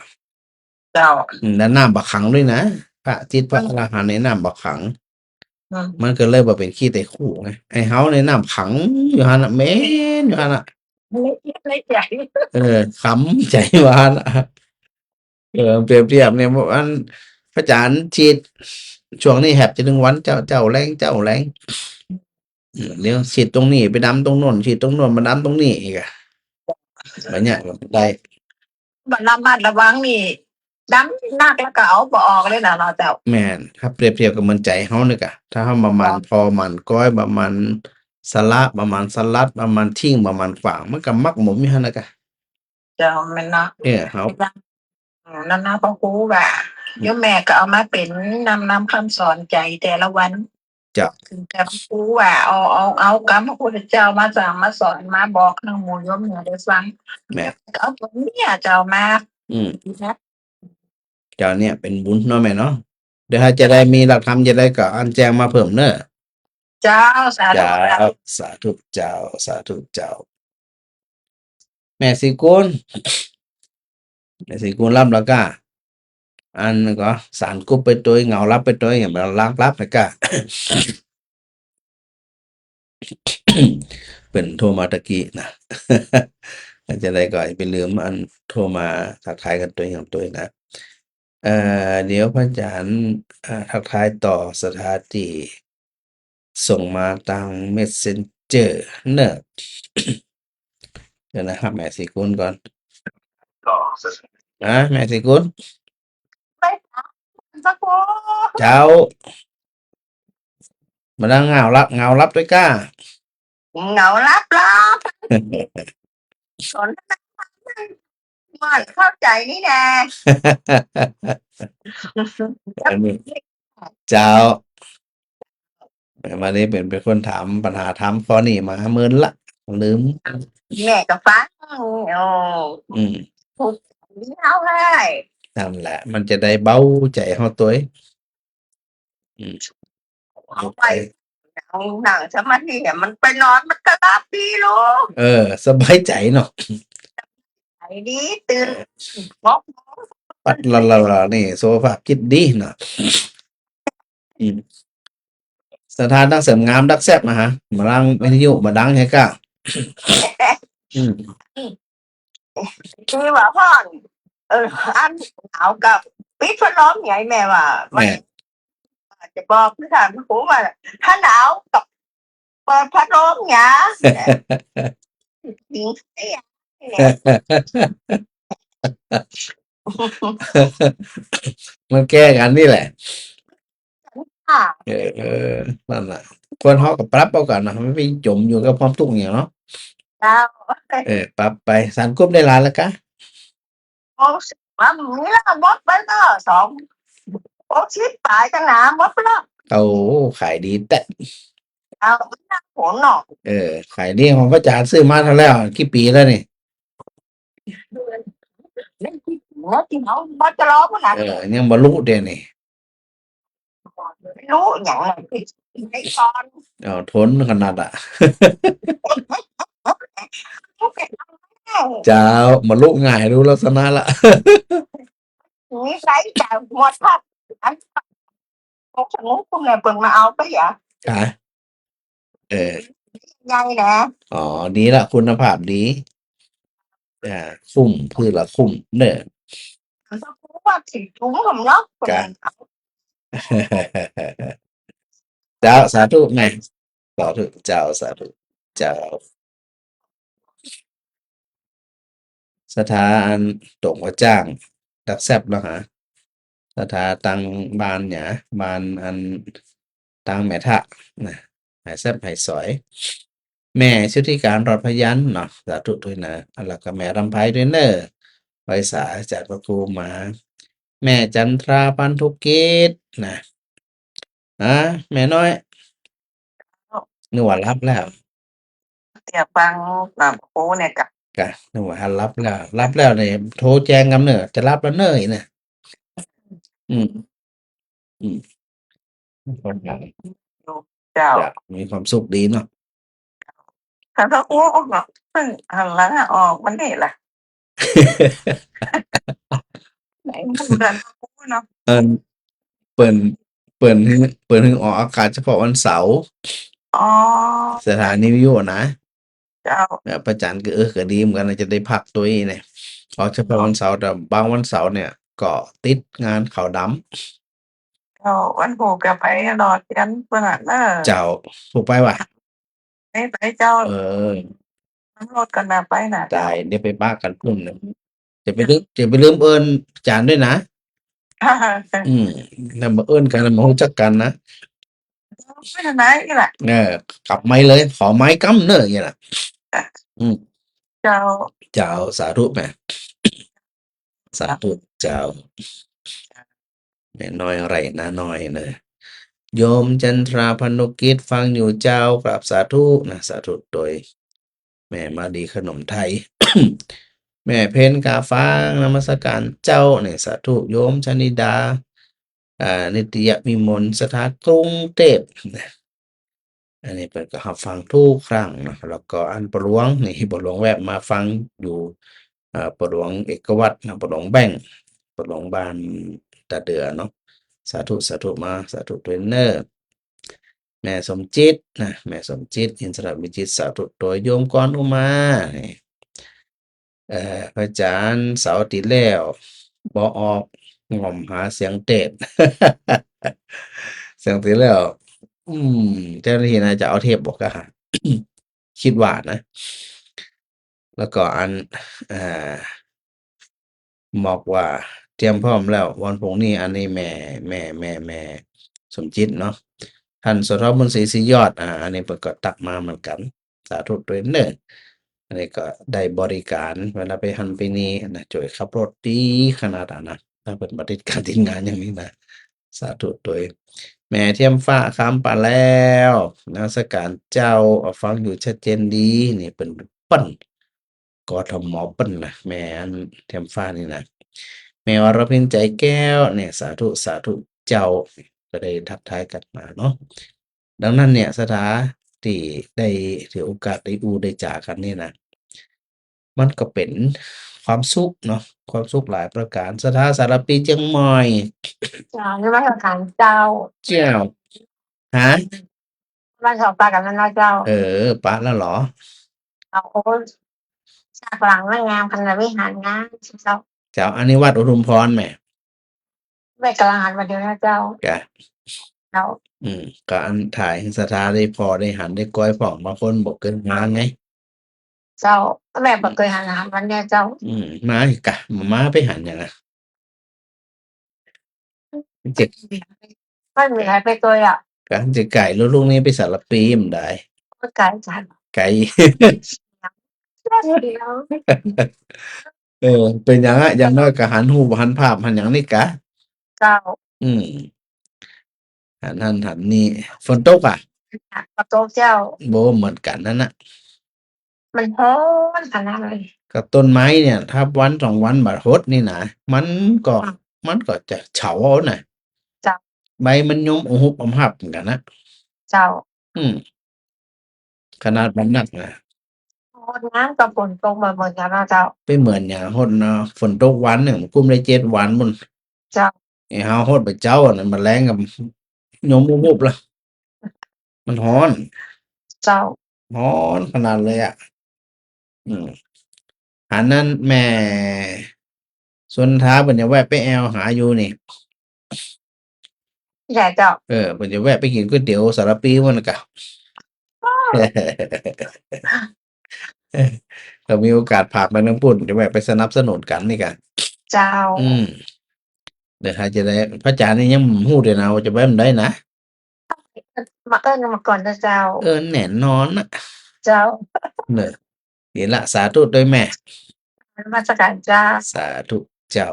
เจ้า แล้วน้ำบ่ขังด้วยนะ พระจิตพระอรหันต์ในน้ำบ่ขัง อืม มันก็เลยบ่เป็นขี้ไต้คู่ไงไอ้เฮาในน้ำขังอยู่หั่นน่ะเหม็นอยู่หั่นน่ะ ไม่ใจ ขำใจว่าหั่นน่ะเปรียบเทียบเนี่ยอันพระอาจารย์ฉีดช่วงนี้แฮบจะถึงวันเจ้าแรงเดี๋ยวฉีดตรงนี้ไปดำตรงโน้นฉีดตรงโน้นมาดำตรงนี้อีกอะแบบเนี้ยก็ได้ บัดระมัดระวังนี่ดำนักแล้วก็เอาบ่ออกเลยนะเนาะเจ้า แม่นถ้าเปรียบเทียบกับเหมือนใจเฮานี่กะถ้าเฮาประมาณพอมันก้อยประมาณสละประมาณสลัดประมาณทิ้งประมาณขวางมันก็มักหมมอยู่หั่นน่ะกะ เจ้าแม่นเนาะ เฮา นั่นนะพ่อครูว่าโยมแม่ก็เอามาเป็นนำคำสอนใจแต่ละวัน จ้ะ คือแต่พ่อครูว่าเอากรรมพระพุทธเจ้ามาสั่งมาสอนมาบอกให้หมู่โยมแม่ได้ฟัง แม่ ก็เอาตรงเนี้ยเจ้ามา อืม นะ เจ้าเนี่ยเป็นบุญเนาะแม่เนาะเดี๋ยวถ้าจะได้มีหลักธรรมจะได้ก็อันแจ้งมาเพิ่มเด้อ เจ้าสาธุ เจ้าสาธุเจ้าสาธุเจ้า แม่สิกุลแม่สิกุลรับแล้วก็อันก็สารกุบไปตัวเหงารับไปตัวอย่างแบบล้างรับแล้วก็ เป็นโทรมาตะกี้นะ จะได้ก็อย่าไปลืมอันโทรมาทักทายกันตัวอย่างตัวเองนะเดี๋ยวพระอาจารย์ทักทายต่อสถานที่ส่งมาทาง Messenger เนอะ เดี๋ยวนะครับแม่สิกุลก่อนแม่สิกุล ไปสักครู่ เจ้ามานั่งเงารับด้วยก้า เหงารับสนว่าเข้าใจนี่แน่ อันนี้เจ้ามานี้เป็นคนถามปัญหาถามข้อนี้มาหมื่นละ ลืม แม่ก็ฟังโอ้ อืม พูดดีเอาให้ นั่นแหละ มันจะได้เบาใจเฮาตัวเองอืม เอาไปหนังสมาธิเนี่ยมันไปนอนมันก็หลับดีลูก สบายใจเนาะ ไอ้ดีตื่นบอก ปัดละนี่สุขภาพจิตดีเนาะอืมสถานดักเสริมงามดักแซ่บนะฮะมาดังวิทยุมาดังให้ก้าอืม คือว่าพ่อนอันหนาวกับปิดพัดลมใหญ่แม่ว่า แม่ จะบอกพี่ถามพี่ครูว่าถ้าหนาวกับเปิดพัดลมหยาหญิงเสียเนี่ย มันแก้กันนี่แหละ ค่ะ นั่นแหละคนเฮาก็ปรับเอากันนะไม่ไปจมอยู่กับความทุกข์อย่างเนาะ เจ้า ปรับไปสารกุบได้หลายแล้วกะ โอ้สิว่ามีแล้วหมดไปก็สองโอ้ชิดตายกันหนาหมดแล้ว เอาขายดีแต่ เอาหน้าฝนเนาะ ขายดีของพระอาจารย์ซื้อมาเท่าแล้วกี่ปีแล้วนี่ เล่นที่หัวที่เขาบ่จะร้องมันหนัก ยังบ่รู้เด้นี่ ไม่รู้อย่างไรคือไอ้ตอน เอาทนขนาดอ่ะ ลูกแกทำได้ เจ้ามาลุง่ายรู้ลักษณะละ นิสัยแต่หมดครับอันพวกสมุนคุณเนี่ยเปิ่งมาเอาไปอ่ะ ค่ะ ยังนะ อ๋อดีละคุณภาพดีคุ้มพืชละคุ้มเด้อ เขาพูดว่าสิถุงผมเนาะคน จ้ะ เจ้าสาธุแม่สาธุเจ้าสาธุเจ้าสถานตกว่าจ้างดักแซบแล้วฮะสถาตังบานหยาบานอันตังแม่ทะนะหายแซบหายสอย แม่ชุติการรอดพยัญเนาะสาธุด้วยนะแล้วก็แม่รำไพด้วยเนอไว้สาจากพระครูมา แม่จันทราปันทุกิจนะแม่น้อยนึกว่ารับแล้ว เตียฟังกับครูเนี่ยกับ กะนึกว่ารับแล้วเนี่ยโทรแจ้งกันเนอะจะรับแล้วเนอะอีเนี่ยอืมคนดัง เจ้า จะมีความสุขดีเนาะ ถ้าครูออกเนาะซึ่งหันหลังออกมันนี่แหละไหนพูดกันครูเนาะ เเปิ่นเปิ่นถึงออกอากาศเฉพาะวันเสาร์ อ๋อ สถานีวิทยุนะ เจ้า ประจันก็ก็ดีเหมือนกันจะได้พักตัวเองเนี่ยออกเฉพาะวันเสาร์แต่บางวันเสาร์เนี่ยก็ติดงานขาวดำ เจ้าวันผูกกับไปรอกันเพื่อนเนอะ เจ้าถูกไปว่ะ ไปเจ้า อ รถกันนะไปนะ ได้เดี๋ยวไปบ้ากันพุ่นนะจะไปลืมเอิญจานด้วยนะแล้วมาเอิญกันแล้วมารู้จักกันนะ ไม่ทำไรนี่แหละ กลับไม้เลยขอไม้กำเนอะอย่างนี้แหละ เจ้า เจ้าสาธุแม่สาธุเจ้าแม่น้อยไรนะน้อยเนอะโยมจันทราพนุกิจฟังอยู่เจ้ากราบสาธุนะสาธุโดย แม่มาดีขนมไทย แม่เพนกาฟ้างนมัสการเจ้าเนี่ยสาธุโยมชนิดานิตยมิมลสถานกรุงเทพอันนี้เป็นก็รับฟังทุกครั้งนะแล้วก็อันประหลวงนี่ประหลวงแวะมาฟังอยู่ประหลวงเอกวัตรนะประหลวงแบ่งประหลวงบ้านตาเดือเนาะสาธุมาสาธุด้วยเนอร์แม่สมจิตนะแม่สมจิตอินทรวิจิตรสาธุโดยโยมกรอุมาพระอาจารย์เสาร์อาทิตย์แล้วบ่ออกง่อมหาเสียงเทศ เสียงที่แล้วเจ้าหน้าที่น่าจะเอาเทปบอกอะค่ะ คิดว่านะ แล้วก็อันบอกว่าเตรียมพร้อมแล้ววันพรุ่งนี้อันนี้แม่สมจิตเนาะท่านสทบุญศรีศรียอดอันนี้เพิ่นก็ตักมาเหมือนกัน สาธุด้วยเนอะอันนี้ก็ได้บริการเวลาไปหันไปนี่นะช่วยขับรถดีขนาดนั้นนะถ้าเปิดบริการทีมงานอย่างนี้นะ สาธุโดยแม่เทียมฟ้าคำปาแล้วนมัสการเจ้าฟังอยู่ชัดเจนดีนี่เป็นเปิ้นกทมเปิ้นนะแม่อันเทียมฟ้านี่นะแม่วรพินใจแก้วเนี่ยสาธุสาธุเจ้าก็ได้ทักทายกันมาเนาะดังนั้นเนี่ยสถาที่ได้ถือโอกาสได้อูได้จากันนี่นะมันก็เป็นความสุขเนาะความสุขหลายประการสถาสารปีเชียงใหม่ เจ้านี่ว่าทางเจ้า เจ้าฮะ บ้านเขาปลากันนั่นเนาะเจ้า ปะแล้วเหรอ เอาโอ้ชาฝรั่งงามขนาดวิหารงามเจ้า เจ้าอันนี้วัดอุทุมพรแหม่ แม่กำลังหันมาเดียวนะเจ้า กะ เจ้า ก็อันถ่ายสถาได้พอได้หันได้ก้อยผ่องบางคนบอกเกินมาไง เจ้าแม่บอกเคยหันอาหารวันเนี้ยเจ้า มาอีกกะมาไปหันอย่างอ่ะเจ็ก ไม่มีใครไปตัวอ่ะ กะเจะไก่ลูกๆนี้ไปสารปีมได้ ก็ไกลจัง ไก่ เดียว เป็นอย่างอ่ะอย่างน้อยก็หันหูหันภาพหันอย่างนี้กะ เจ้า อืมหันหันนี่ฝนตกอ่ะ ประตูเจ้า โบเหมือนกันนั่นน่ะ มันฮ้อนขนาดเลย กับต้นไม้เนี่ย ถ้าวันสองวันบาดฮดนี่นะมันก็ ค่ะ มันก็จะเฉาเอาน่ะ จ้ะ ใบมันยมอุหุบอำหับเหมือนกันนะ เจ้า อืม ขนาดมันหนักนะ โอ้น้ำกับฝนตกมาเหมือนกันนะเจ้า ไปเหมือนอย่างฮดเนาะฝนตกวันหนึ่งกุมได้7 วันมุ่น เจ้า ไอ้เฮาฮดไปเจ้าน่ะมันแรงกับยมอุหุบละมันร้อน เจ้า ร้อนขนาดเลยอ่ะ อืมอันนั้นแม่สนท้าเพิ่นจะแวะไปแอวหาอยู่นี่ ใหญ่เจ้า เพิ่นจะแวะไปกินก๋วยเตี๋ยวสารปีมันกะ เรามีโอกาสผ่านไปน้ำปุ่นจะแวะไปสนับสนุนกันนี่กัน เจ้า เดี๋ยวถ้าจะได้พระอาจารย์นี่ยังหู้เดี๋ยวนะว่าจะแวะมันได้นะ มามาก่อนนะเจ้า แน่นอนนะ เจ้า เนอะเดี๋ยวละสาธุด้วยแม่ มาสการเจ้า สาธุเจ้า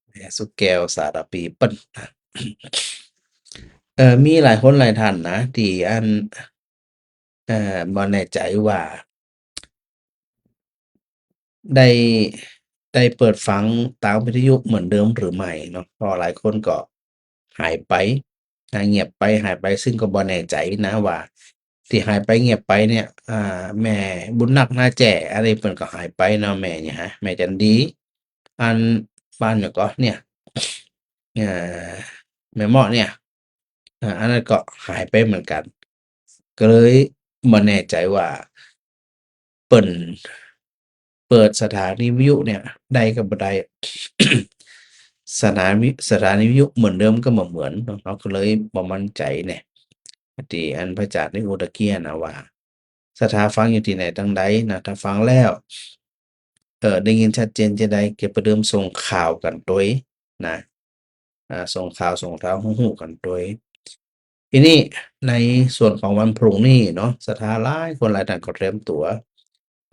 แม่สุแก้วสารปีเปิ้นมีหลายคนหลายท่านนะที่อันบ่แน่ใจว่าได้ได้เปิดฟังตามวิทยุเหมือนเดิมหรือไม่เนาะเพราะหลายคนก็หายไปเงียบไปหายไปซึ่งก็บ่แน่ใจนะว่า ที่หายไปเงียบไปเนี่ย แม่บุญนักนาแจ้อะไรเพิ่นก็หายไปเนาะแม่เนี่ยฮะแม่จันดี อันบ้านเนี่ยก็เนี่ยแม่เมาะเนี่ยอันนั้นก็หายไปเหมือนกัน ก็เลยบ่แน่ใจว่าเปิ่นเปิดสถานีวิทยุเนี่ยได้ก็บ่ได้ สถานีวิทยุเหมือนเดิมก็บ่เหมือนเนาะเราก็เลยบ่มั่นใจแหน่ที่อันพระอาจารย์ได้โอตะเกียนะว่า สถาฟังอยู่ที่ไหนจังใดนะถ้าฟังแล้ว ได้ยินชัดเจนจะได้เก็บประเดิมส่งข่าวกันโดยนะส่งข่าวส่งข่าวฮู้ๆกันโดยทีนี้ในส่วนของวันพรุ่งนี้เนาะศรัทธาหลายคนหลายท่านก็เตรียมตั๋ว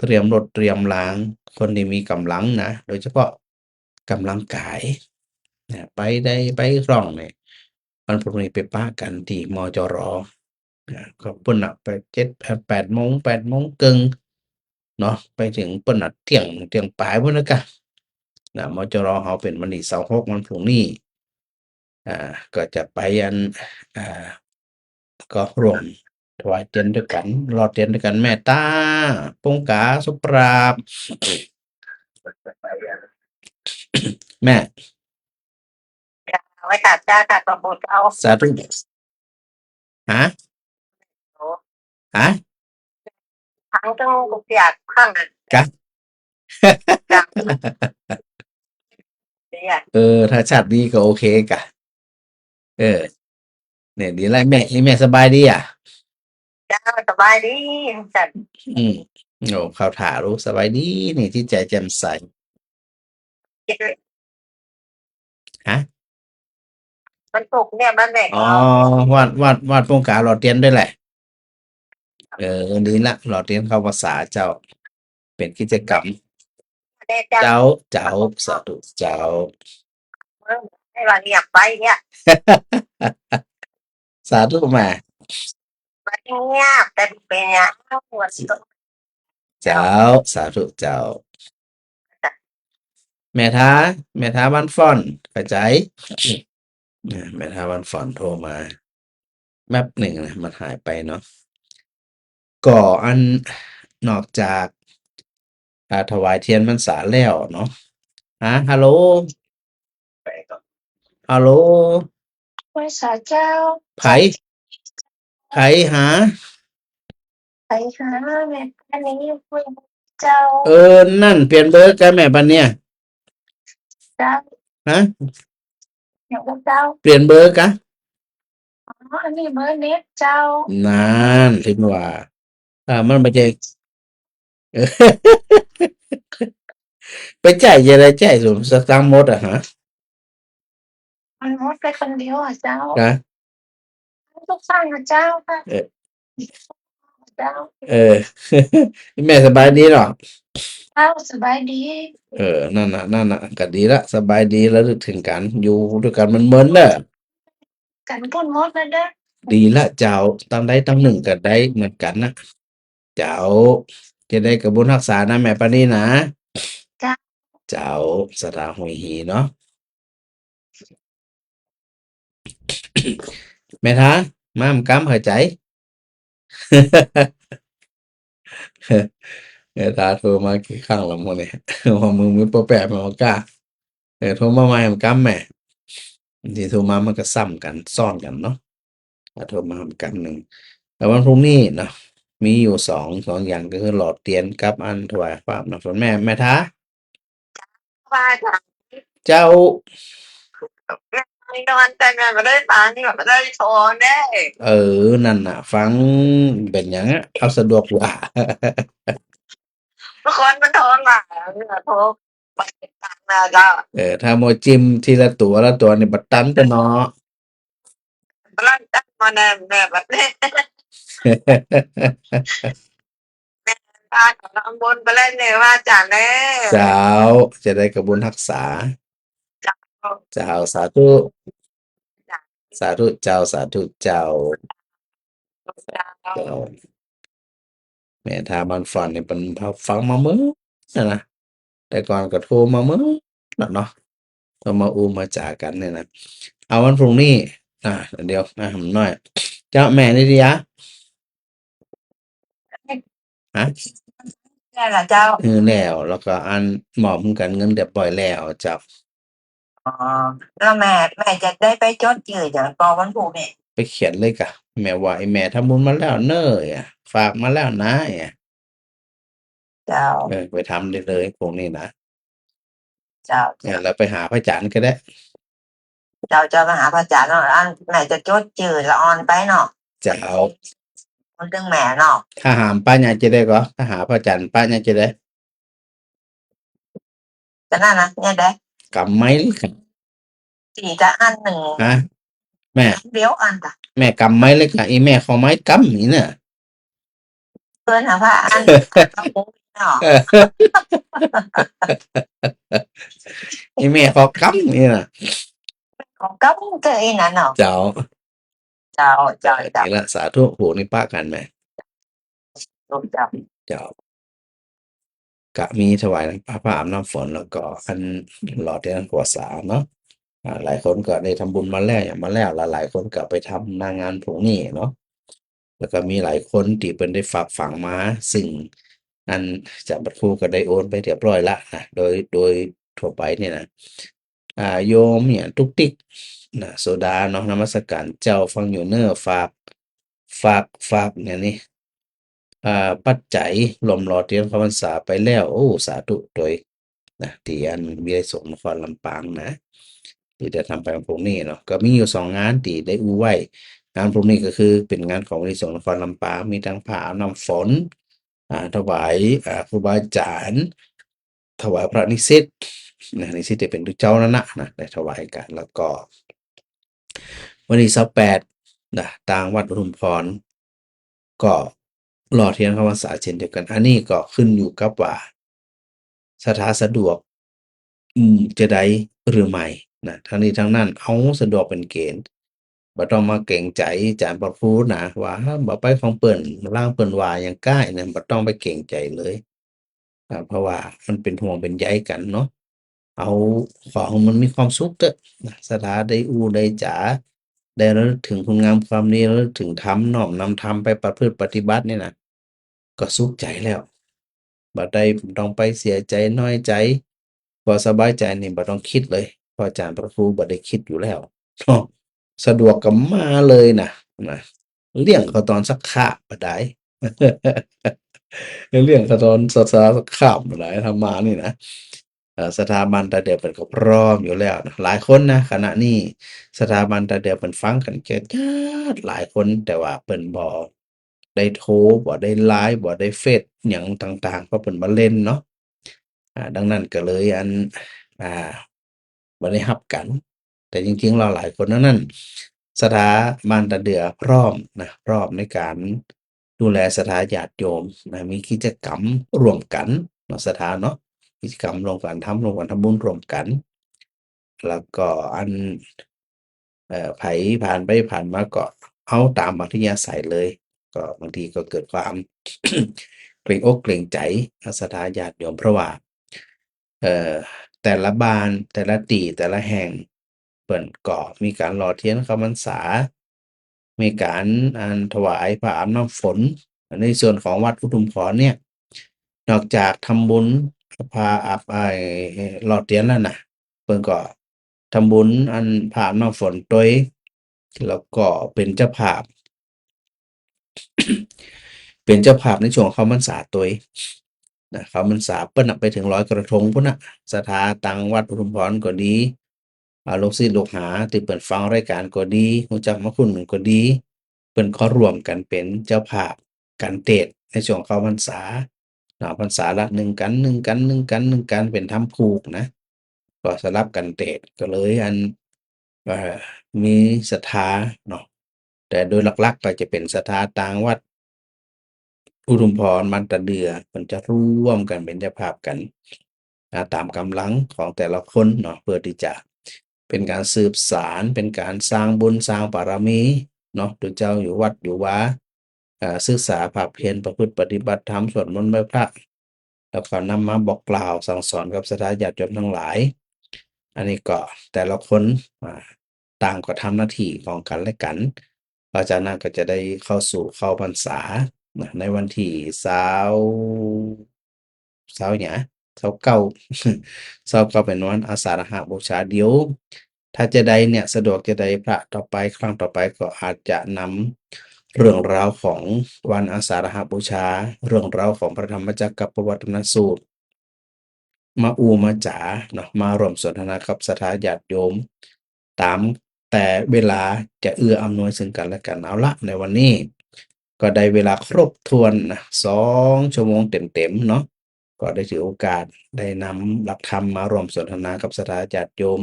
เตรียมรถเตรียมล้างคนที่มีกำลังนะโดยเฉพาะกำลังกายไปได้ไปร่องเนี่ยวันพรุ่งนี้ไปปะกันที่มจร. ก็เพิ่นน่ะไป8 โมง 8 โมงครึ่งเนาะไปถึงเพิ่นน่ะเที่ยงปลายพุ่นน่ะกะมจร. เฮาเป็นวันที่26วันพรุ่งนี้ก็จะไปอันก็ร่วมถวายเทียนด้วยกันรอเทียนด้วยกันแม่ตาปงกาสุปราบ แม่ ไว้กราบเจ้ากราบขอบคุณเอา สาธุฮะ ฮะ ทั้งต้องกุเปียกข้าง กะ จังเนี่ย ถ้าชาติดีก็โอเคกะ เนี่ยดีแล้วแม่สบายดีอ่ะ เจ้าสบายดีจัด โอ้เข้าท่าลูกสบายดีนี่จิตใจแจ่มใส ฮะ มันตกเนี่ยมันแหลก อ๋อวาดปงกาหล่อเทียนด้วยแหละ ดีละหล่อเทียนเข้าพรรษาเจ้า เป็นกิจกรรม เจ้า เจ้าสาธุเจ้า ให้ว่าเงียบไปเนี่ย สาธุแม่ มันเงียบแต่เป็นเนี่ยหัวสิ เจ้าสาธุเจ้า แม่ท้าแม่ท้าบ้านฟ่อนเข้าใจแม่ท้าบ้านฟ่อนโทรมาแป๊บหนึ่งนะมันหายไปเนาะก่ออันนอกจากถวายเทียนพรรษาแล้วเนาะฮัลโหลฮัลโหล ไว้สาเจ้า ไผหา ไปหาแม่อันนี้คุยเจ้า นั่นเปลี่ยนเบอร์กันแม่บัดเนี่ย เจ้า ฮะ เดี๋ยวเจ้า เปลี่ยนเบอร์กะ อ๋ออันนี้เบอร์เน็ตเจ้าน านถึงว่ามันบ่ใช่ ไปจ่ายจะได้จ่ายสตางค์หมดอะฮะ มันหมดไปคนเดียวอ่ะเจ้า นะ ลูกสร้างอ่ะเจ้าค่ะ เออ เจ้า แม่สบายดีเนาะ เจ้าสบายดี นั่นน่ะก็ดีละสบายดีแล้วนึกถึงกันอยู่ด้วยกันมันเหมือนเด้อ กันพุ่นหมดแล้วเด้อ ดีละเจ้าตามใดตามหนึ่งก็ได้เหมือนกันนะเจ้าจะได้กระบุญรักษานะแม่ปานีนะ จ้า เจ้าสถาหุยหีเนาะ แม่ท้ามามกำเข้าใจ แม่ท้าโทรมากี่ครั้งแล้วมื้อนี้ ว่ามึงมีบ่แปะมาบ่กล้าโทรมาใหม่มากำแม่ที่โทรมามันก็ซ้ำกันซ้อนกันเนาะโทรมากำหนึ่งแต่วันพรุ่งนี้เนาะมีอยู่สองอย่างก็คือหลอดเทียนกับอันถวายพระน้ำฝนแม่ท้า ว่าจะ เจ้า ไม่นอนแต่แม่ไม่ได้ฟังแบบไม่ได้โทรแน่ นั่นน่ะ ฟังเป็นหยังอะเอาสะดวกกว่า ทุกคนมันโทรมาเนี่ยโทรไปตังนะเจ้า ถ้าโมจิ้มทีละตัวละตัวนี่บัดตันแต่เนาะ แล้วตั้งมาแน่แม่แบบนี้ป้าของน้องบนไปเล่นเนี่ยว่าจ่าแน่ เจ้าจะได้กระบุญรักษา เจ้าสาธุ สาธุเจ้าสาธุเจ้า เจ้าแม่ทาบ้านฝันนี่เป็นฟังมาเมื่อนะแต่ก่อนก็โทรมาเมื่อนะเนาะโทรมามาจากันเนี่ยนะเอาวันพรุ่งนี้เดี๋ยวผมหน่อย เจ้าแม่นี่ดิยะฮะ นี่แหละเจ้า แล้วก็อันหมอบกันเงินเรียบร้อยแล้วเจ้า อ๋อแล้วแม่จะได้ไปจดจื่ออย่างตอวันพรุ่งนี้ ไปเขียนเลยกะแม่ว่าไอ้แม่ทำบุญมาแล้วเน้อฝากมาแล้วนะ เจ้า ไปทำได้เลยพวกนี้นะ เจ้า แล้วไปหาพระอาจารย์ก็ได้ เจ้าจะมาหาพระอาจารย์เนาะอันแม่จะจดจื่อละออนไปเนาะ เจ้า มันตึงแม่เนาะ ถ้าหามป้าญาจะได้ก็ถ้าหาพระอาจารย์ป้าญาจะได้ จะนั่นนะเนี่ยได้ กำไม้เลยค่ะ สี่จะอันหนึ่ง ฮะแม่ เดี๋ยวอันจ้ะ แม่กำไม้เลยค่ะอีแม่ขอไม้กำนี่น่ะ เพื่อนหาพระอันเอาปุ๊บเนาะ อีแม่ขอกำนี่น่ะ ของก็เจอไอ้นั่นเนาะ เจ้า เจ้า นี่ละสาธุโหนี่ป้ากันไหม เจ้า เจ้ากะมีถวายพระอาบน้ำฝนแล้วก็อันหล่อเทียนพรรษาเนาะหลายคนก็ได้ทำบุญมาแล้วอย่างมาแล้วหลายคนก็ไปทำหน้างานพวกนี้เนาะแล้วก็มีหลายคนที่เพิ่นได้ฝากฝังมาซึ่งอันจากบัดครูก็ได้โอนไปเรียบร้อยละนะโดยทั่วไปเนี่ยนะโยมเนี่ยตุ๊กติ๊กนะโซดาเนาะนมัสการเจ้าฟังอยู่เนอฝากเนี่ยนี่ปัจจัยรวมหล่อเทียนเข้าพรรษาไปแล้วโอ้สาธุโดยนะที่อันวิไลสงฆ์นครลำปางนะที่จะทำไปวันพรุ่งนี้เนาะก็มีอยู่2งานที่ได้อู้ไว้งานพรุ่งนี้ก็คือเป็นงานของวิไลสงฆ์นครลำปางมีทั้งพระอาบน้ำฝนถวายครูบาอาจารย์ถวายพระนิสิตนะนิสิตจะเป็นทุกเจ้านั่นนะได้ถวายกันแล้วก็วันที่28นะต่างวัดอุทุมพรก็หล่อเทียนเข้าพรรษาเช่นเดียวกันอันนี้ก็ขึ้นอยู่กับว่าสถานสะดวกจะได้หรือไม่ นะทั้งนี้ทั้งนั้นเอาสะดวกเป็นเกณฑ์บ่ต้องมาเกรงใจอาจารย์พระครูนะว่าบ่ไปของเปิ้นร่างเปิ้นว่าหยังก้ายเนี่ยบ่ต้องไปเกรงใจเลยเพราะว่ามันเป็นห่วงเป็นใยกันเนาะเอาของมันมีความสุขเถอะนะสถาได้อู้ได้จ๋าได้ระลึกถึงคุณงามความดีระลึกถึงธรรมน้อมนำธรรมไปประพฤติปฏิบัตินี่น่ะก็สุขใจแล้วบ่ได้ต้องไปเสียใจน้อยใจบ่สบายใจนี่บ่ต้องคิดเลยเพราะอาจารย์พระครูบ่ได้คิดอยู่แล้วเนาะสะดวกก็มาเลยนะเลี่ยงเขาตอนสักคาบบ่ได้ เรื่องเขาตอนสักคาบบ่ได้ถ้ามานี่นะสถาบันตาเดียวเพิ่นก็พร้อมอยู่แล้วนะหลายคนนะขณะนี้สถาบันตาเดียวเพิ่นฟังกันแก่ญาติหลายคนแต่ว่าเพิ่นบ่ได้โทรบ่ได้ LINE บ่ได้เฟซหยังต่างๆเพราะเพิ่นบ่เล่นเนาะดังนั้นก็เลยอ่าบ่ได้รับกัน แต่จริงๆแล้วหลายคนนั้นสถาบันตาเดือพร้อมนะพร้อมในการดูแลศรัทธาญาติโยมนะมีกิจกรรมร่วมกันเนาะศรัทธาเนาะกิจกรรมร่วมกันทำร่วมกันทำบุญร่วมกัน แล้วก็ไผผ่านไปผ่านมาก็เอาตามอัธยาศัยเลย ก็บางทีก็เกิดความ เกรงอกเกรงใจศรัทธาญาติโยมเพราะว่าแต่ละบ้านแต่ละที่แต่ละแห่งเพิ่นก็มีการหล่อเทียนเข้าพรรษา มีการถวายผ้าอาบน้ำฝนในส่วนของวัดอุทุมพรเนี่ยนอกจากทำบุญผ้าอาบหล่อเทียนแล้วนะเพิ่นก็ทำบุญผ้าอาบน้ำฝนตัวยแล้วก็เป็นเจ้าภาพ เป็นเจ้าภาพในช่วงเข้าพรรษาตัวยนะเข้าพรรษาเปิ้นน่ะไปถึงลอยกระทงพุ่นน่ะศรัทธาตังวัดอุทุมพรก็ดีลูกศิษย์ลูกหาที่เปิ้นฟังรายการก็ดีรู้จักพระคุณก็ดี เพิ่นก็ร่วมกันเป็นเจ้าภาพกันเทศน์ในช่วงเข้าพรรษาพรรษาละ1กันเป็นทำผูกนะก็สลับกันเทศน์ก็เลยมีศรัทธาเนาะแต่โดยหลักๆก็จะเป็นศรัทธาต่างวัดอุทุมพรมันตะเดือเพิ่นจะร่วมกันเป็นเจ้าภาพกันตามกำลังของแต่ละคนเนาะเพื่อที่จะเป็นการสืบสานเป็นการสร้างบุญสร้างบารมีเนาะโดยเจ้าอยู่วัดอยู่วาศึกษาภาคเพียรประพฤติปฏิบัติธรรมสวดมนต์ไหว้พระแล้วก็นำมาบอกกล่าวสั่งสอนกับศรัทธาญาติโยมทั้งหลาย อันนี้ก็แต่ละคนต่างก็ทำหน้าที่ของกันและกันหลังจากนั้นก็จะได้เข้าพรรษาในวันที่หยัง29 29เป็นวันอาสาฬหบูชาเดี๋ยวถ้าจะได้เนี่ยสะดวกจะได้พระต่อไปครั้งต่อไปก็อาจจะนำเรื่องราวของวันอาสาฬหบูชาเรื่องราวของพระธรรมจักรกับปวัตตนสูตร มาจ๋าเนาะมาร่วมสนทนากับศรัทธาญาติโยมตามแต่เวลาจะเอื้ออำนวยซึ่งกันและกันเอาละในวันนี้ ก็ได้เวลาครบถ้วนนะ2 ชั่วโมงเต็มๆเนาะก็ได้ถือโอกาสได้นำหลักธรรมมาร่วมสนทนากับศรัทธาญาติโยม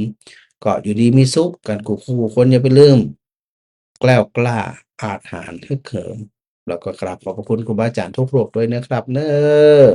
ก็อยู่ดีมีสุขกันคู่คนอย่าไปลืมแกล้วกล้าอาจหาญฮึกเหิมแล้วก็กราบขอบพระคุณครูบาอาจารย์ทุกรูปด้วยนะครับเด้อ